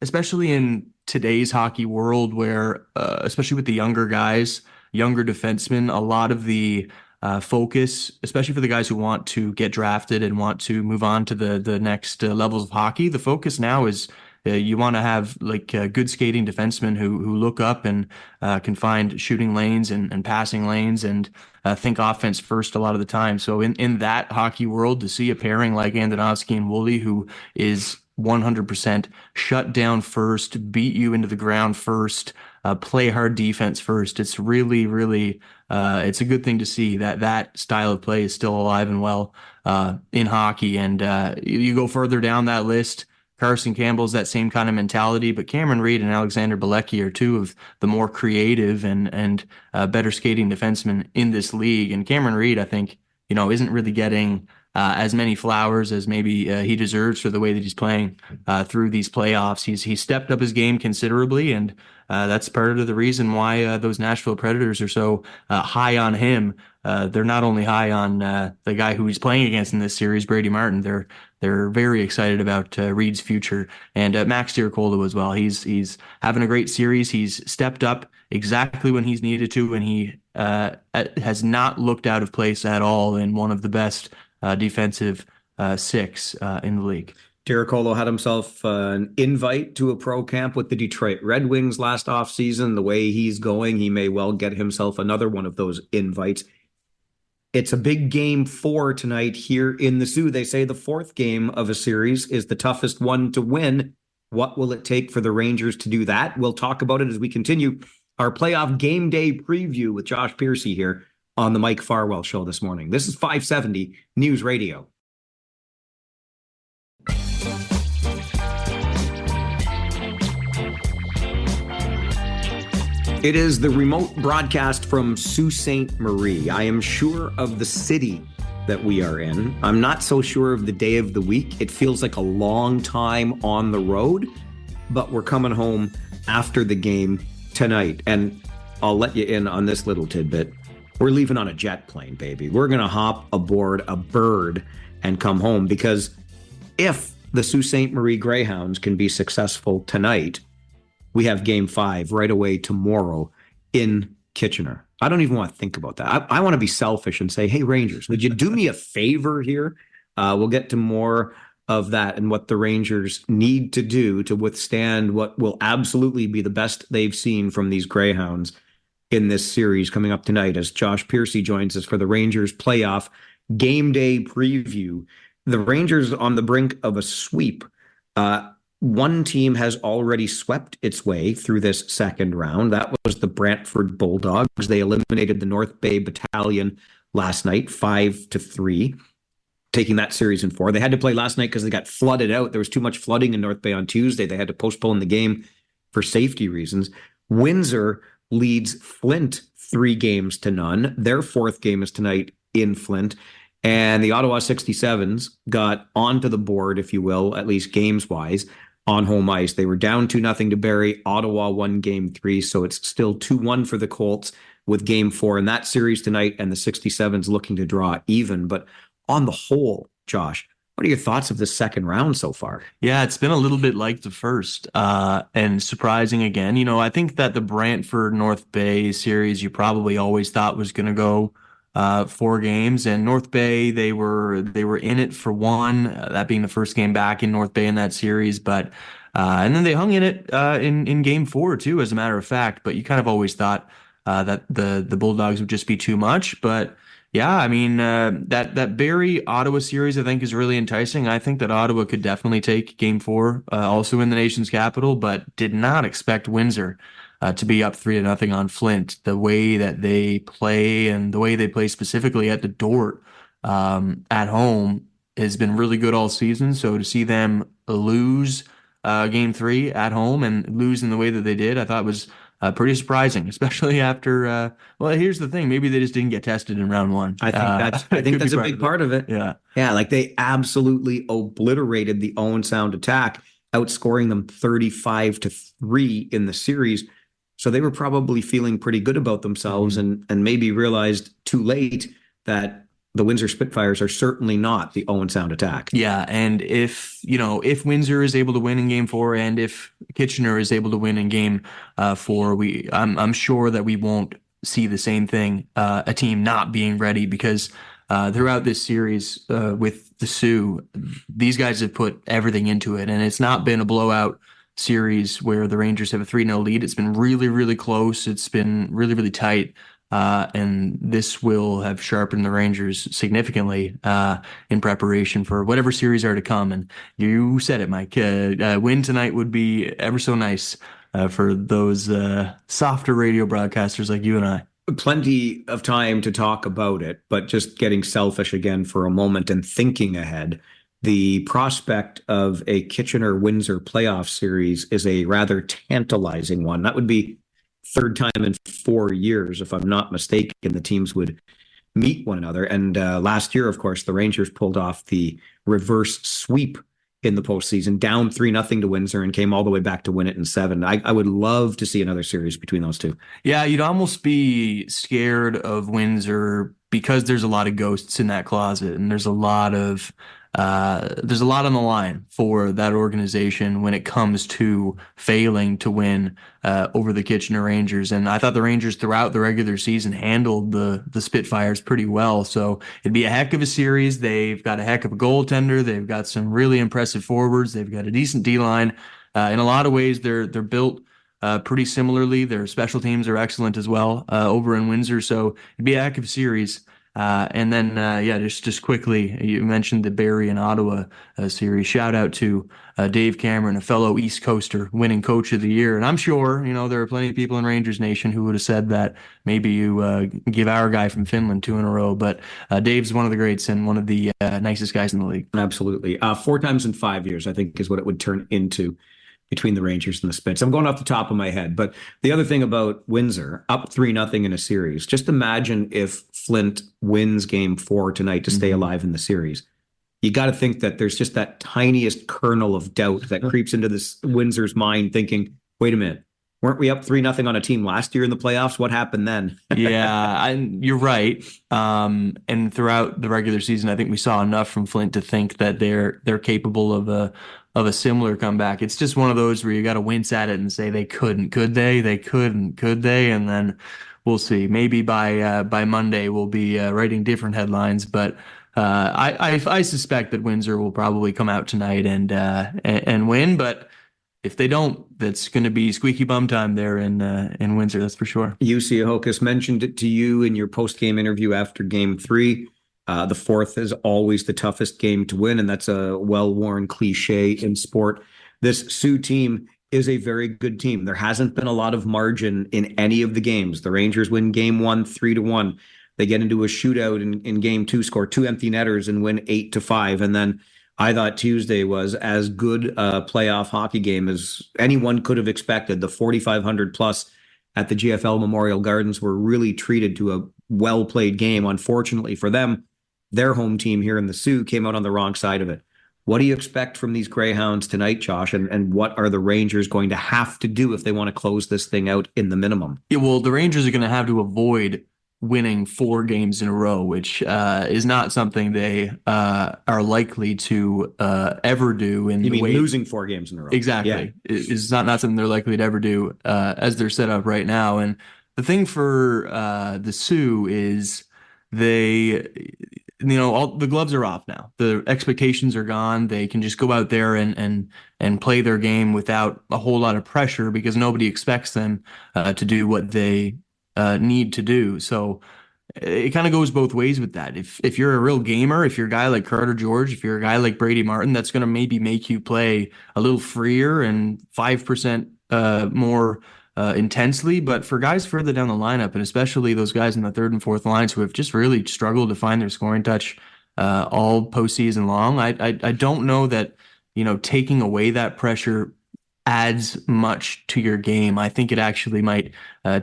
especially in today's hockey world where, especially with the younger guys, younger defensemen, a lot of the focus, especially for the guys who want to get drafted and want to move on to the next levels of hockey, the focus now is you want to have good skating defensemen who look up and can find shooting lanes and passing lanes and think offense first a lot of the time. So in that hockey world, to see a pairing like Andonovski and Woolley, who is 100% shut down first, beat you into the ground first, play hard defense first. It's really, really, it's a good thing to see that style of play is still alive and well in hockey. And you go further down that list, Carson Campbell's that same kind of mentality, but Cameron Reid and Alexander Bilecki are two of the more creative and better skating defensemen in this league. And Cameron Reid, I think, isn't really getting as many flowers as maybe he deserves for the way that he's playing through these playoffs. He's stepped up his game considerably, and that's part of the reason why those Nashville Predators are so high on him. They're not only high on the guy who he's playing against in this series, Brady Martin. They're very excited about Reid's future, and Max Tiracolo as well. He's having a great series. He's stepped up exactly when he's needed to, and he has not looked out of place at all in one of the best defensive six in the league. Tiracolo had himself an invite to a pro camp with the Detroit Red Wings last offseason. The way he's going, he may well get himself another one of those invites. It's a big game 4 tonight here in the Sioux. They say the fourth game of a series is the toughest one to win. What will it take for the Rangers to do that? We'll talk about it as we continue our playoff game day preview with Josh Piercy here on the Mike Farwell Show this morning. This is 570 News Radio. It is the remote broadcast from Sault Ste. Marie. I am sure of the city that we are in. I'm not so sure of the day of the week. It feels like a long time on the road, but we're coming home after the game tonight. And I'll let you in on this little tidbit. We're leaving on a jet plane, baby. We're going to hop aboard a bird and come home, because if the Sault Ste. Marie Greyhounds can be successful tonight, we have game 5 right away tomorrow in Kitchener. I don't even want to think about that. I want to be selfish and say, hey, Rangers, would you do me a favor here? We'll get to more of that and what the Rangers need to do to withstand what will absolutely be the best they've seen from these Greyhounds in this series coming up tonight, as Josh Piercy joins us for the Rangers playoff game day preview. The Rangers on the brink of a sweep. One team has already swept its way through this second round. That was the Brantford Bulldogs. They eliminated the North Bay Battalion last night, 5-3, taking that series in 4. They had to play last night because they got flooded out. There was too much flooding in North Bay on Tuesday. They had to postpone the game for safety reasons. Windsor leads Flint 3-0. Their fourth game is tonight in Flint. And the Ottawa 67s got onto the board, if you will, at least games-wise, on home ice. They were down 2-0 to Barrie. Ottawa won game 3, so it's still 2-1 for the Colts with game 4 in that series tonight, and the 67s looking to draw even. But on the whole, Josh, what are your thoughts of the second round so far? Yeah, it's been a little bit like the first, and surprising again. I think that the Brantford North Bay series you probably always thought was going to go 4 games, and North Bay, they were in it for one, that being the first game back in North Bay in that series, but and then they hung in it in game 4 too, as a matter of fact. But you kind of always thought that the Bulldogs would just be too much. But yeah, I mean, that Barrie Ottawa series I think is really enticing. I think that Ottawa could definitely take game 4 also in the nation's capital, but did not expect Windsor to be up 3-0 on Flint. The way that they play and the way they play specifically at the Dort at home has been really good all season. So to see them lose game 3 at home and lose in the way that they did, I thought was pretty surprising, especially after. Well, here's the thing: maybe they just didn't get tested in round 1. I think that's a big part of it. Yeah, like they absolutely obliterated the Owen Sound attack, outscoring them 35-3 in the series. So they were probably feeling pretty good about themselves, and maybe realized too late that the Windsor Spitfires are certainly not the Owen Sound attack. Yeah, and if Windsor is able to win in game 4, and if Kitchener is able to win in game 4, I'm sure that we won't see the same thing, a team not being ready, because throughout this series with the Sioux, these guys have put everything into it, and it's not been a blowout series where the Rangers have a 3-0 lead. It's been really, really close. It's been really, really tight. And this will have sharpened the Rangers significantly in preparation for whatever series are to come. And you said it, Mike. Win tonight would be ever so nice for those softer radio broadcasters like you and I. Plenty of time to talk about it, but just getting selfish again for a moment and thinking ahead. The prospect of a Kitchener-Windsor playoff series is a rather tantalizing one. That would be third time in 4 years, if I'm not mistaken, the teams would meet one another. And last year, of course, the Rangers pulled off the reverse sweep in the postseason, down 3-0 to Windsor, and came all the way back to win it in 7. I would love to see another series between those two. Yeah, you'd almost be scared of Windsor because there's a lot of ghosts in that closet, and there's a lot on the line for that organization when it comes to failing to win over the Kitchener Rangers. And I thought the Rangers throughout the regular season handled the Spitfires pretty well. So it'd be a heck of a series. They've got a heck of a goaltender. They've got some really impressive forwards. They've got a decent D-line. In a lot of ways, they're built pretty similarly. Their special teams are excellent as well over in Windsor. So it'd be a heck of a series. And then, just quickly, you mentioned the Barrie and Ottawa series. Shout out to Dave Cameron, a fellow East Coaster, winning Coach of the Year. And I'm sure, there are plenty of people in Rangers Nation who would have said that maybe you give our guy from Finland 2 in a row. But Dave's one of the greats and one of the nicest guys in the league. Absolutely. 4 times in 5 years, I think, is what it would turn into between the Rangers and the Spits. I'm going off the top of my head, but the other thing about Windsor, up 3-0 in a series, just imagine if Flint wins game 4 tonight to stay alive in the series. You got to think that there's just that tiniest kernel of doubt that creeps into this Windsor's mind, thinking, wait a minute, weren't we up 3-0 on a team last year in the playoffs? What happened then? Yeah, you're right. And throughout the regular season, I think we saw enough from Flint to think that they're capable of a similar comeback. It's just one of those where you got to wince at it and say they couldn't, could they? They couldn't, could they? And then we'll see. Maybe by Monday we'll be writing different headlines. But I suspect that Windsor will probably come out tonight and win. But if they don't, that's going to be squeaky bum time there in Windsor. That's for sure. UC Ahokas mentioned it to you in your post-game interview after Game 3. The 4th is always the toughest game to win, and that's a well-worn cliche in sport. This Sioux team is a very good team. There hasn't been a lot of margin in any of the games. The Rangers win Game 1 3-1. They get into a shootout in Game 2, score 2 empty netters, and win 8-5. And then I thought Tuesday was as good a playoff hockey game as anyone could have expected. The 4,500 plus at the GFL Memorial Gardens were really treated to a well-played game. Unfortunately for them, their home team here in the Sioux came out on the wrong side of it. What do you expect from these Greyhounds tonight, Josh? And what are the Rangers going to have to do if they want to close this thing out in the minimum? Yeah, well, the Rangers are going to have to avoid winning 4 games in a row, which is not something they are likely to ever do. You mean losing 4 games in a row? Exactly. Yeah. It's not something they're likely to ever do as they're set up right now. And the thing for the Sioux is all the gloves are off now. The expectations are gone. They can just go out there and play their game without a whole lot of pressure because nobody expects them to do what they need to do. So it kind of goes both ways with that. If you're a real gamer, if you're a guy like Carter George, if you're a guy like Brady Martin, that's going to maybe make you play a little freer and 5% more intensely. But for guys further down the lineup, and especially those guys in the 3rd and 4th lines who have just really struggled to find their scoring touch all postseason long, I don't know that taking away that pressure adds much to your game. I think it actually might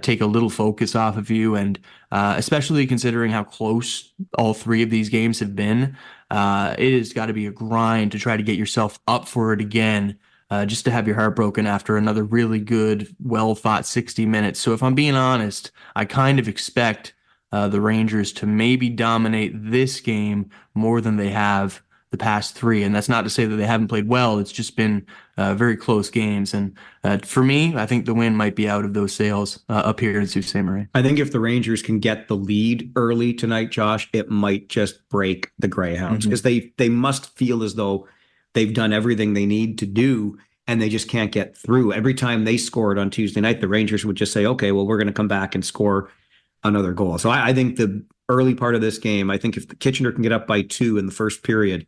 take a little focus off of you, and especially considering how close all three of these games have been, it has got to be a grind to try to get yourself up for it again, just to have your heart broken after another really good, well-fought 60 minutes. So if I'm being honest, I kind of expect the Rangers to maybe dominate this game more than they have the past three. And that's not to say that they haven't played well. It's just been very close games. And for me, I think the win might be out of those sails up here in Sault Ste. Marie. I think if the Rangers can get the lead early tonight, Josh, it might just break the Greyhounds, because they must feel as though they've done everything they need to do and they just can't get through. Every time they scored on Tuesday night, the Rangers would just say, okay, well, we're going to come back and score another goal. So I think the early part of this game, I think if the Kitchener can get up by 2 in the first period,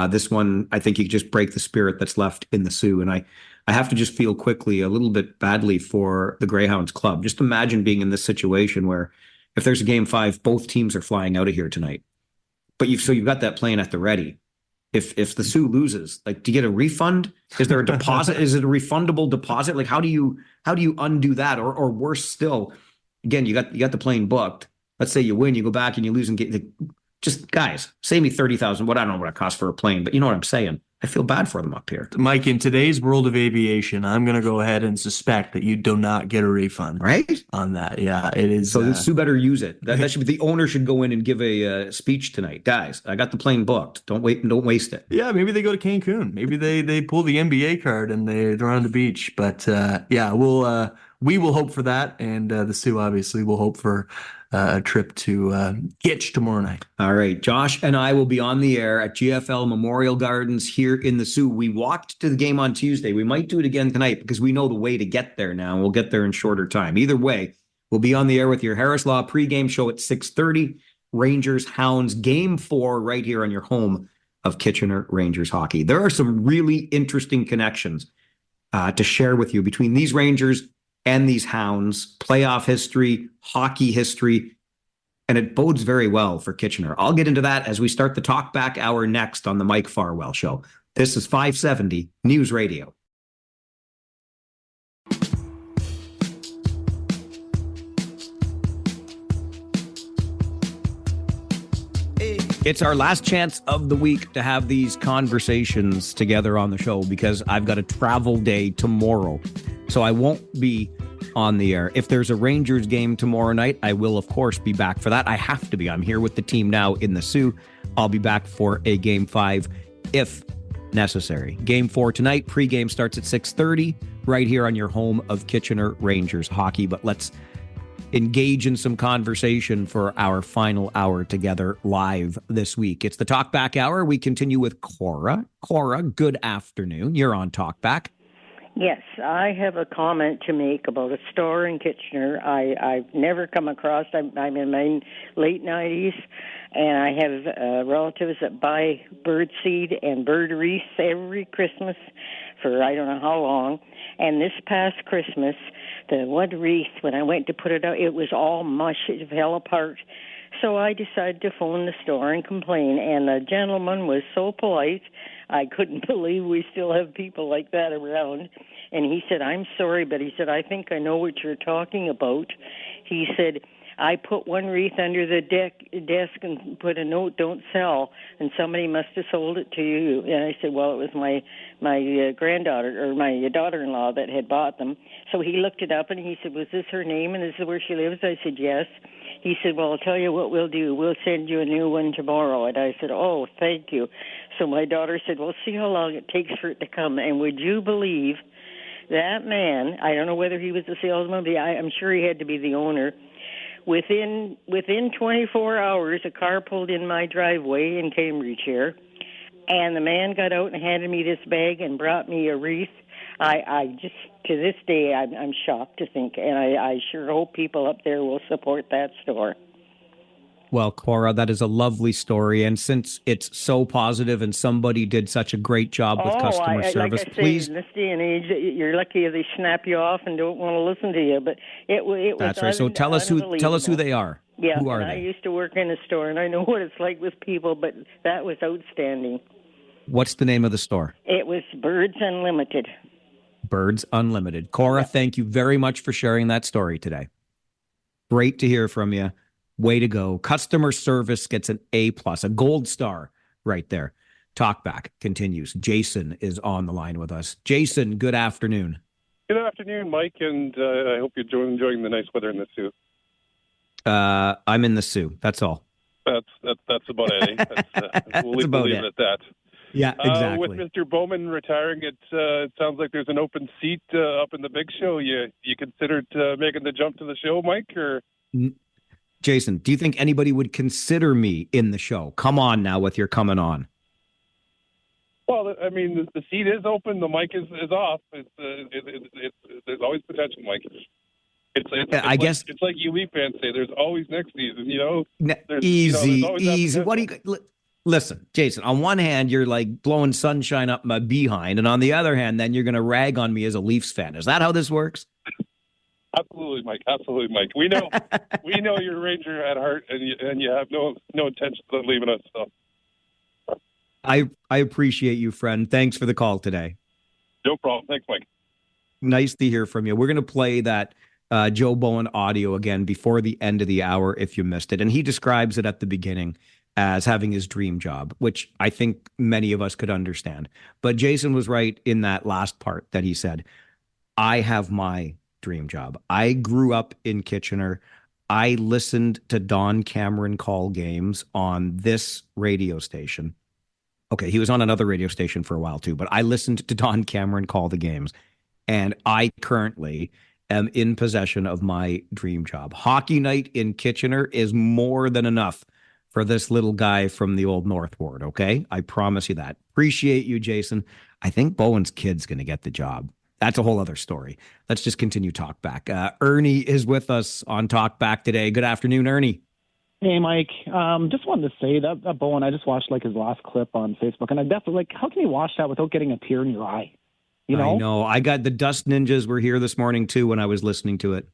this one, I think you just break the spirit that's left in the Sioux. And I have to just feel quickly a little bit badly for the Greyhounds club. Just imagine being in this situation where if there's a game 5, both teams are flying out of here tonight. But you've got that plan at the ready. If the Sioux loses, like, do you get a refund? Is there a deposit? Is it a refundable deposit? Like, how do you undo that? Or worse still, again, you got the plane booked. Let's say you win, you go back and you lose and get just, guys, save me $30,000. What, I don't know what it costs for a plane, but you know what I'm saying. I feel bad for them up here. Mike, in today's world of aviation, I'm going to go ahead and suspect that you do not get a refund, right? On that, yeah, it is. So the Sioux better use it. That should be, the owner should go in and give a speech tonight, guys. I got the plane booked. Don't waste it. Yeah, maybe they go to Cancun. Maybe they pull the NBA card and they're on the beach. But yeah, we will hope for that, and the Sioux obviously will hope for a trip to Gitch tomorrow night. All right. Josh and I will be on the air at GFL Memorial Gardens here in the Sioux. We walked to the game on Tuesday. We might do it again tonight because we know the way to get there now. We'll get there in shorter time. Either way, we'll be on the air with your Harris Law pregame show at 6:30. Rangers Hounds game 4 right here on your home of Kitchener Rangers hockey. There are some really interesting connections to share with you between these Rangers and these Hounds, playoff history, hockey history, and it bodes very well for Kitchener. I'll get into that as we start the Talkback Hour next on the Mike Farwell Show. This is 570 News Radio. It's our last chance of the week to have these conversations together on the show because I've got a travel day tomorrow. So I won't be on the air. If there's a Rangers game tomorrow night, I will, of course, be back for that. I have to be. I'm here with the team now in the Sioux. I'll be back for a game 5 if necessary. Game 4 tonight. Pre-game starts at 6:30 right here on your home of Kitchener Rangers hockey. But let's engage in some conversation for our final hour together live this week. It's the Talkback Hour. We continue with Cora. Cora, good afternoon. You're on Talkback. Yes, I have a comment to make about a store in Kitchener I've never come across. I'm in my late 90s, and I have relatives that buy bird seed and bird wreaths every Christmas for I don't know how long. And this past Christmas, the one wreath, when I went to put it out, it was all mush. It fell apart. So I decided to phone the store and complain, and the gentleman was so polite. I couldn't believe we still have people like that around. And he said, I'm sorry, but he said, I think I know what you're talking about. He said, I put one wreath under the desk and put a note, don't sell, and somebody must have sold it to you. And I said, well, it was my granddaughter or my daughter-in-law that had bought them. So he looked it up, and he said, was this her name, and this is where she lives? I said, yes. He said, well, I'll tell you what we'll do. We'll send you a new one tomorrow. And I said, oh, thank you. So my daughter said, well, see how long it takes for it to come. And would you believe that man, I don't know whether he was the salesman, but I'm sure he had to be the owner. Within 24 hours, a car pulled in my driveway in Cambridge here, and the man got out and handed me this bag and brought me a wreath. I just, to this day, I'm shocked to think, and I sure hope people up there will support that store. Well, Cora, that is a lovely story. And since it's so positive and somebody did such a great job with customer service, like I please. Say, in this day and age, you're lucky if they snap you off and don't want to listen to you. But it was That's right. So tell us who they are. Yeah, who are and they? I used to work in a store, and I know what it's like with people, but that was outstanding. What's the name of the store? It was Birds Unlimited. Birds Unlimited. Cora, thank you very much for sharing that story today. Great to hear from you. Way to go. Customer service gets an A+, a gold star right there. Talkback continues. Jason is on the line with us. Jason, good afternoon. Good afternoon, Mike, and I hope you're enjoying the nice weather in the Sioux. I'm in the Sioux. That's all. That's about it. We'll about leave it at that. Yeah, exactly. With Mr. Bowman retiring, it sounds like there's an open seat up in the big show. You considered making the jump to the show, Mike? Or Jason, do you think anybody would consider me in the show? Come on now with your coming on. Well, I mean, the seat is open. The mic is off. There's always potential, Mike. I guess it's like you Leaf fans say. There's always next season. Easy. What do you listen, Jason? On one hand, you're like blowing sunshine up my behind, and on the other hand, then you're going to rag on me as a Leafs fan. Is that how this works? Absolutely, Mike. Absolutely, Mike. We know you're a Ranger at heart, and you have no intention of leaving us. So. I appreciate you, friend. Thanks for the call today. No problem. Thanks, Mike. Nice to hear from you. We're going to play that Joe Bowen audio again before the end of the hour if you missed it. And he describes it at the beginning as having his dream job, which I think many of us could understand. But Jason was right in that last part that he said, I have my dream job. I grew up in Kitchener. I listened to Don Cameron call games on this radio station. Okay, he was on another radio station for a while too, but I listened to Don Cameron call the games, and I currently am in possession of my dream job. Hockey night in Kitchener is more than enough for this little guy from the old North Ward, okay? I promise you that. Appreciate you, Jason. I think Bowen's kid's going to get the job. That's a whole other story. Let's just continue Talkback. Ernie is with us on Talkback today. Good afternoon, Ernie. Hey, Mike. Just wanted to say that Bowen, I just watched like his last clip on Facebook, and I definitely how can you watch that without getting a tear in your eye? You know? I know. I got the Dust Ninjas were here this morning too when I was listening to it.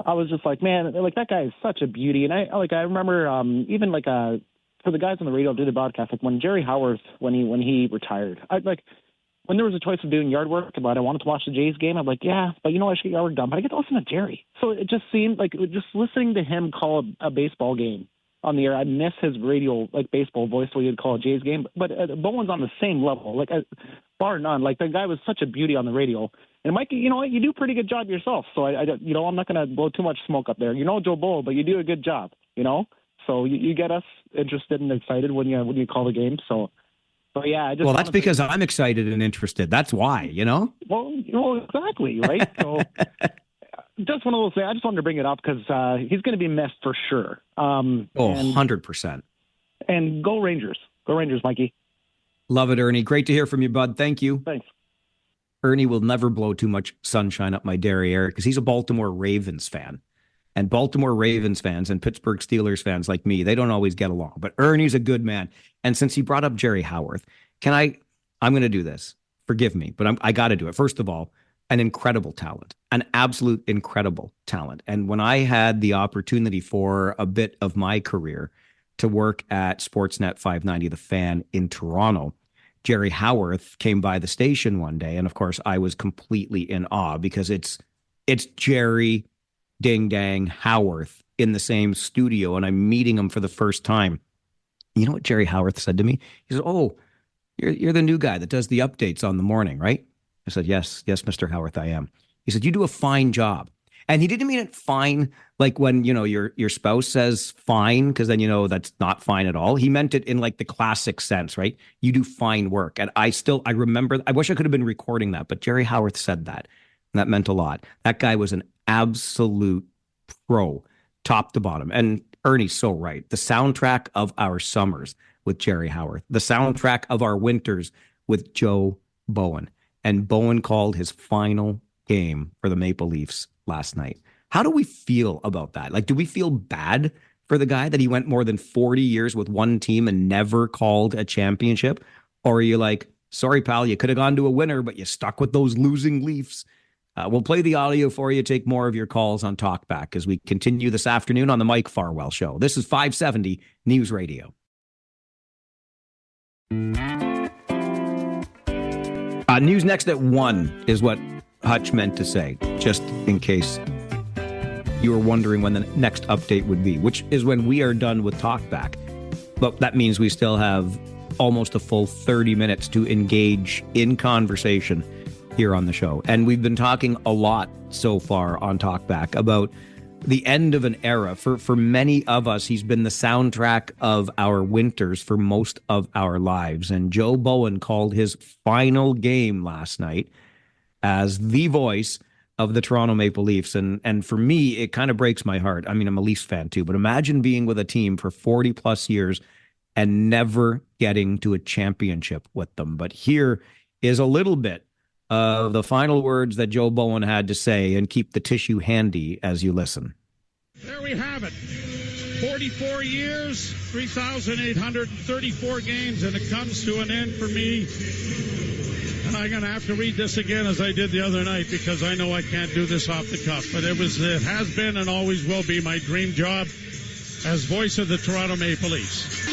I was just like, man, like that guy is such a beauty, and I remember even for the guys on the radio do the broadcast, like when Jerry Howarth when he retired, when there was a choice of doing yard work, but I wanted to watch the Jays game, I'm like, yeah, but you know I should get yard work done, but I get to listen to Jerry. So it just seemed like just listening to him call a baseball game on the air. I miss his radio baseball voice where he'd call a Jays game, but Bowen's on the same level, bar none. Like the guy was such a beauty on the radio. And Mike, you know what? You do a pretty good job yourself. So I'm not going to blow too much smoke up there. You know Joe Bowen, but you do a good job. You know, so you get us interested and excited when you call the game. So yeah, that's because I'm excited and interested. That's why, you know. Well, exactly, right? So just one of those things. I just wanted to bring it up because he's going to be missed for sure. 100%. And go Rangers, Mikey. Love it, Ernie. Great to hear from you, bud. Thank you. Thanks. Ernie will never blow too much sunshine up my derriere because he's a Baltimore Ravens fan. And Baltimore Ravens fans and Pittsburgh Steelers fans like me, they don't always get along. But Ernie's a good man. And since he brought up Jerry Howarth, I'm going to do this. Forgive me, but I got to do it. First of all, an incredible talent, an absolute incredible talent. And when I had the opportunity for a bit of my career to work at Sportsnet 590, The Fan in Toronto, Jerry Howarth came by the station one day. And of course, I was completely in awe because it's Jerry Ding Dang Howarth in the same studio. And I'm meeting him for the first time. You know what Jerry Howarth said to me? He said, "Oh, you're the new guy that does the updates on the morning, right?" I said, yes, Mr. Howarth, I am. He said, "You do a fine job." And he didn't mean it fine like when, your spouse says fine, because then, that's not fine at all. He meant it in like the classic sense, right? You do fine work. And I remember, I wish I could have been recording that, but Jerry Howarth said that. And that meant a lot. That guy was an absolute pro, top to bottom. And Ernie's so right. The soundtrack of our summers with Jerry Howarth, the soundtrack of our winters with Joe Bowen. And Bowen called his final game for the Maple Leafs last night. How do we feel about that? Like, do we feel bad for the guy that he went more than 40 years with one team and never called a championship? Or are you like, sorry, pal, you could have gone to a winner, but you stuck with those losing Leafs? We'll play the audio for you, take more of your calls on Talkback as we continue this afternoon on the Mike Farwell Show. This is 570 News Radio. News next at 1 is what Hutch meant to say, just in case you were wondering when the next update would be, which is when we are done with Talkback. But that means we still have almost a full 30 minutes to engage in conversation here on the show. And we've been talking a lot so far on Talkback about the end of an era. For many of us, he's been the soundtrack of our winters for most of our lives. And Joe Bowen called his final game last night as the voice of the Toronto Maple Leafs. And for me, it kind of breaks my heart. I mean, I'm a Leafs fan too, but imagine being with a team for 40 plus years and never getting to a championship with them. But here is a little bit of the final words that Joe Bowen had to say, and keep the tissue handy as you listen. There we have it. 44 years, 3,834 games, and it comes to an end for me. And I'm going to have to read this again as I did the other night because I know I can't do this off the cuff. But it has been and always will be my dream job as voice of the Toronto Maple Leafs.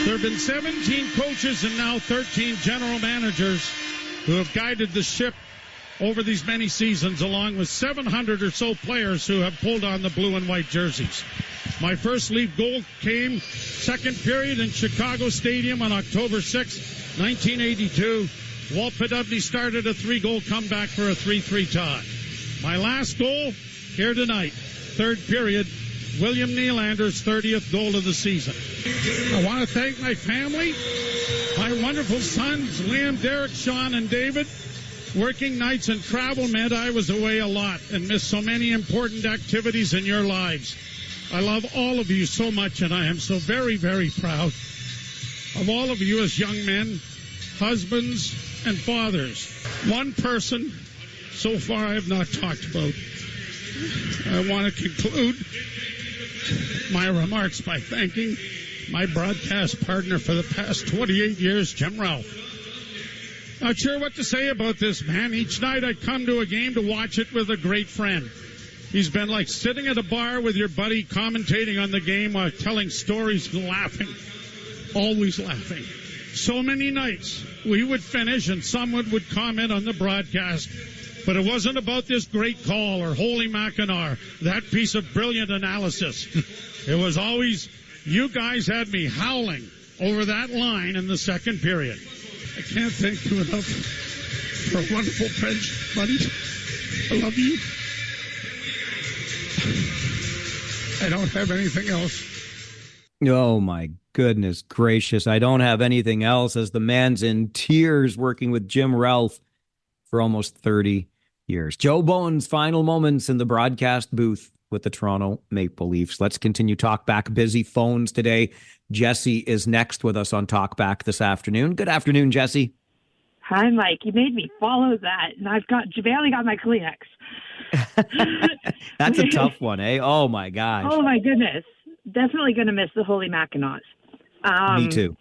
There have been 17 coaches and now 13 general managers who have guided the ship over these many seasons, along with 700 or so players who have pulled on the blue and white jerseys. My first Leaf goal came second period in Chicago Stadium on October 6, 1982. Walt Podubny started a 3-goal comeback for a 3-3 tie. My last goal here tonight, third period, William Nylander's 30th goal of the season. I want to thank my family, my wonderful sons, Liam, Derek, Sean, and David. Working nights and travel meant I was away a lot and missed so many important activities in your lives. I love all of you so much, and I am so very, very proud of all of you as young men, husbands, and fathers. One person so far I have not talked about. I want to conclude my remarks by thanking my broadcast partner for the past 28 years, Jim Ralph. Not sure what to say about this man. Each night I come to a game to watch it with a great friend. He's been like sitting at a bar with your buddy, commentating on the game while telling stories and laughing. Always laughing. So many nights we would finish and someone would comment on the broadcast. But it wasn't about this great call or Holy Mackinac, that piece of brilliant analysis. It was always, you guys had me howling over that line in the second period. I can't thank you enough for a wonderful friendship, buddy. I love you. I don't have anything else. Oh, my goodness gracious. I don't have anything else, as the man's in tears working with Jim Ralph for almost 30 years. Joe Bowen's final moments in the broadcast booth with the Toronto Maple Leafs. Let's continue Talkback. Busy phones today. Jesse is next with us on Talkback this afternoon. Good afternoon, Jesse. Hi, Mike. You made me follow that, and I've barely got my Kleenex. That's a tough one, eh? Oh, my gosh. Oh, my goodness. Definitely going to miss the Holy Mackinacs. Me too.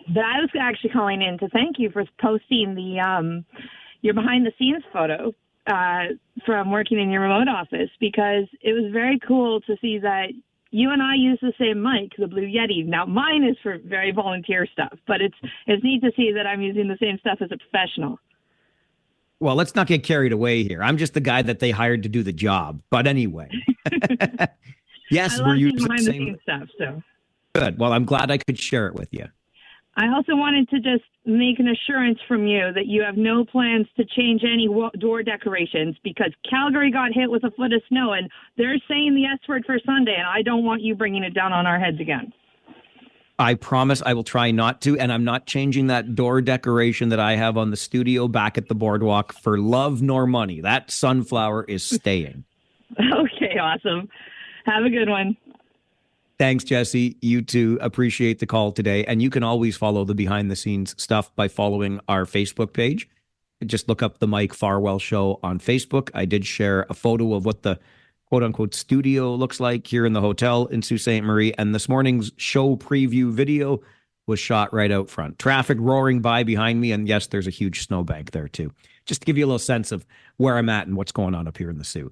But I was actually calling in to thank you for posting the your behind-the-scenes photo from working in your remote office, because it was very cool to see that you and I use the same mic, the Blue Yeti. Now, mine is for very volunteer stuff, but it's neat to see that I'm using the same stuff as a professional. Well, let's not get carried away here. I'm just the guy that they hired to do the job. But anyway. Yes, we're using the same stuff. So good. Well, I'm glad I could share it with you. I also wanted to just make an assurance from you that you have no plans to change any door decorations, because Calgary got hit with a foot of snow and they're saying the S word for Sunday, and I don't want you bringing it down on our heads again. I promise I will try not to, and I'm not changing that door decoration that I have on the studio back at the boardwalk for love nor money. That sunflower is staying. Okay, awesome. Have a good one. Thanks, Jesse. You too. Appreciate the call today. And you can always follow the behind the scenes stuff by following our Facebook page. Just look up the Mike Farwell Show on Facebook. I did share a photo of what the quote unquote studio looks like here in the hotel in Sault Ste. Marie. And this morning's show preview video was shot right out front. Traffic roaring by behind me. And yes, there's a huge snowbank there too. Just to give you a little sense of where I'm at and what's going on up here in the Soo.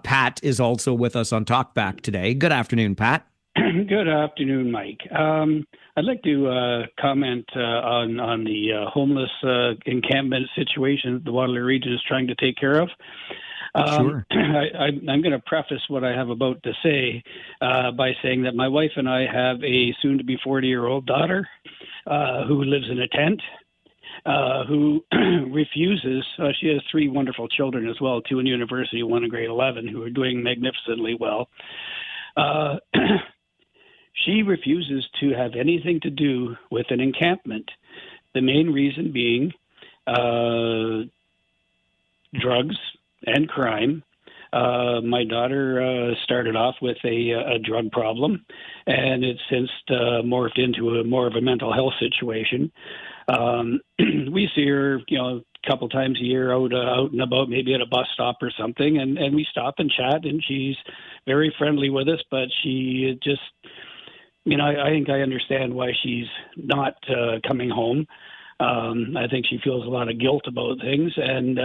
Pat is also with us on Talkback today. Good afternoon, Pat. Good afternoon, Mike. I'd like to comment on the homeless encampment situation the Waterloo region is trying to take care of. Sure. I'm going to preface what I have about to say by saying that my wife and I have a soon-to-be 40-year-old daughter who lives in a tent, who refuses. She has 3 wonderful children as well, 2 in university, 1 in grade 11, who are doing magnificently well. She refuses to have anything to do with an encampment. The main reason being drugs and crime. My daughter started off with a drug problem, and it's since morphed into more of a mental health situation. We see her, a couple times a year out and about, maybe at a bus stop or something, and we stop and chat, and she's very friendly with us, but she just, I think I understand why she's not coming home. I think she feels a lot of guilt about things, and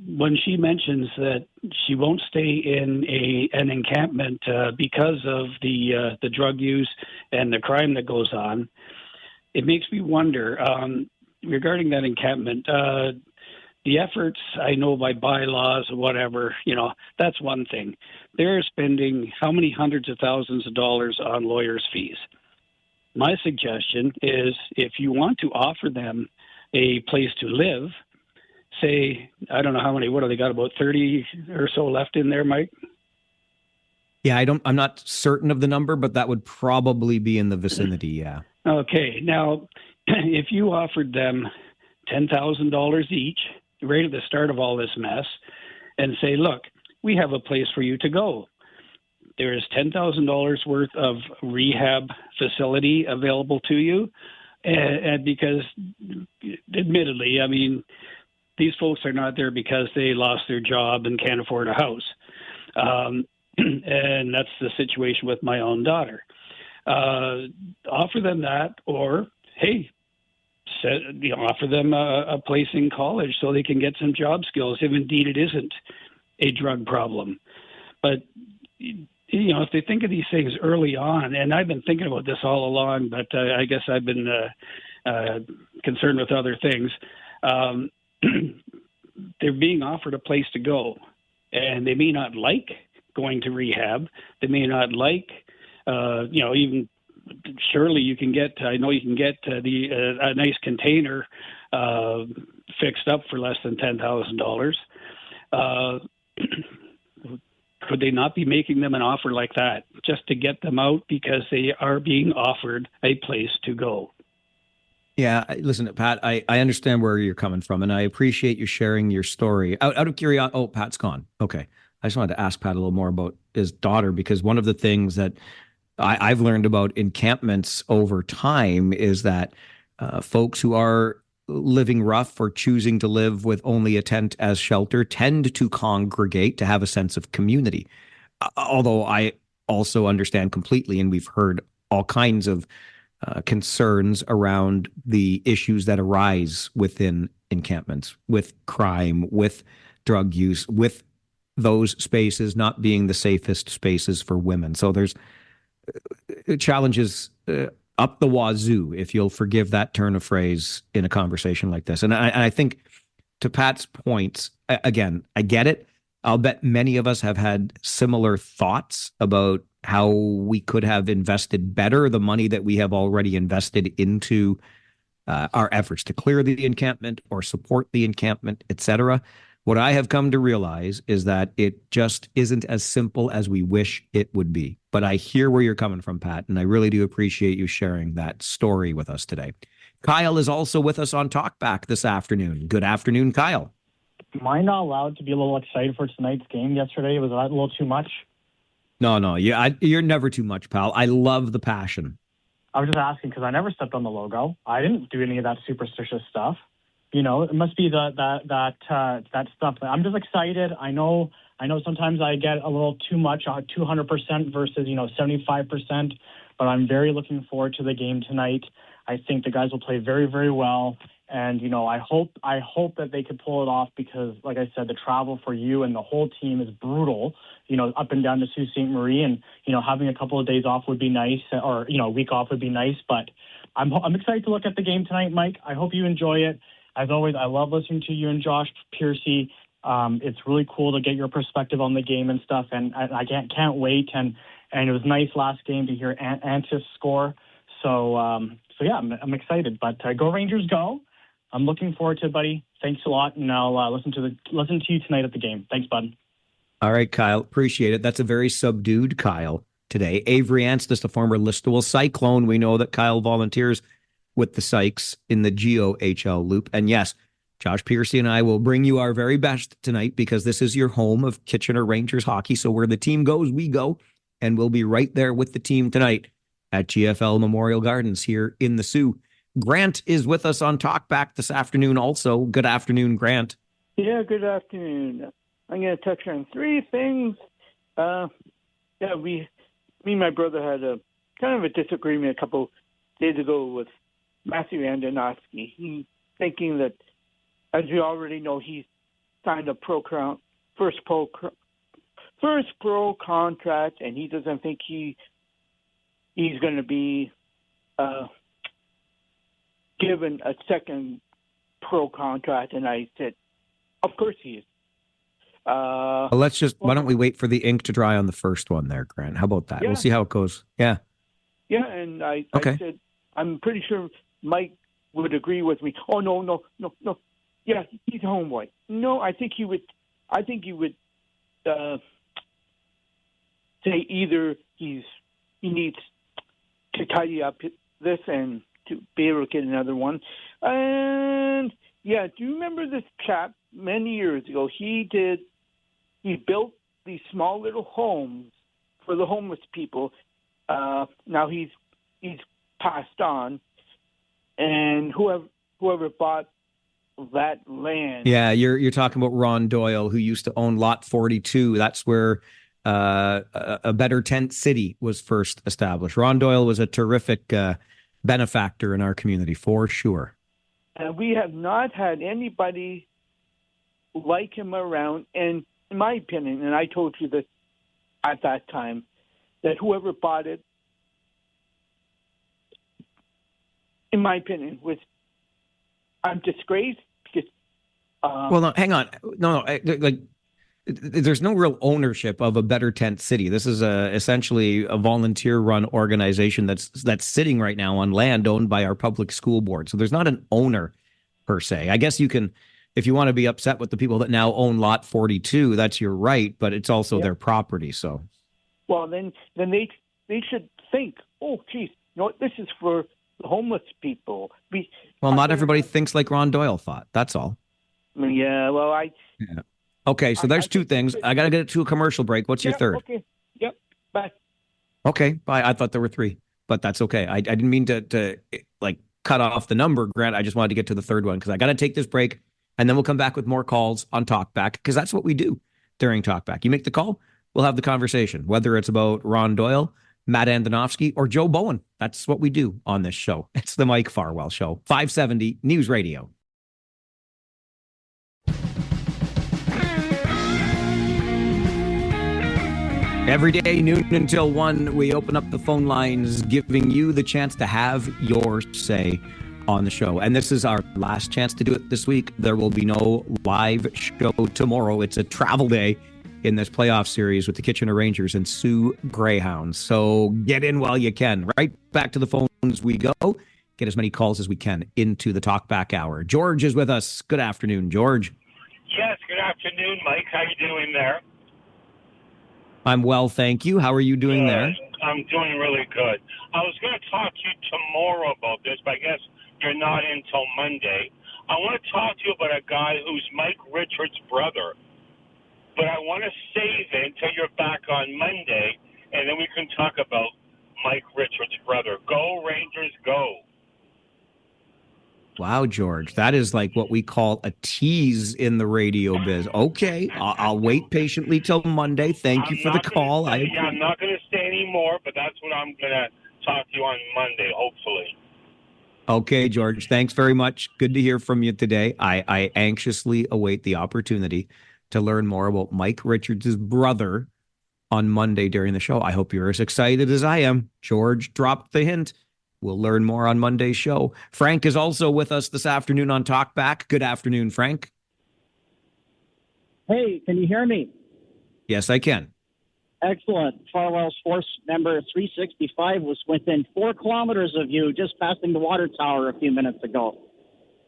when she mentions that she won't stay in an encampment because of the drug use and the crime that goes on, it makes me wonder regarding that encampment. The efforts, I know by bylaws or whatever, that's one thing. They're spending how many hundreds of thousands of dollars on lawyers' fees. My suggestion is if you want to offer them a place to live, say, I don't know how many, what have they got, about 30 or so left in there, Mike? Yeah, I'm not certain of the number, but that would probably be in the vicinity, yeah. Okay, now, if you offered them $10,000 each, right at the start of all this mess, and say, look, we have a place for you to go. There is $10,000 worth of rehab facility available to you, and because, admittedly, I mean, these folks are not there because they lost their job and can't afford a house. And that's the situation with my own daughter. Offer them that, or, hey, offer them a place in college so they can get some job skills, if indeed it isn't a drug problem. But, if they think of these things early on, and I've been thinking about this all along, but I guess I've been concerned with other things. They're being offered a place to go, and they may not like going to rehab. They may not like, even surely you can get, I know you can get a nice container fixed up for less than $10,000. Could they not be making them an offer like that just to get them out because they are being offered a place to go? Yeah, listen, Pat, I understand where you're coming from, and I appreciate you sharing your story. Out of curiosity, oh, Pat's gone. Okay. I just wanted to ask Pat a little more about his daughter, because one of the things that I've learned about encampments over time is that folks who are living rough or choosing to live with only a tent as shelter tend to congregate to have a sense of community. Although I also understand completely, and we've heard all kinds of concerns around the issues that arise within encampments, with crime, with drug use, with those spaces not being the safest spaces for women. So there's challenges up the wazoo, if you'll forgive that turn of phrase in a conversation like this. And I think, to Pat's points, again, I get it. I'll bet many of us have had similar thoughts about how we could have invested better the money that we have already invested into our efforts to clear the encampment or support the encampment, etc. What I have come to realize is that it just isn't as simple as we wish it would be. But I hear where you're coming from, Pat, and I really do appreciate you sharing that story with us today. Kyle is also with us on Talkback this afternoon. Good afternoon, Kyle. Am I not allowed to be a little excited for tonight's game yesterday? Was that a little too much? No, you're never too much, pal. I love the passion. I was just asking because I never stepped on the logo. I didn't do any of that superstitious stuff. It must be that stuff. I'm just excited. I know sometimes I get a little too much, 200% versus 75% but I'm very looking forward to the game tonight. I think the guys will play very, very well. And, I hope that they could pull it off because, like I said, the travel for you and the whole team is brutal, up and down to Sault Ste. Marie. And, having a couple of days off would be nice, or, a week off would be nice. But I'm excited to look at the game tonight, Mike. I hope you enjoy it. As always, I love listening to you and Josh Piercy. It's really cool to get your perspective on the game and stuff. And I can't wait. And it was nice last game to hear Antis score. So yeah, I'm excited. But go Rangers, go! I'm looking forward to it, buddy. Thanks a lot, and I'll listen to you tonight at the game. Thanks, bud. All right, Kyle. Appreciate it. That's a very subdued Kyle today. Avery Anstis, the former Listowel Cyclone. We know that Kyle volunteers with the Sykes in the GOHL loop. And yes, Josh Piercy and I will bring you our very best tonight because this is your home of Kitchener Rangers hockey. So where the team goes, we go. And we'll be right there with the team tonight at GFL Memorial Gardens here in the Soo. Grant is with us on Talkback this afternoon also. Good afternoon, Grant. Yeah, good afternoon. I'm going to touch on three things. Me and my brother had a kind of a disagreement a couple days ago with Matthew Andonovsky. He's thinking that, as we already know, he's signed a first pro contract, and he doesn't think he's going to be given a second pro contract. And I said, of course he is. Why don't we wait for the ink to dry on the first one there, Grant? How about that? Yeah. We'll see how it goes. Yeah. Yeah, and I said, I'm pretty sure Mike would agree with me. Oh, no. Yeah, he's a homeboy. No, I think he would say either he needs to tidy up this and to be able to get another one. And yeah, do you remember this chap many years ago? He built these small little homes for the homeless people. Now he's passed on, and whoever bought that land. Yeah, you're talking about Ron Doyle, who used to own Lot 42. That's where a Better Tent City was first established. Ron Doyle was a terrific benefactor in our community, for sure. And we have not had anybody like him around. And in my opinion, and I told you this at that time, that whoever bought it, in my opinion, was disgraced because. Well, no, hang on. No, there's no real ownership of a Better Tent City. This is essentially a volunteer-run organization that's sitting right now on land owned by our public school board. So there's not an owner per se. I guess you can, if you want to be upset with the people that now own Lot 42, that's your right, but it's also their property. So. Well, then they should think, oh, geez, this is for the homeless people. Well, not everybody thinks like Ron Doyle thought. That's all. Yeah, well, Yeah. Okay, so there's two things. I got to get to a commercial break. What's your third? Okay. Yep. Bye. Okay, bye. I thought there were three, but that's okay. I didn't mean to cut off the number, Grant. I just wanted to get to the third one because I got to take this break, and then we'll come back with more calls on Talkback because that's what we do during Talkback. You make the call, we'll have the conversation, whether it's about Ron Doyle, Matt Andonovsky, or Joe Bowen. That's what we do on this show. It's the Mike Farwell Show, 570 News Radio. Every day, noon until 1, we open up the phone lines, giving you the chance to have your say on the show. And this is our last chance to do it this week. There will be no live show tomorrow. It's a travel day in this playoff series with the Kitchener Rangers and Soo Greyhounds. So get in while you can. Right back to the phones we go. Get as many calls as we can into the Talkback Hour. George is with us. Good afternoon, George. Yes, good afternoon, Mike. How you doing there? I'm well, thank you. How are you doing there? I'm doing really good. I was going to talk to you tomorrow about this, but I guess you're not in till Monday. I want to talk to you about a guy who's Mike Richards' brother, but I want to save it until you're back on Monday, and then we can talk about Mike Richards' brother. Go, Rangers, go. Wow, George, that is like what we call a tease in the radio biz. Okay, I'll wait patiently till Monday. Thank you for the call. I'm not going to say any more, but that's what I'm going to talk to you on Monday, hopefully. Okay, George. Thanks very much. Good to hear from you today. I anxiously await the opportunity to learn more about Mike Richards' brother on Monday during the show. I hope you're as excited as I am. George dropped the hint. We'll learn more on Monday's show. Frank is also with us this afternoon on Talkback. Good afternoon, Frank. Hey, can you hear me? Yes, I can. Excellent. Farwell's force member 365 was within 4 kilometers of you, just passing the water tower a few minutes ago.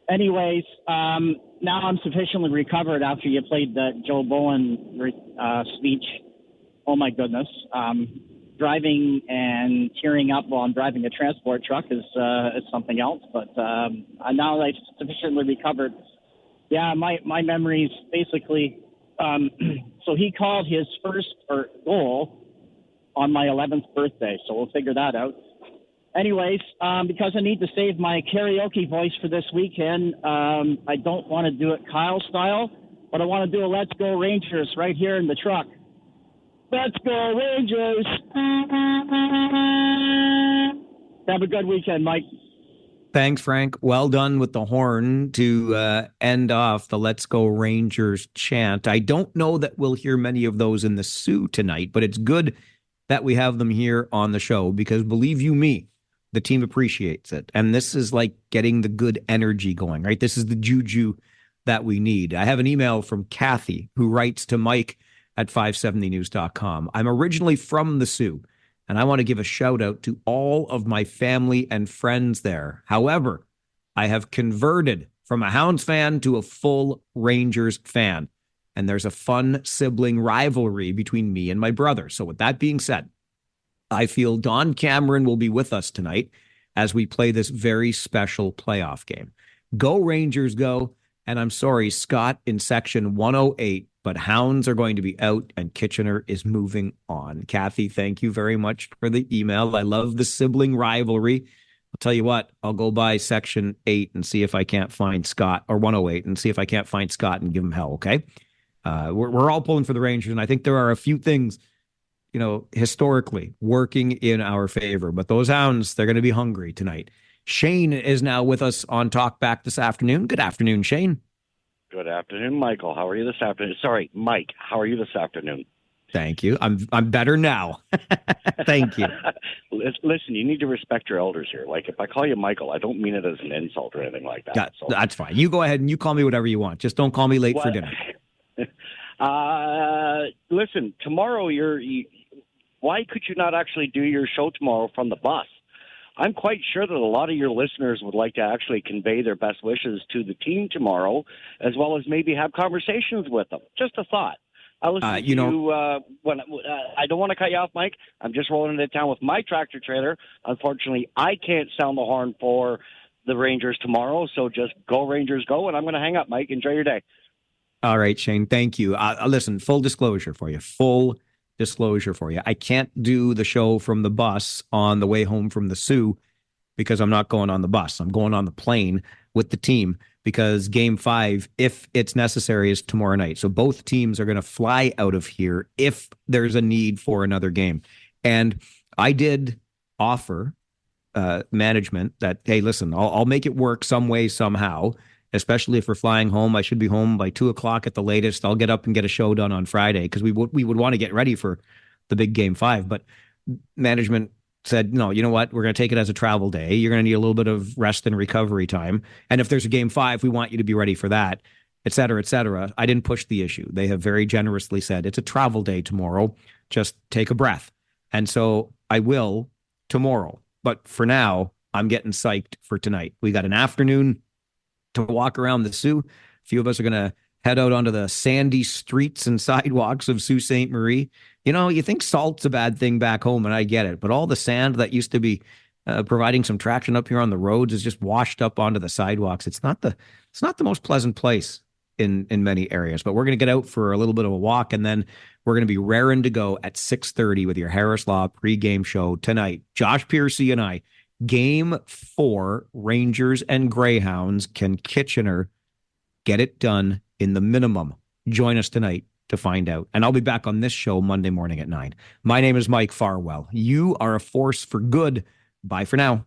Anyways, now I'm sufficiently recovered after you played the Joe Bowen speech. Oh, my goodness. Driving and tearing up while I'm driving a transport truck is something else. But now that I've sufficiently recovered, yeah, my memories basically... so he called his first goal on my 11th birthday, so we'll figure that out. Anyways, because I need to save my karaoke voice for this weekend, I don't want to do it Kyle style, but I want to do a Let's Go Rangers right here in the truck. Let's go Rangers! Have a good weekend, Mike. Thanks, Frank. Well done with the horn to end off the Let's Go Rangers chant. I don't know that we'll hear many of those in the Sioux tonight, but it's good that we have them here on the show because believe you me, the team appreciates it. And this is like getting the good energy going, right? This is the juju that we need. I have an email from Kathy who writes to Mike at 570news.com. I'm originally from the Sioux, and I want to give a shout out to all of my family and friends there. However, I have converted from a Hounds fan to a full Rangers fan. And there's a fun sibling rivalry between me and my brother. So with that being said, I feel Don Cameron will be with us tonight as we play this very special playoff game. Go Rangers, go. And I'm sorry, Scott in section 108, but Hounds are going to be out and Kitchener is moving on. Kathy, thank you very much for the email. I love the sibling rivalry. I'll tell you what, I'll go by section 8 and see if I can't find Scott, or 108 and see if I can't find Scott and give him hell, okay? We're all pulling for the Rangers, and I think there are a few things, historically working in our favor. But those Hounds, they're going to be hungry tonight. Shane is now with us on Talkback this afternoon. Good afternoon, Shane. Good afternoon, Michael. How are you this afternoon? Sorry, Mike. How are you this afternoon? Thank you. I'm better now. Thank you. Listen, you need to respect your elders here. Like, if I call you Michael, I don't mean it as an insult or anything like that. That's fine. You go ahead and you call me whatever you want. Just don't call me late for dinner. Listen, tomorrow why could you not actually do your show tomorrow from the bus? I'm quite sure that a lot of your listeners would like to actually convey their best wishes to the team tomorrow, as well as maybe have conversations with them. Just a thought. I listen to you when I don't want to cut you off, Mike. I'm just rolling into town with my tractor trailer. Unfortunately, I can't sound the horn for the Rangers tomorrow, so just go Rangers go, and I'm going to hang up, Mike. Enjoy your day. All right, Shane. Thank you. Listen, full disclosure for you. I can't do the show from the bus on the way home from the Sioux because I'm not going on the bus. I'm going on the plane with the team because Game 5, if it's necessary, is tomorrow night. So both teams are going to fly out of here if there's a need for another game. And I did offer management that, hey, listen, I'll make it work some way, somehow. Especially if we're flying home. I should be home by 2:00 at the latest. I'll get up and get a show done on Friday because we would want to get ready for the big Game 5. But management said, no, you know what? We're going to take it as a travel day. You're going to need a little bit of rest and recovery time. And if there's a Game 5, we want you to be ready for that, et cetera, et cetera. I didn't push the issue. They have very generously said it's a travel day tomorrow. Just take a breath. And so I will tomorrow. But for now, I'm getting psyched for tonight. We got an afternoon to walk around the Sioux. A few of us are going to head out onto the sandy streets and sidewalks of Sault Ste. Marie. You think salt's a bad thing back home, and I get it, but all the sand that used to be providing some traction up here on the roads is just washed up onto the sidewalks. It's not the most pleasant place in many areas, but we're going to get out for a little bit of a walk, and then we're going to be raring to go at 6:30 with your Harris Law pregame show tonight. Josh Piercy and I. Game 4, Rangers and Greyhounds. Can Kitchener get it done in the minimum? Join us tonight to find out. And I'll be back on this show Monday morning at 9. My name is Mike Farwell. You are a force for good Bye for now.